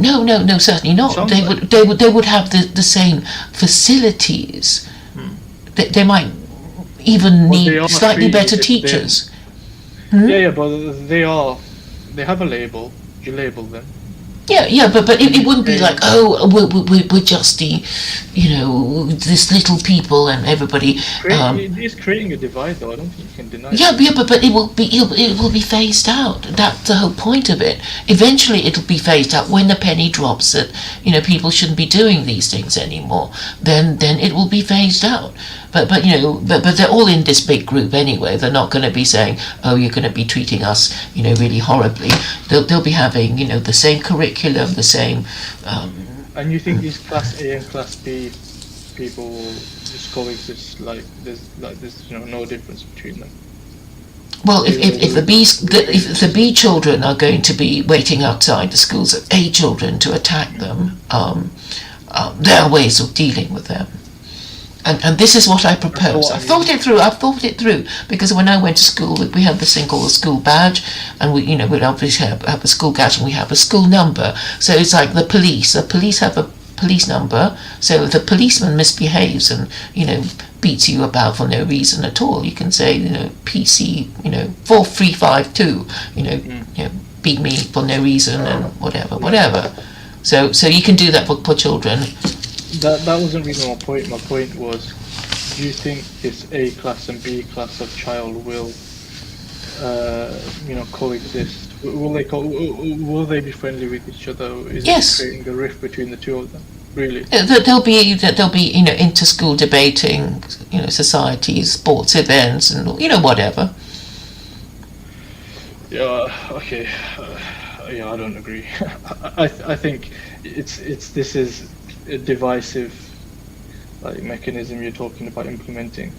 certainly not. Sounds They like would they would have the same facilities. They might even Well, they need are slightly treating better it. teachers. Yeah, but they have a label. You label them. Yeah, but it wouldn't be They- like, oh, we're just this little people and everybody. It is creating a divide, though. I don't think you can deny Yeah, it. yeah, but it will be phased out. That's the whole point of it. Eventually, it'll be phased out when the penny drops that people shouldn't be doing these things anymore. Then it will be phased out. But they're all in this big group anyway. They're not going to be saying, oh, you're going to be treating us really horribly. They'll be having the same curriculum, the same. And you think these Class A and Class B people will just coexist like there's no difference between them? Well, if the B children are going to be waiting outside the schools of A children to attack them, there are ways of dealing with them. And this is what I propose. I've thought it through, because when I went to school, we have this thing called a school badge, and we obviously have a school badge, and we have a school number. So it's like the police have a police number. So if the policeman misbehaves and beats you about for no reason at all, you can say PC 4352 beat me for no reason and whatever. So you can do that for children. That wasn't really my point. My point was, do you think this A class and B class of child will, coexist? Will they be friendly with each other? Is Yes. it creating a rift between the two of them? Really? There'll be inter-school debating, societies, sports events, and whatever. Yeah. Okay. Yeah, I don't agree. I think this is a divisive mechanism you're talking about implementing,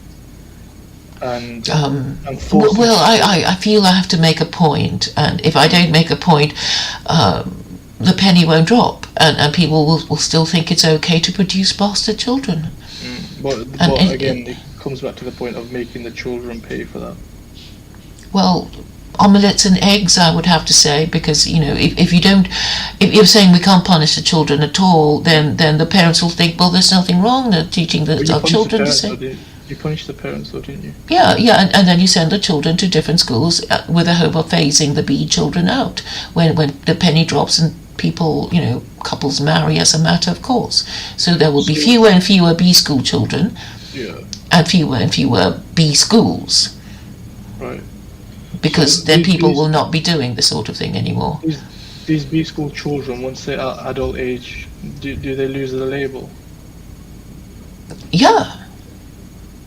and forcing. Well, I feel I have to make a point, and if I don't make a point, the penny won't drop, and people will still think it's okay to produce bastard children. But again, it comes back to the point of making the children pay for that. Well, omelettes and eggs, I would have to say, because if you're saying we can't punish the children at all, then the parents will think, well, there's nothing wrong. They're teaching our children to say. You punished the parents, though, didn't you? Yeah, and then you send the children to different schools with the hope of phasing the B children out when the penny drops and people, couples marry as a matter of course. So there will be fewer and fewer B school children, and fewer B schools. Right. Because So then people will not be doing this sort of thing anymore. These B school children, once they are adult age, do they lose the label? Yeah.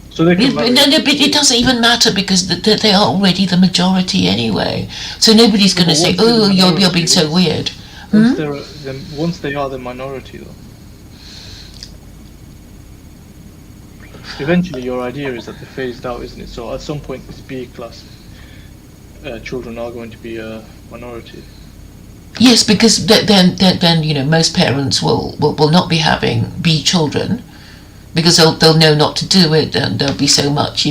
So they can marry. No, but it doesn't even matter, because they are already the majority anyway. So nobody's going to say, oh, you're being so weird. Once they are the minority, though. Eventually, your idea is that they're phased out, isn't it? So at some point, this B class children are going to be a minority. Yes, because then most parents will not be having B children, because they'll know not to do it, and there'll be so much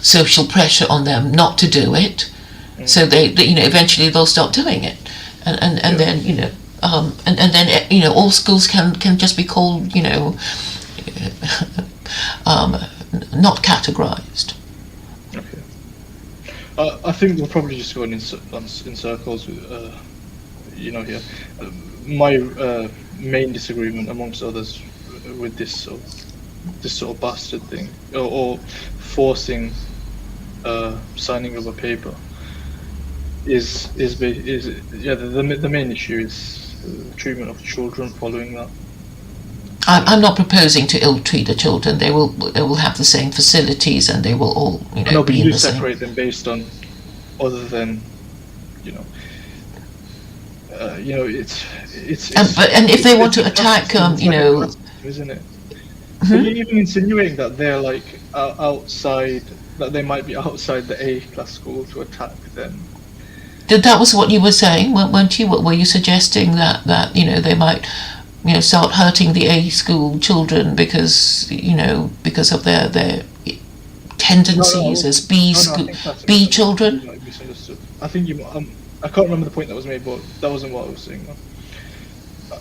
social pressure on them not to do it. So they eventually they'll stop doing it, and then and then all schools can just be called not categorized. Okay. I think we'll probably just go in circles here. My main disagreement, amongst others, with this sort of bastard thing, or forcing signing of a paper, is the main issue is the treatment of children following that. I'm not proposing to ill-treat the children. They will have the same facilities, and they will all, No, but be you in do the same. separate them based on other than, you know, it's. And if they want to attack, it's like a class system, isn't it? Are you even insinuating that they're like outside, that they might be outside the A class school to attack them? That was what you were saying, weren't you? Were you suggesting that they might start hurting the A school children because of their tendencies as B children? You might have misunderstood. I think I can't remember the point that was made, but that wasn't what I was saying. No.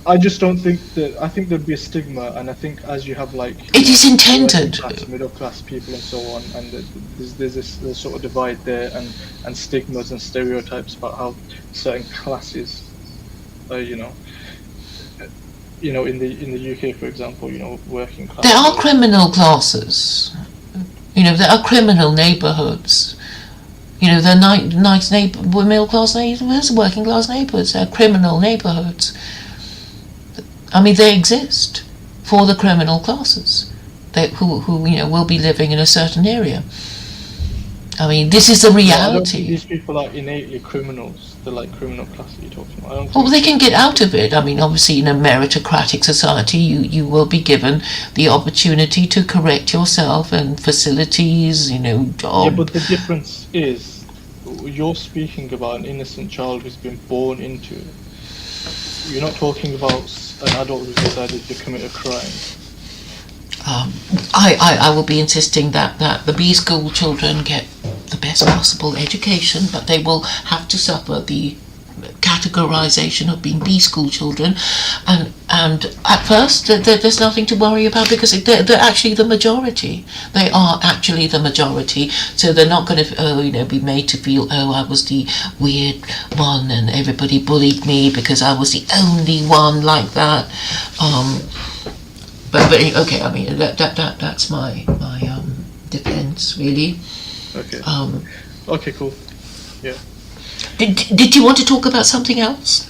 I just don't think that. I think there'd be a stigma, and I think as you have like it is intended middle class people and so on, and there's this sort of divide there, and stigmas and stereotypes about how certain classes, in the UK, for example, working class. There are criminal classes. There are criminal neighbourhoods. They're nice middle class neighbourhoods, working class neighbourhoods. They're criminal neighbourhoods. I mean, they exist for the criminal classes who will be living in a certain area. I mean, this is the reality. I don't think these people are innately criminals. They're like criminal class that you're talking about. Well, they can get out of it. I mean, obviously, in a meritocratic society, you will be given the opportunity to correct yourself and facilities, job. Yeah, but the difference is, you're speaking about an innocent child who's been born into it. You're not talking about an adult who's decided to commit a crime. I will be insisting that the B school children get the best possible education, but they will have to suffer the categorization of being B school children, and at first there's nothing to worry about because they're actually the majority. They are actually the majority, so they're not going to be made to feel, I was the weird one and everybody bullied me because I was the only one like that. But okay, I mean that's my defense, really. Okay. Okay, cool. Yeah. Did you want to talk about something else?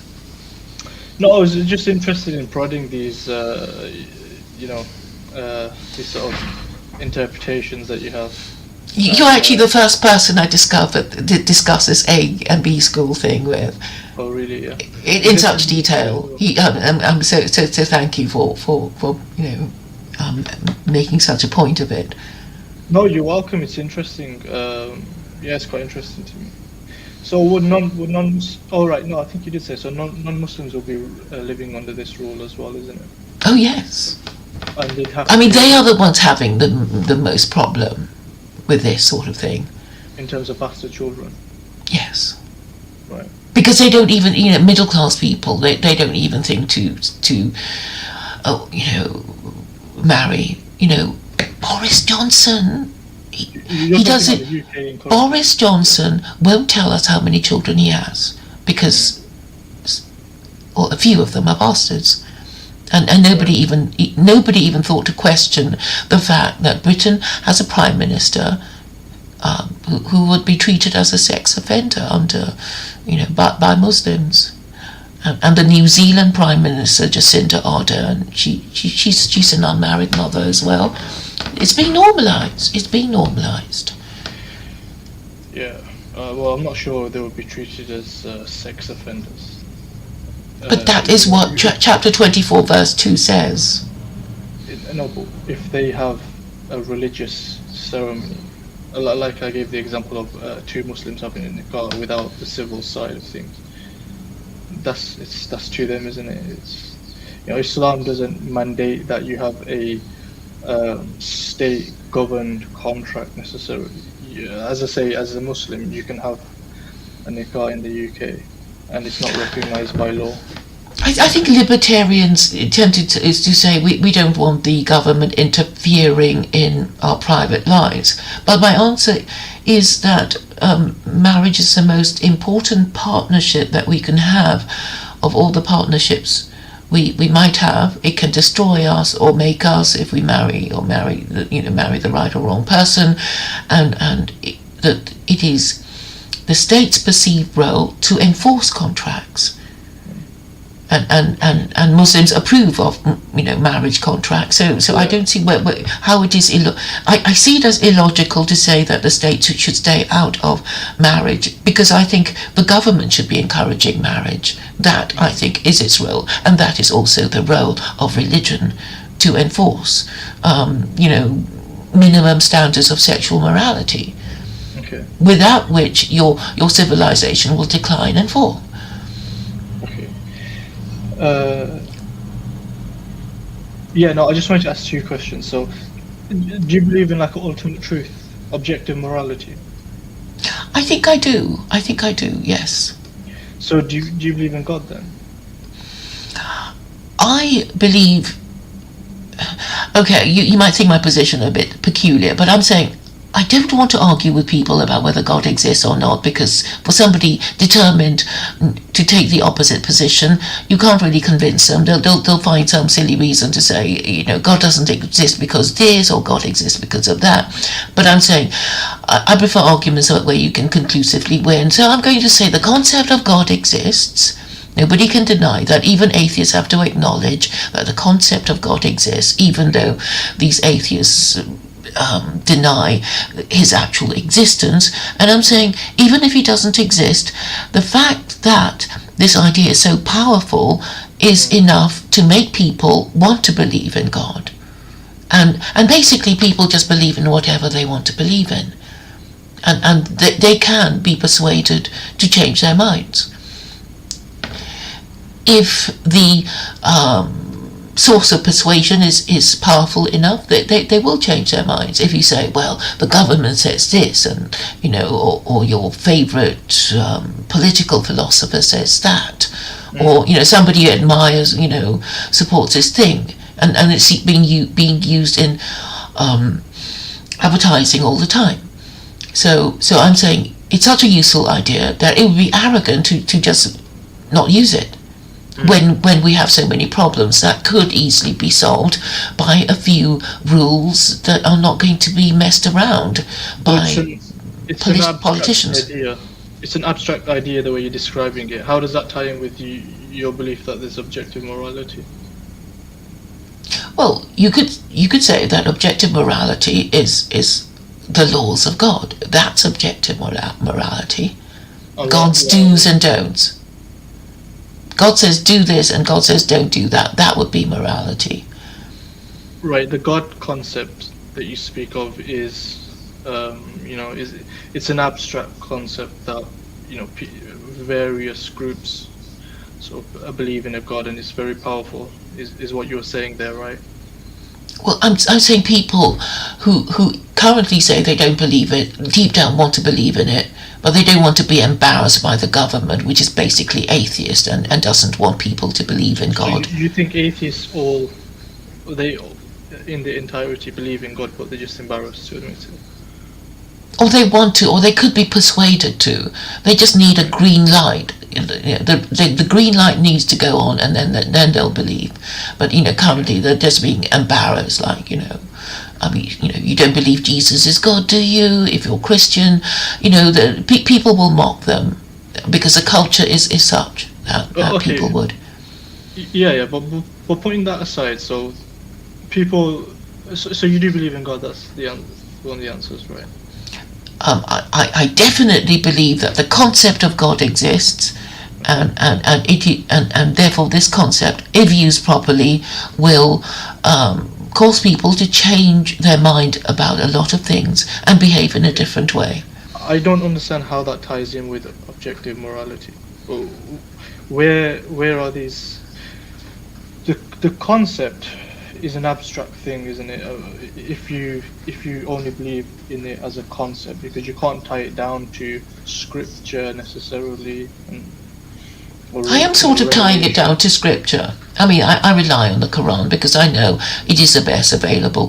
No, I was just interested in prodding these, these sort of interpretations that you have. You're actually the first person I discovered to discuss this A and B school thing with. Oh, really? Yeah. In such detail. So thank you for making such a point of it. No, you're welcome. It's interesting. Yeah, it's quite interesting to me. So would non? Oh, right. No, I think you did say so. Non-Muslims will be living under this rule as well, isn't it? Oh yes. And they'd have. I mean, they are the ones having the most problem with this sort of thing. In terms of bastard children. Yes. Right. Because they don't even, middle class people, they don't even think to marry. Boris Johnson. He does it. Boris Johnson won't tell us how many children he has because, a few of them are bastards, and nobody even thought to question the fact that Britain has a prime minister who would be treated as a sex offender by Muslims, and the New Zealand Prime Minister Jacinda Ardern, she's an unmarried mother as well. It's being normalised. Yeah. Well, I'm not sure they would be treated as sex offenders. But that is what chapter 24 verse 2 says. No, but if they have a religious ceremony, like I gave the example of two Muslims having a nikah without the civil side of things, that's to them, isn't it? It's, Islam doesn't mandate that you have a state-governed contract necessarily. Yeah, as I say, as a Muslim, you can have a nikah in the UK, and it's not recognised by law. I think libertarians tended to say we don't want the government interfering in our private lives. But my answer is that marriage is the most important partnership that we can have of all the partnerships we might have. It can destroy us or make us if we marry the right or wrong person, and that it is the state's perceived role to enforce contracts. and Muslims approve of marriage contracts. So I don't see how it is. I see it as illogical to say that the state should stay out of marriage, because I think the government should be encouraging marriage. That, I think, is its role, and that is also the role of religion, to enforce minimum standards of sexual morality, without which your civilization will decline and fall. I just wanted to ask 2 questions. So, do you believe in like ultimate truth, objective morality? I think I do. Yes. So, do you believe in God then? I believe. Okay, you might think my position a bit peculiar, but I'm saying I don't want to argue with people about whether God exists or not, because for somebody determined to take the opposite position, you can't really convince them. They'll find some silly reason to say, God doesn't exist because this, or God exists because of that. But I'm saying I prefer arguments where you can conclusively win. So I'm going to say the concept of God exists. Nobody can deny that. Even atheists have to acknowledge that the concept of God exists, even though these atheists deny his actual existence. And I'm saying, even if he doesn't exist, the fact that this idea is so powerful is enough to make people want to believe in God. And basically people just believe in whatever they want to believe in. And they can be persuaded to change their minds. If the source of persuasion is powerful enough, they will change their minds. If you say, well, the government says this, and or your favorite political philosopher says that, or somebody you admires supports this thing, and it's being used in advertising all the time. So I'm saying it's such a useful idea that it would be arrogant to just not use it. When we have so many problems that could easily be solved by a few rules that are not going to be messed around by politicians. Idea. It's an abstract idea the way you're describing it. How does that tie in with your belief that there's objective morality? Well, you could say that objective morality is the laws of God. That's objective morality. God's do's and don'ts. God says do this and God says don't do that. That would be morality. Right. The God concept that you speak of is, it's an abstract concept that various groups sort of believe in a God, and it's very powerful. Is what you're saying there, right? Well, I'm saying people who currently say they don't believe it, deep down want to believe in it, but they don't want to be embarrassed by the government, which is basically atheist and doesn't want people to believe in God. So you think atheists they in the entirety believe in God, but they're just embarrassed to admit it? Or they want to, or they could be persuaded to. They just need a green light. The green light needs to go on, and then they'll believe. But currently they're just being embarrassed, like you don't believe Jesus is God, do you? If you're Christian, the people will mock them because the culture is such that people would. Yeah, but putting that aside, so people, so you do believe in God? That's one of the answers, right? I definitely believe that the concept of God exists, and therefore this concept, if used properly, will cause people to change their mind about a lot of things and behave in a different way. I don't understand how that ties in with objective morality. Where are these? The concept is an abstract thing, isn't it? If you only believe in it as a concept, because you can't tie it down to scripture necessarily. I am sort of tying it down to scripture. I mean, I rely on the Quran because I know it is the best available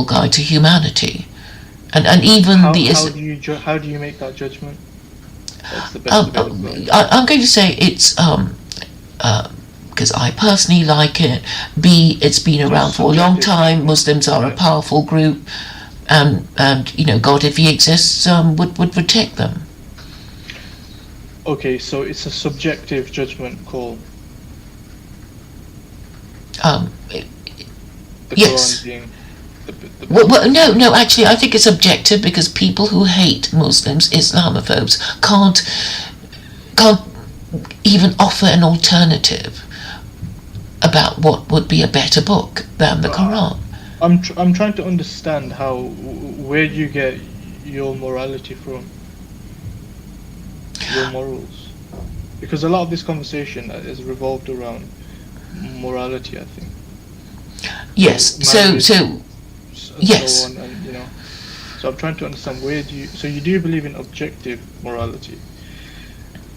guide to humanity, and even how do you make that judgment? That's the best available. I'm going to say it's because I personally like it. B, it's been around for a long time. Muslims are a powerful group, and God, if He exists, would protect them. Okay, so it's a subjective judgment call. Um, The Quran yes. being the Well, best. no, actually, I think it's objective because people who hate Muslims, Islamophobes, can't even offer an alternative about what would be a better book than the Quran. I'm trying to understand where you get your morality from, your morals, because a lot of this conversation is revolved around morality, I think. So Yes. marriage and so Yes. on, and So I'm trying to understand where do you. So you do believe in objective morality.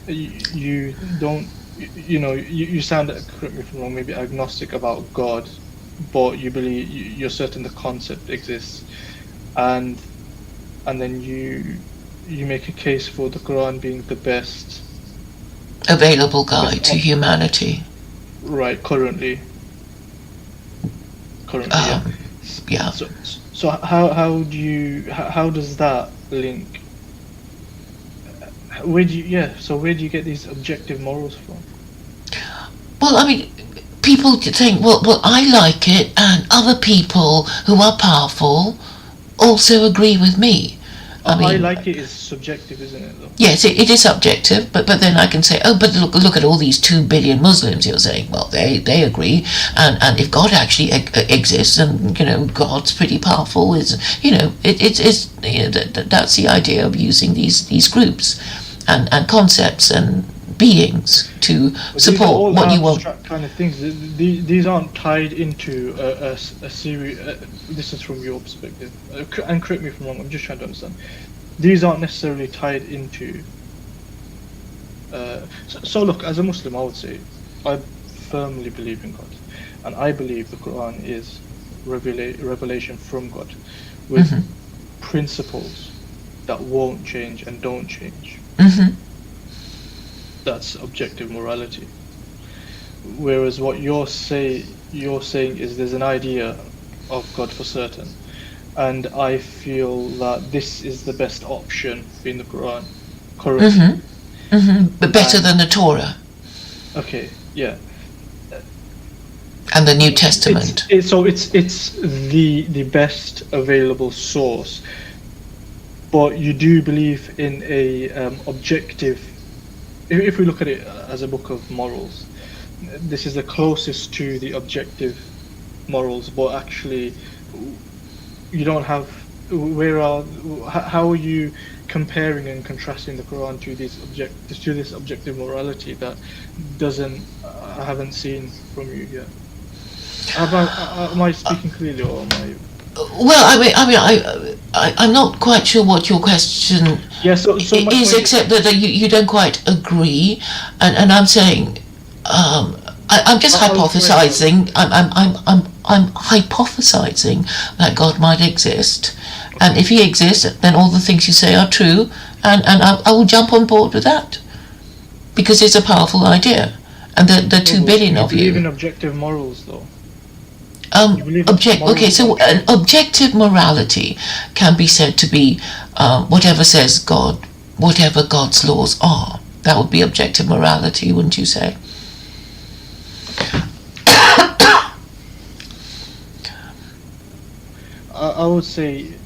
You don't. You sound, correct me if I'm wrong, maybe agnostic about God, but you believe you're certain the concept exists, and then you make a case for the Quran being the Available best guide to option, humanity. right? Currently, yeah. Um, yeah. So how does that link? Where do you get these objective morals from? Well, I mean, people think, well, I like it, and other people who are powerful also agree with me. I I mean, like it is subjective, isn't it, though? yes, it is subjective, but then I can say, oh, but look at all these 2 billion Muslims. You're saying, well, they agree, and if God actually exists, and God's pretty powerful, that's the idea of using these groups, and concepts and beings to But these are support all what you want. abstract kind of things. These aren't tied into a series. This is from your perspective, and correct me if I'm wrong. I'm just trying to understand. These aren't necessarily tied into. So look, as a Muslim, I would say I firmly believe in God, and I believe the Quran is revelation from God, with Hmm. principles that won't change and don't change. Hmm. That's objective morality. Whereas what you're saying is there's an idea of God for certain, and I feel that this is the best option in the Quran currently. Hmm. Hmm. But better And than the Torah okay, yeah, and the New it's Testament. it's so it's the best available source, but you do believe in a objective. If we look at it as a book of morals, this is the closest to the objective morals, but actually you don't have. Where are how are you comparing and contrasting the Quran to this objective morality that doesn't I haven't seen from you yet? Am I speaking clearly, or am I? Well, I'm not quite sure what your question Yeah. So my is, point is, except that you don't quite agree, and I'm saying, I'm just I'll explain how. hypothesizing. I'm hypothesizing that God might exist, and Okay. if He exists, then all the things you say are true, and I will jump on board with that because it's a powerful idea, and the No, two but billion you of believe in you. objective morals, though. You believe Okay, morals are so an true. objective morality can be said to be whatever says God, whatever God's laws are. That would be objective morality, wouldn't you say? I would say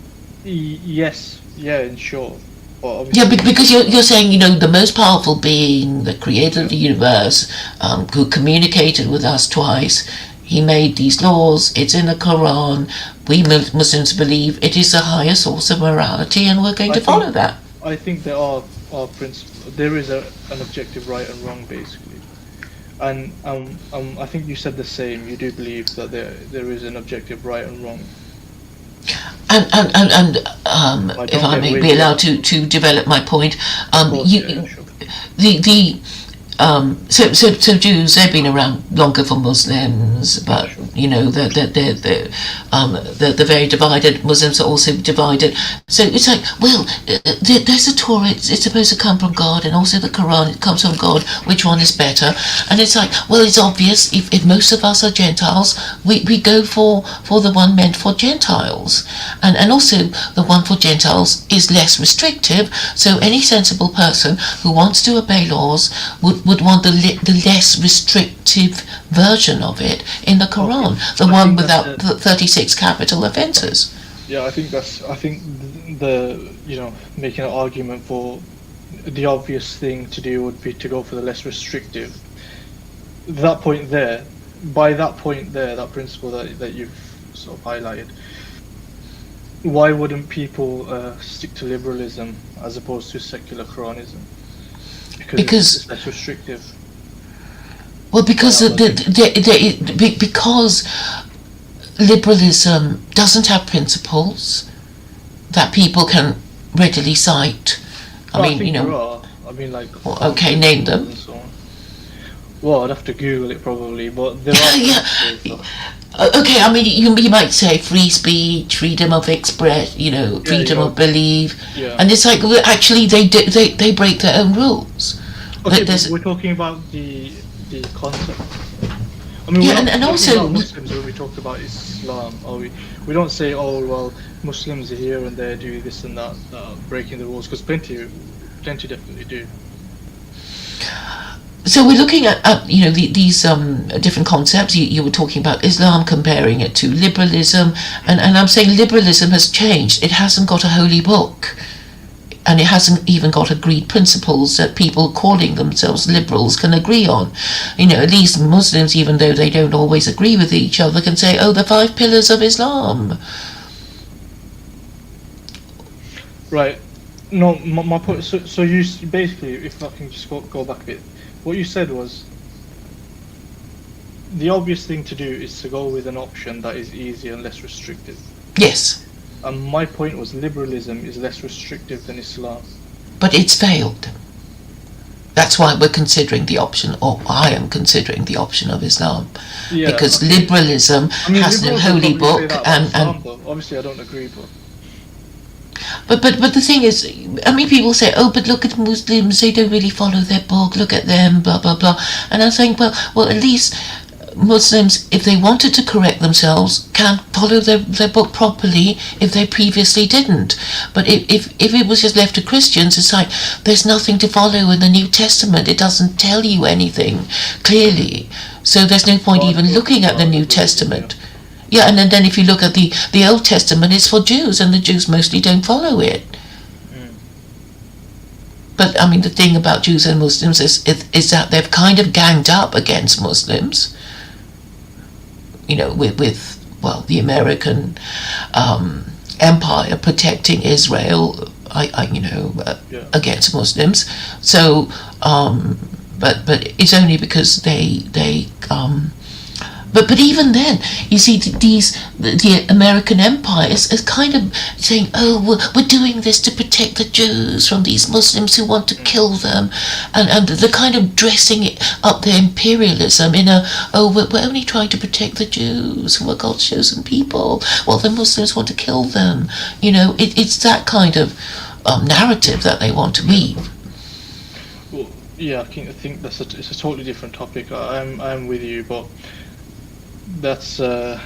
yes, yeah, and sure, but Yeah, obviously, because you're saying, the most powerful being that created yeah. the universe, who communicated with us twice, he made these laws, it's in the Quran, we Muslims believe it is the higher source of morality, and we're going I to follow think that. I think are principle. There is an objective right and wrong, basically, and I think you said the same. You do believe that there is an objective right and wrong. And I if don't I get may where be you get allowed that from. to develop my point, Of course, yeah, you sure. the So Jews, they've been around longer for Muslims, but they're very divided. Muslims are also divided. So it's like, well, there's a Torah. It's supposed to come from God, and also the Quran. It comes from God. Which one is better? And it's like, well, it's obvious. If most of us are Gentiles, we go for the one meant for Gentiles, and also the one for Gentiles is less restrictive. So any sensible person who wants to obey laws would want the less restrictive version of it in the Quran, the one without the 36 capital offences. Yeah, I think the making an argument for the obvious thing to do would be to go for the less restrictive. That point there, that principle that you've sort of highlighted, why wouldn't people stick to liberalism as opposed to secular Quranism? Because it's less restrictive. Well, because because liberalism doesn't have principles that people can readily cite. I mean, there are. I mean, like. Okay, name them. And so on. Well, I'd have to Google it probably, but there are. Yeah. Okay, I mean, you might say free speech, freedom of express, freedom of belief, and it's like, well, actually they break their own rules. Okay, but we're talking about the concept. I mean, and also Muslims when we talk about Islam, or we don't say, oh well, Muslims are here and they do this and that, breaking the rules, because plenty definitely do. So we're looking at these different concepts. You were talking about Islam, comparing it to liberalism, and I'm saying liberalism has changed. It hasn't got a holy book, and it hasn't even got agreed principles that people calling themselves liberals can agree on. At least Muslims, even though they don't always agree with each other, can say, oh, the 5 pillars of Islam. Right. No, my point. So you basically, if I can just go back a bit, what you said was the obvious thing to do is to go with an option that is easier and less restrictive. Yes. And my point was liberalism is less restrictive than Islam. But it's failed. That's why we're considering the option, or I am considering the option of Islam. Yeah, because liberalism has no holy book, and obviously I don't agree, but the thing is, I mean, people say, oh, but look at Muslims, they don't really follow their book, look at them, blah blah blah. And I'm saying, well, at least Muslims, if they wanted to correct themselves, can follow their book properly if they previously didn't. But if it was just left to Christians, it's like there's nothing to follow in the New Testament. It doesn't tell you anything clearly, so there's no point even looking at the New Testament. Yeah, and then if you look at the Old Testament, it's for Jews, and the Jews mostly don't follow it. But I mean, the thing about Jews and Muslims is that they've kind of ganged up against Muslims. With the American empire protecting Israel, against Muslims. So, but it's only because they. But even then, you see, the American empire is kind of saying, oh, we're doing this to protect the Jews from these Muslims who want to kill them, and they're kind of dressing it up their imperialism in we're only trying to protect the Jews who are God's chosen people, while the Muslims want to kill them. It's that kind of narrative that they want to weave. Well, yeah, I think it's a totally different topic. I'm with you, but. That's it's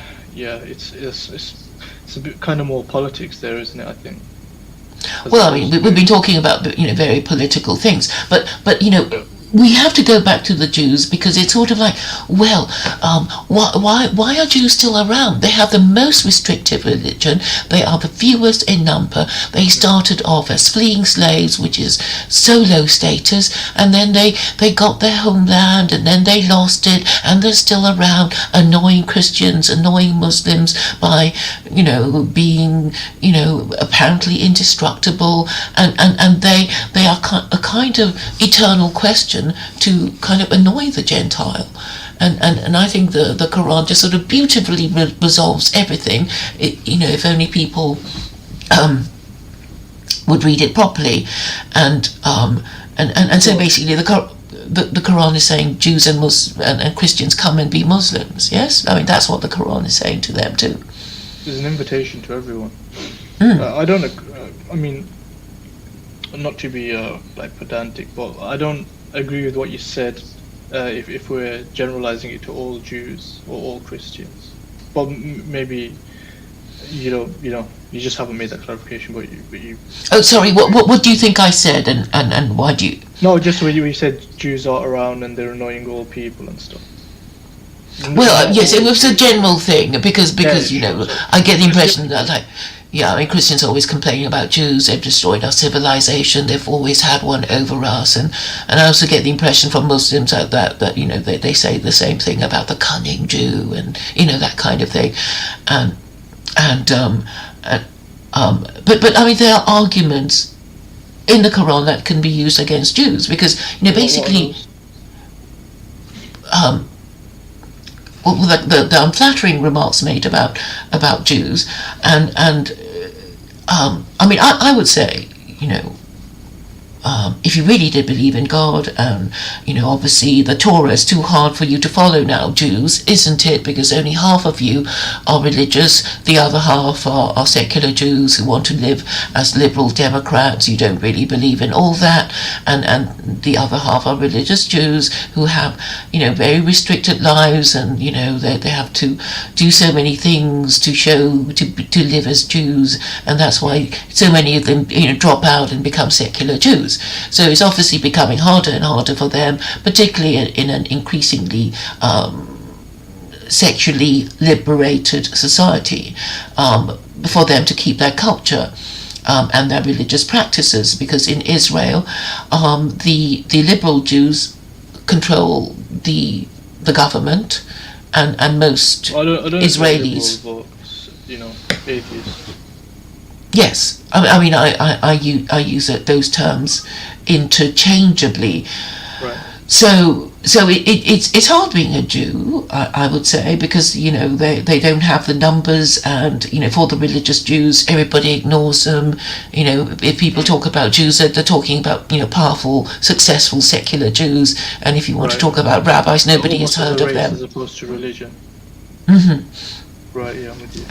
a bit kind of more politics there, isn't it? I think. Well, I mean, we've been talking about very political things, but we have to go back to the Jews, because it's sort of like, well, why are Jews still around? They have the most restrictive religion. They are the fewest in number. They started off as fleeing slaves, which is so low status, and then they got their homeland, and then they lost it, and they're still around, annoying Christians, annoying Muslims by, being, apparently indestructible, and they are a kind of eternal question to kind of annoy the Gentile, and I think the Quran just sort of beautifully resolves everything. If only people would read it properly, and so basically the Quran is saying Jews and Christians come and be Muslims. Yes, I mean that's what the Quran is saying to them too. There's an invitation to everyone. I don't. I mean, not to be like pedantic, but I don't agree with what you said. If we're generalizing it to all Jews or all Christians, but maybe you just haven't made that clarification. But you. Oh, sorry. What do you think I said, and why do you? No, just when you said Jews are around and they're annoying all people and stuff. Well, yes, it was a general thing because I get the impression that I mean Christians always complain about Jews. They've destroyed our civilization. They've always had one over us, and I also get the impression from Muslims that they say the same thing about the cunning Jew and that kind of thing, but I mean there are arguments in the Quran that can be used against Jews because basically. The unflattering remarks made about Jews, and I mean I would say if you really did believe in God, obviously the Torah is too hard for you to follow now, Jews, isn't it? Because only half of you are religious, the other half are secular Jews who want to live as liberal Democrats. You don't really believe in all that, and the other half are religious Jews who have, very restricted lives, and they have to do so many things to show to live as Jews, and that's why so many of them drop out and become secular Jews. So it's obviously becoming harder and harder for them, particularly in an increasingly sexually liberated society, for them to keep their culture and their religious practices. Because in Israel, the liberal Jews control the government, and most I don't Israelis. Liberal, but, atheists. Yes, I mean I use those terms interchangeably. Right. So it's hard being a Jew, I would say, because they don't have the numbers, and for the religious Jews everybody ignores them. If people talk about Jews, they're talking about powerful, successful secular Jews, and if you want to talk about rabbis, nobody has heard of them. As opposed to religion. Mm-hmm. Right. Yeah, I'm with you.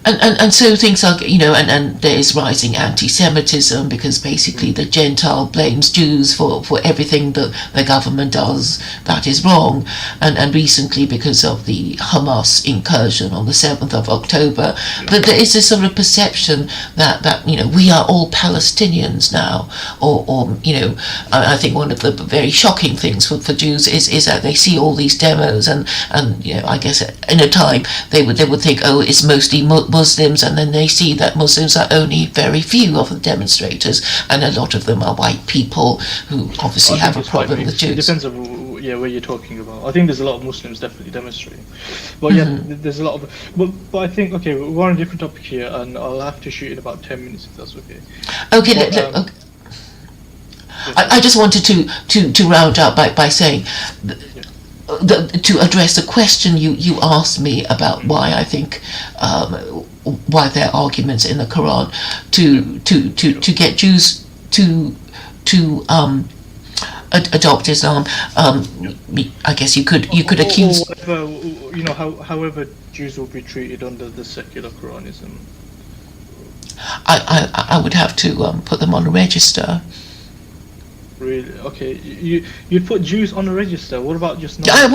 And so things are, and there is rising anti-Semitism because basically the Gentile blames Jews for everything that the government does that is wrong. And recently, because of the Hamas incursion on the 7th of October, that there is this sort of perception that we are all Palestinians now, or I think one of the very shocking things for Jews is that they see all these demos, and I guess in a time they would think, oh, it's mostly Muslims, and then they see that Muslims are only very few of the demonstrators, and a lot of them are white people who obviously have a problem with Jews. It depends on where you're talking about. I think there's a lot of Muslims definitely demonstrating, but there's a lot of. But I think we're on a different topic here, and I'll have to shoot in about 10 minutes if that's okay. Okay. Okay. I just wanted to round up by saying. To address the question you asked me about why I think why there are arguments in the Quran to get Jews to adopt Islam. I guess you could accuse. Or whatever, however Jews will be treated under the secular Quranism. I would have to put them on a register. Really? Okay. You'd put Jews on a register. What about just? I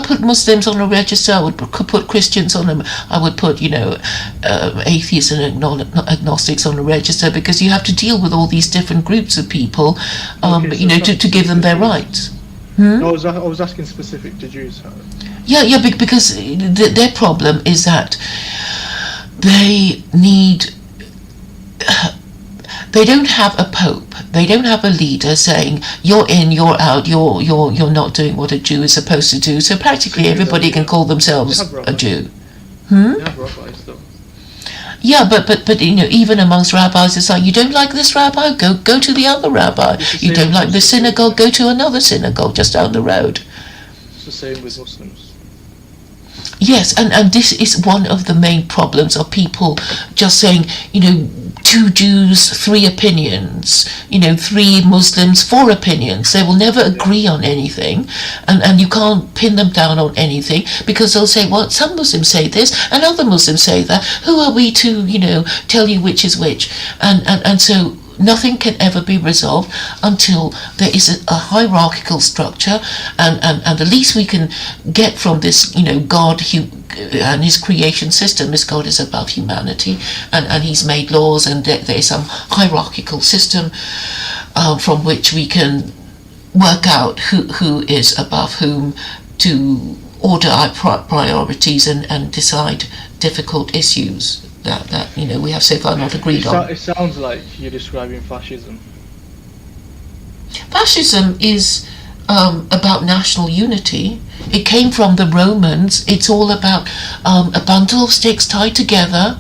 put Muslims on a register. I would put Christians on them. I would put atheists and agnostics on a register, because you have to deal with all these different groups of people, to give them their rights. No, I was asking specific to Jews. Yeah, because their problem is that they need. They don't have a pope. They don't have a leader saying you're in, you're out, you're not doing what a Jew is supposed to do. So practically everybody can call themselves a Jew. They have rabbis though. Yeah, but even amongst rabbis, it's like, you don't like this rabbi, go to the other rabbi. You don't like the synagogue, go to another synagogue just down the road. It's the same with Muslims. Yes, and this is one of the main problems of people just saying, two Jews, three opinions, three Muslims, four opinions. They will never agree on anything, and you can't pin them down on anything, because they'll say, well, some Muslims say this and other Muslims say that. Who are we to, tell you which is which? And so nothing can ever be resolved until there is a hierarchical structure, and the least we can get from this, God and his creation system is God is above humanity, and he's made laws, and there is some hierarchical system from which we can work out who is above whom, to order our priorities and decide difficult issues that we have so far not agreed on. It sounds like you're describing fascism. Fascism is about national unity. It came from the Romans. It's all about a bundle of sticks tied together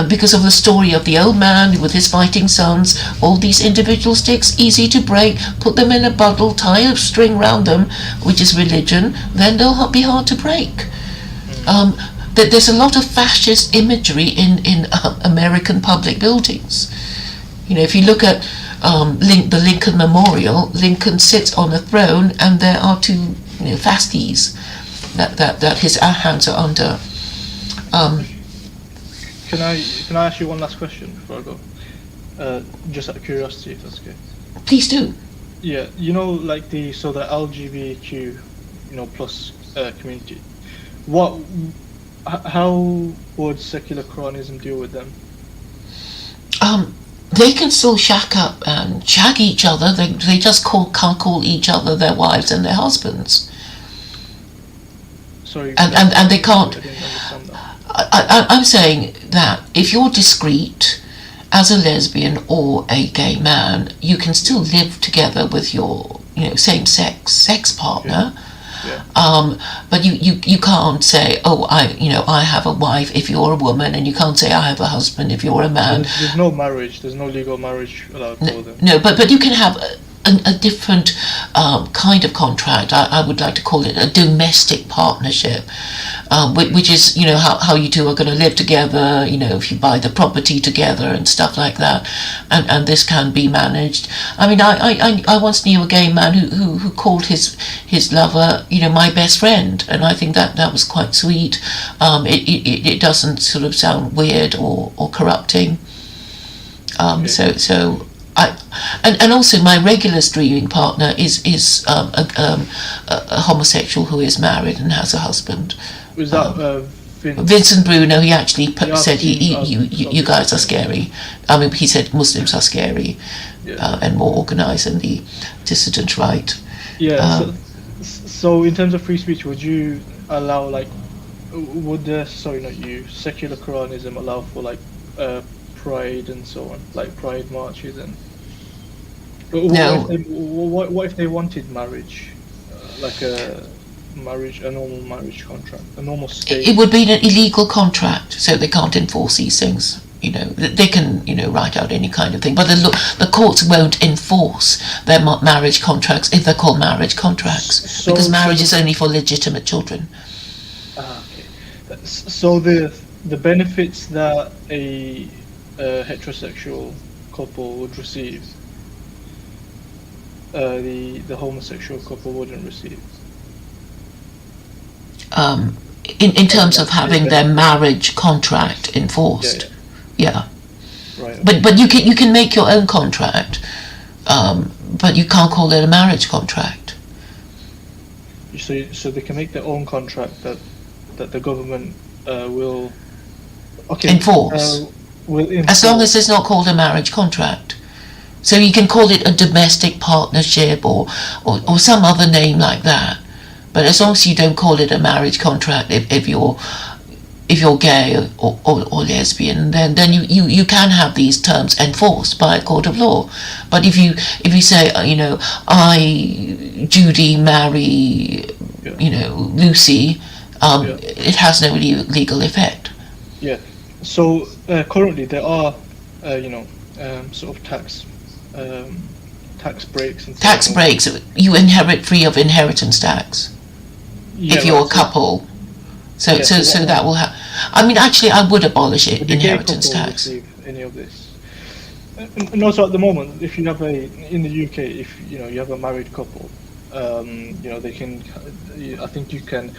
because of the story of the old man with his fighting sons. All these individual sticks, easy to break, put them in a bundle, tie a string round them, which is religion, then they'll be hard to break. There's a lot of fascist imagery in American public buildings. If you look at the Lincoln Memorial, Lincoln sits on a throne, and there are two fasties that his hands are under. Can I ask you one last question before I go? Just out of curiosity, if that's okay. Please do. Yeah, like the LGBTQ, plus community. How would secular Quranism deal with them? They can still shack up and shag each other. They just can't call each other their wives and their husbands. Sorry. And they can't. I didn't understand that. I'm saying that if you're discreet as a lesbian or a gay man, you can still live together with your same-sex partner. Yeah. But you can't say, oh, I have a wife if you're a woman, and you can't say I have a husband if you're a man. There's no marriage. There's no legal marriage allowed for them. No, but you can have a different kind of contract. I would like to call it a domestic partnership, which is how you two are going to live together. If you buy the property together and stuff like that, and this can be managed. I mean, I once knew a gay man who called his lover my best friend, and I think that was quite sweet. It doesn't sort of sound weird or corrupting. So and also my regular streaming partner is a homosexual who is married and has a husband. Was that Vincent Bruno? He actually said you guys are scary. I mean, he said Muslims are scary, and more organised than the dissident right. Yeah. So in terms of free speech, would you allow secular Quranism allow for pride and so on, like pride marches and? No. What if they wanted marriage, like a normal marriage contract, a normal state? It would be an illegal contract, so they can't enforce these things. They can write out any kind of thing, but the courts won't enforce their marriage contracts if they're called marriage contracts, because marriage is only for legitimate children. Okay. So the benefits that a heterosexual couple would receive, the homosexual couple wouldn't receive. In terms of having their marriage contract enforced, yeah. Right. But you can make your own contract, but you can't call it a marriage contract. So they can make their own contract that the government will enforce. As long as it's not called a marriage contract. So you can call it a domestic partnership or some other name like that. But as long as you don't call it a marriage contract, if you're gay or lesbian, then you can have these terms enforced by a court of law. But if you say I, Judy, marry Lucy, it has no legal effect. Yeah. So currently there are sort of tax breaks and tax breaks. You inherit free of inheritance tax if you're a couple. So that will have. I mean, actually, I would abolish it. Would the Inheritance gay couple tax. receive any of this? No, so at the moment, if you have in the UK, if you have a married couple, they can. I think you can,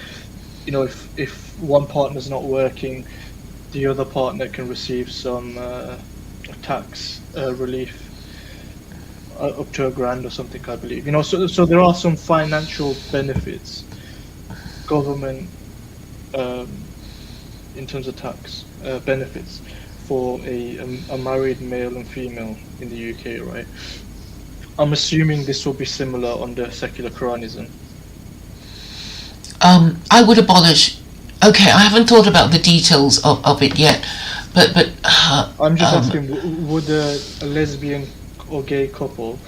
if one partner's not working, the other partner can receive some tax relief up to £1,000 or something, I believe. So there are some financial benefits, government in terms of tax benefits for a married male and female in the UK, right? I'm assuming this will be similar under secular Quranism. I would abolish. Okay, I haven't thought about the details of it yet, but I'm just asking, would a lesbian or gay couple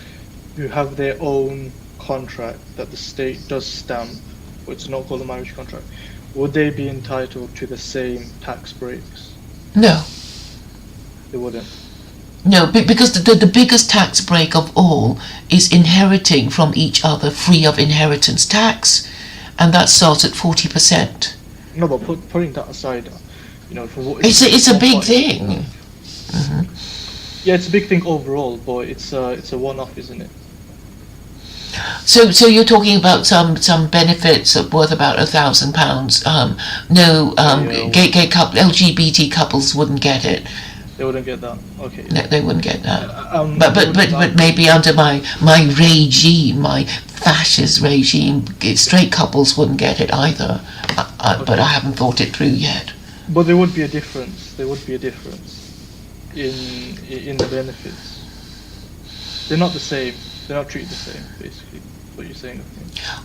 who have their own contract that the state does stamp, but it's not called a marriage contract, would they be entitled to the same tax breaks? No. They wouldn't. No, because the biggest tax break of all is inheriting from each other free of inheritance tax, and that starts at 40%. No, but putting that aside, for what it's a big thing. Mm-hmm. Yeah, it's a big thing overall, but it's a one-off, isn't it? So you're talking about some benefits worth about £1,000. Gay couple, LGBT couples wouldn't get it. They wouldn't get that. Okay. No, they wouldn't get that. But maybe under my regime, my fascist regime, straight couples wouldn't get it either. Okay. But I haven't thought it through yet. But there would be a difference. There would be a difference in the benefits. They're not the same. They're not treated the same, basically. What you're saying.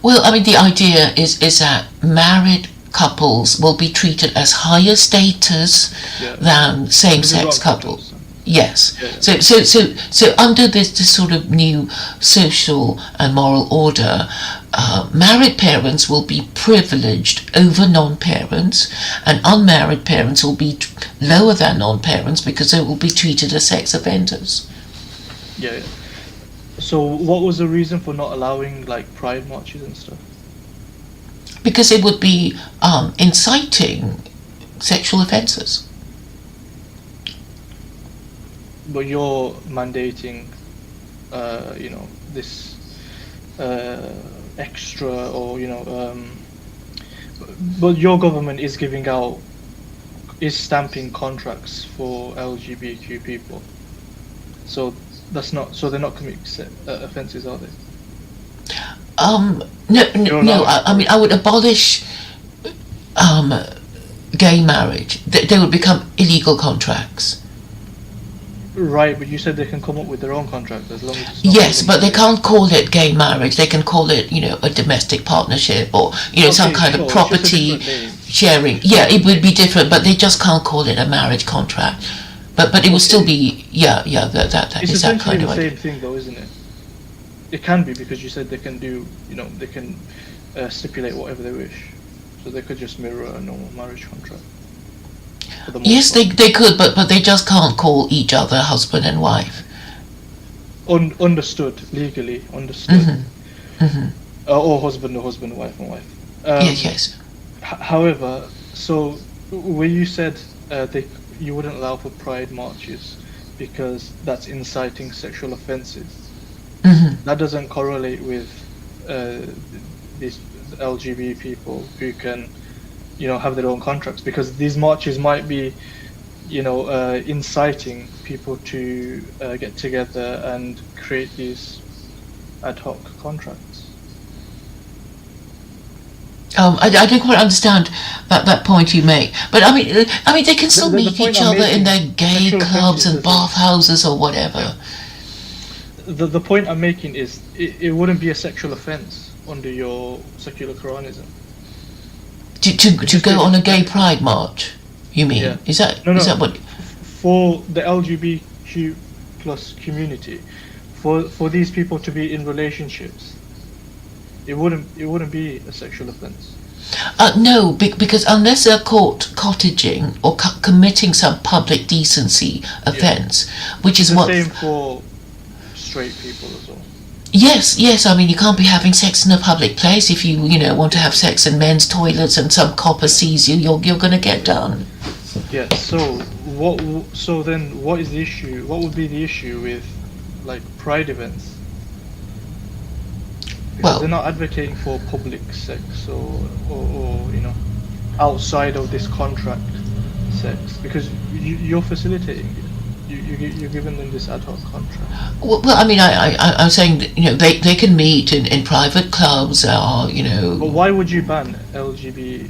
Well, I mean, the idea is that married couples will be treated as higher status than same-sex couples. Yes. Yeah. So under this sort of new social and moral order, married parents will be privileged over non-parents, and unmarried parents will be lower than non-parents because they will be treated as sex offenders. Yeah. So what was the reason for not allowing like pride marches and stuff? Because it would be inciting sexual offences. But you're mandating, this extra, or but your government is stamping contracts for LGBTQ people. So they're not committing offences, are they? No. I mean, I would abolish gay marriage. They would become illegal contracts. Right, but you said they can come up with their own contract as long as it's not. Yes, but they can't call it gay marriage. They can call it, a domestic partnership or, some kind of property sharing. Yeah, it would be different, but they just can't call it a marriage contract. But it will still be, that it's is that kind of idea. It's essentially the same thing, though, isn't it? It can be, because you said they can do, they can stipulate whatever they wish. So they could just mirror a normal marriage contract. Yes, they could, but they just can't call each other husband and wife. Understood, legally understood. Mm-hmm. Mm-hmm. Or husband, wife and wife. Yes. However, so where you said you wouldn't allow for pride marches because that's inciting sexual offences. Mm-hmm. That doesn't correlate with these LGBT people who can, have their own contracts, because these marches might be, inciting people to get together and create these ad hoc contracts. I don't quite understand that point you make, but I mean they can still meet each other in their gay clubs and bathhouses or whatever. The point I'm making is it wouldn't be a sexual offence under your secular Quranism. To go on a gay pride march, you mean? Yeah. Is that what? For the LGBTQ plus community, for these people to be in relationships, it wouldn't be a sexual offence. No, because unless they're caught cottaging or committing some public decency offence, which is what. The same for straight people as well. Yes. I mean, you can't be having sex in a public place. If you want to have sex in men's toilets and some copper sees you, you're going to get done. Yeah. So So then, what is the issue? What would be the issue with like pride events? Because they're Well, not advocating for public sex or outside of this contract sex, because you're facilitating it. You're giving them this ad hoc contract. I mean, I'm saying that, they can meet in private clubs, or, But why would you ban LGBT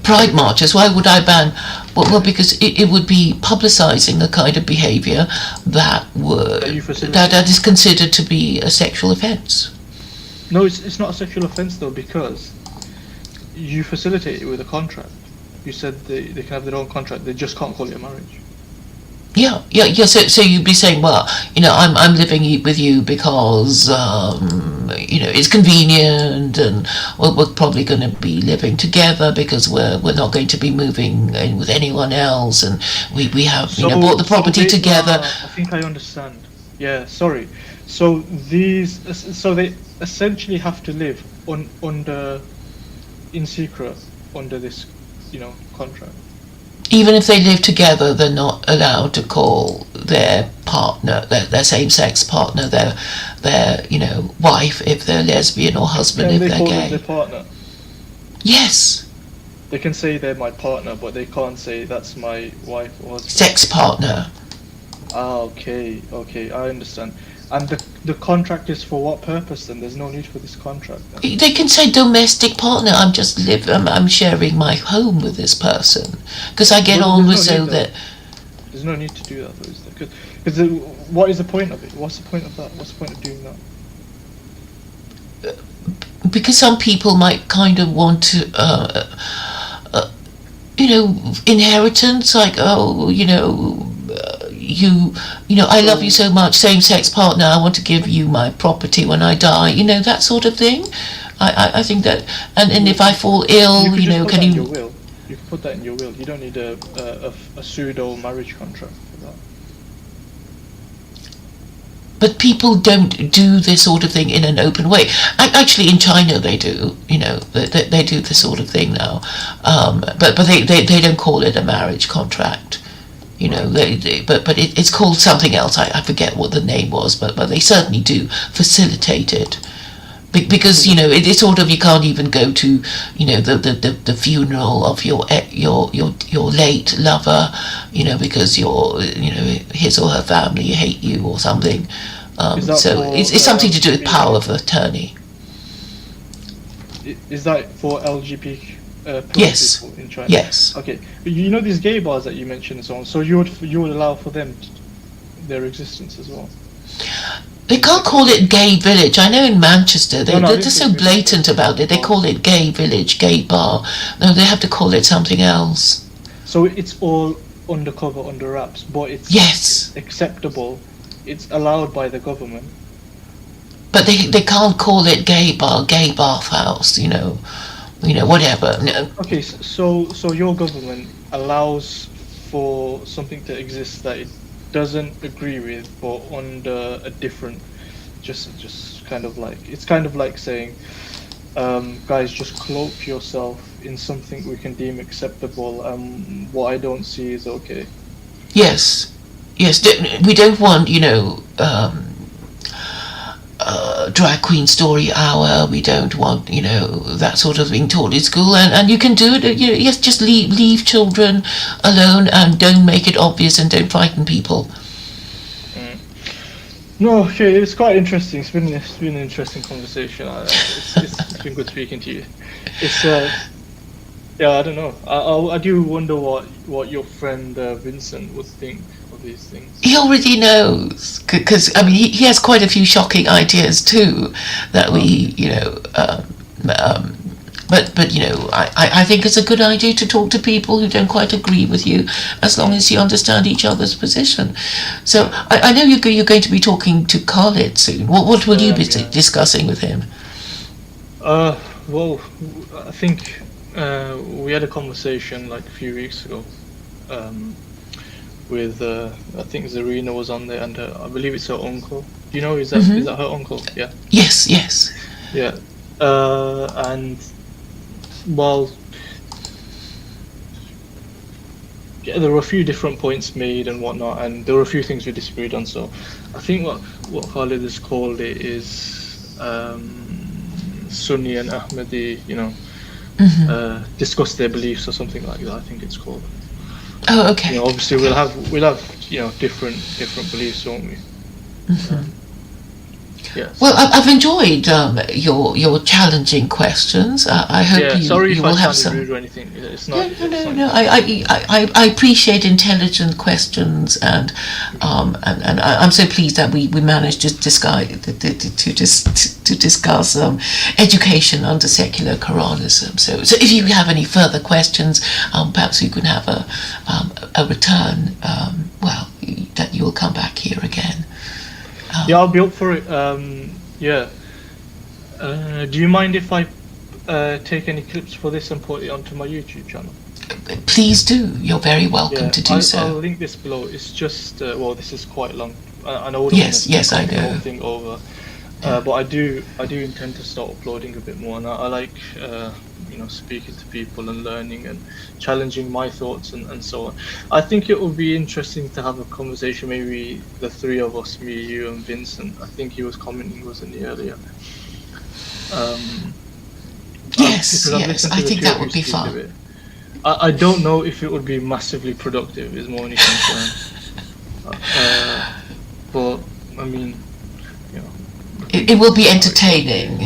pride marches. Why would I ban? Well, because it would be publicising a kind of behaviour that that is considered to be a sexual offence. No, it's not a sexual offence though, because you facilitate it with a contract. You said they can have their own contract. They just can't call it a marriage. Yeah. So you'd be saying, well, I'm living with you because it's convenient, and we're probably going to be living together because we're not going to be moving in with anyone else, and we have bought the property together. I think I understand. Yeah, sorry. So they essentially have to live in secret under this, contract. Even if they live together, they're not allowed to call their partner, their same-sex partner, their wife if they're lesbian, or husband if they're call gay. Them their partner? Yes. They can say they're my partner, but they can't say that's my wife or husband. Sex partner. Ah, okay, I understand. And the contract is for what purpose then? There's no need for this contract then. They can say domestic partner. I'm sharing my home with this person because I get on with that. There's no need to do that though, is there? Because what is the point of it? What's the point of that? What's the point of doing that? Because some people might kind of want to, inheritance, like, I love you so much, same-sex partner, I want to give you my property when I die, that sort of thing. I think that, and if I fall ill, can you... You can put that in your will. You don't need a pseudo marriage contract for that. But people don't do this sort of thing in an open way. Actually, in China they do. They do this sort of thing now. But they don't call it a marriage contract. But it's called something else. I forget what the name was, but they certainly do facilitate it. Because it's sort of, you can't even go to the funeral of your late lover, because his or her family hate you or something. So it's something to do with power of attorney. Is that for LGBT yes. people in China? Yes. Okay, but these gay bars that you mentioned and so on. So you would allow for them their existence as well. They can't call it gay village. I know in Manchester they're just so blatant about it. They call it gay village, gay bar. No, they have to call it something else. So it's all undercover, under wraps, but it's acceptable. It's allowed by the government. But they can't call it gay bar, gay bathhouse. Whatever. No. Okay, so your government allows for something to exist that it doesn't agree with, but under a different, just kind of like, it's kind of like saying, guys, just cloak yourself in something we can deem acceptable, what I don't see is okay. Yes, we don't want drag queen story hour. We don't want that sort of thing taught in school, and you can do it. Yes, just leave children alone and don't make it obvious and don't frighten people. No, okay, it's quite interesting. It's been an interesting conversation. It's been good speaking to you. It's I don't know. I do wonder what your friend Vincent would think of these things. He already knows, because he has quite a few shocking ideas too that but I think it's a good idea to talk to people who don't quite agree with you, as long as you understand each other's position. So I know you're going to be talking to Khalid soon. What will you be discussing with him? Well, I think we had a conversation like a few weeks ago with I think Zarina was on there, and I believe it's her uncle. Do you know, is that her uncle? Yeah. Yes. Yeah. And well, yeah, there were a few different points made and whatnot, and there were a few things we disagreed on. So I think what Khalid has called it is Sunni and Ahmadi, discuss their beliefs or something like that. I think it's called. Oh, okay. Obviously Okay. we'll have different beliefs, won't we? Yes. Well, I've enjoyed your challenging questions. I hope Yeah. you Sorry if will I have sounded some. rude or anything. It's No, not. no, It's no, not. no. I appreciate intelligent questions, and I'm so pleased that we managed to discuss education under secular Quranism. So if you have any further questions, perhaps we can have a return. That you'll come back here again. Yeah, I'll be up for it. Yeah. Do you mind if I take any clips for this and put it onto my YouTube channel? Please do. You're very welcome to do I'll so. link this below. It's just this is quite long. I know Yes, I the whole know. thing over, but I do intend to start uploading a bit more, and I like speaking to people and learning and challenging my thoughts and so on. I think it would be interesting to have a conversation, maybe the three of us, me, you, and Vincent. I think he was commenting, wasn't he, earlier? Yes, because I've yes. listened to I the think two that of would you be speak of fun. it. I don't know if it would be massively productive, is my only concern. But I mean, It will be entertaining.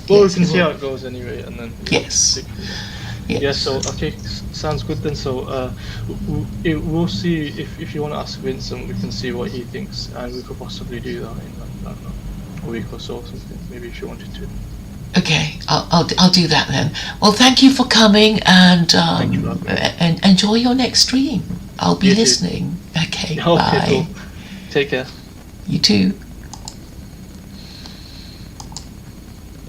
well, Yes, we can see will. how it goes anyway, and then Yes. take it from there. Yes. Yeah. So okay, sounds good then. So we'll see if you want to ask Vincent, we can see what he thinks, and we could possibly do that in I don't know, a week or so or something. Maybe if you wanted to. Okay, I'll do that then. Well, thank you for coming, and Thank you, Rob. and enjoy your next stream. I'll be You too. listening. Okay, Okay, bye. cool. Take care. You too.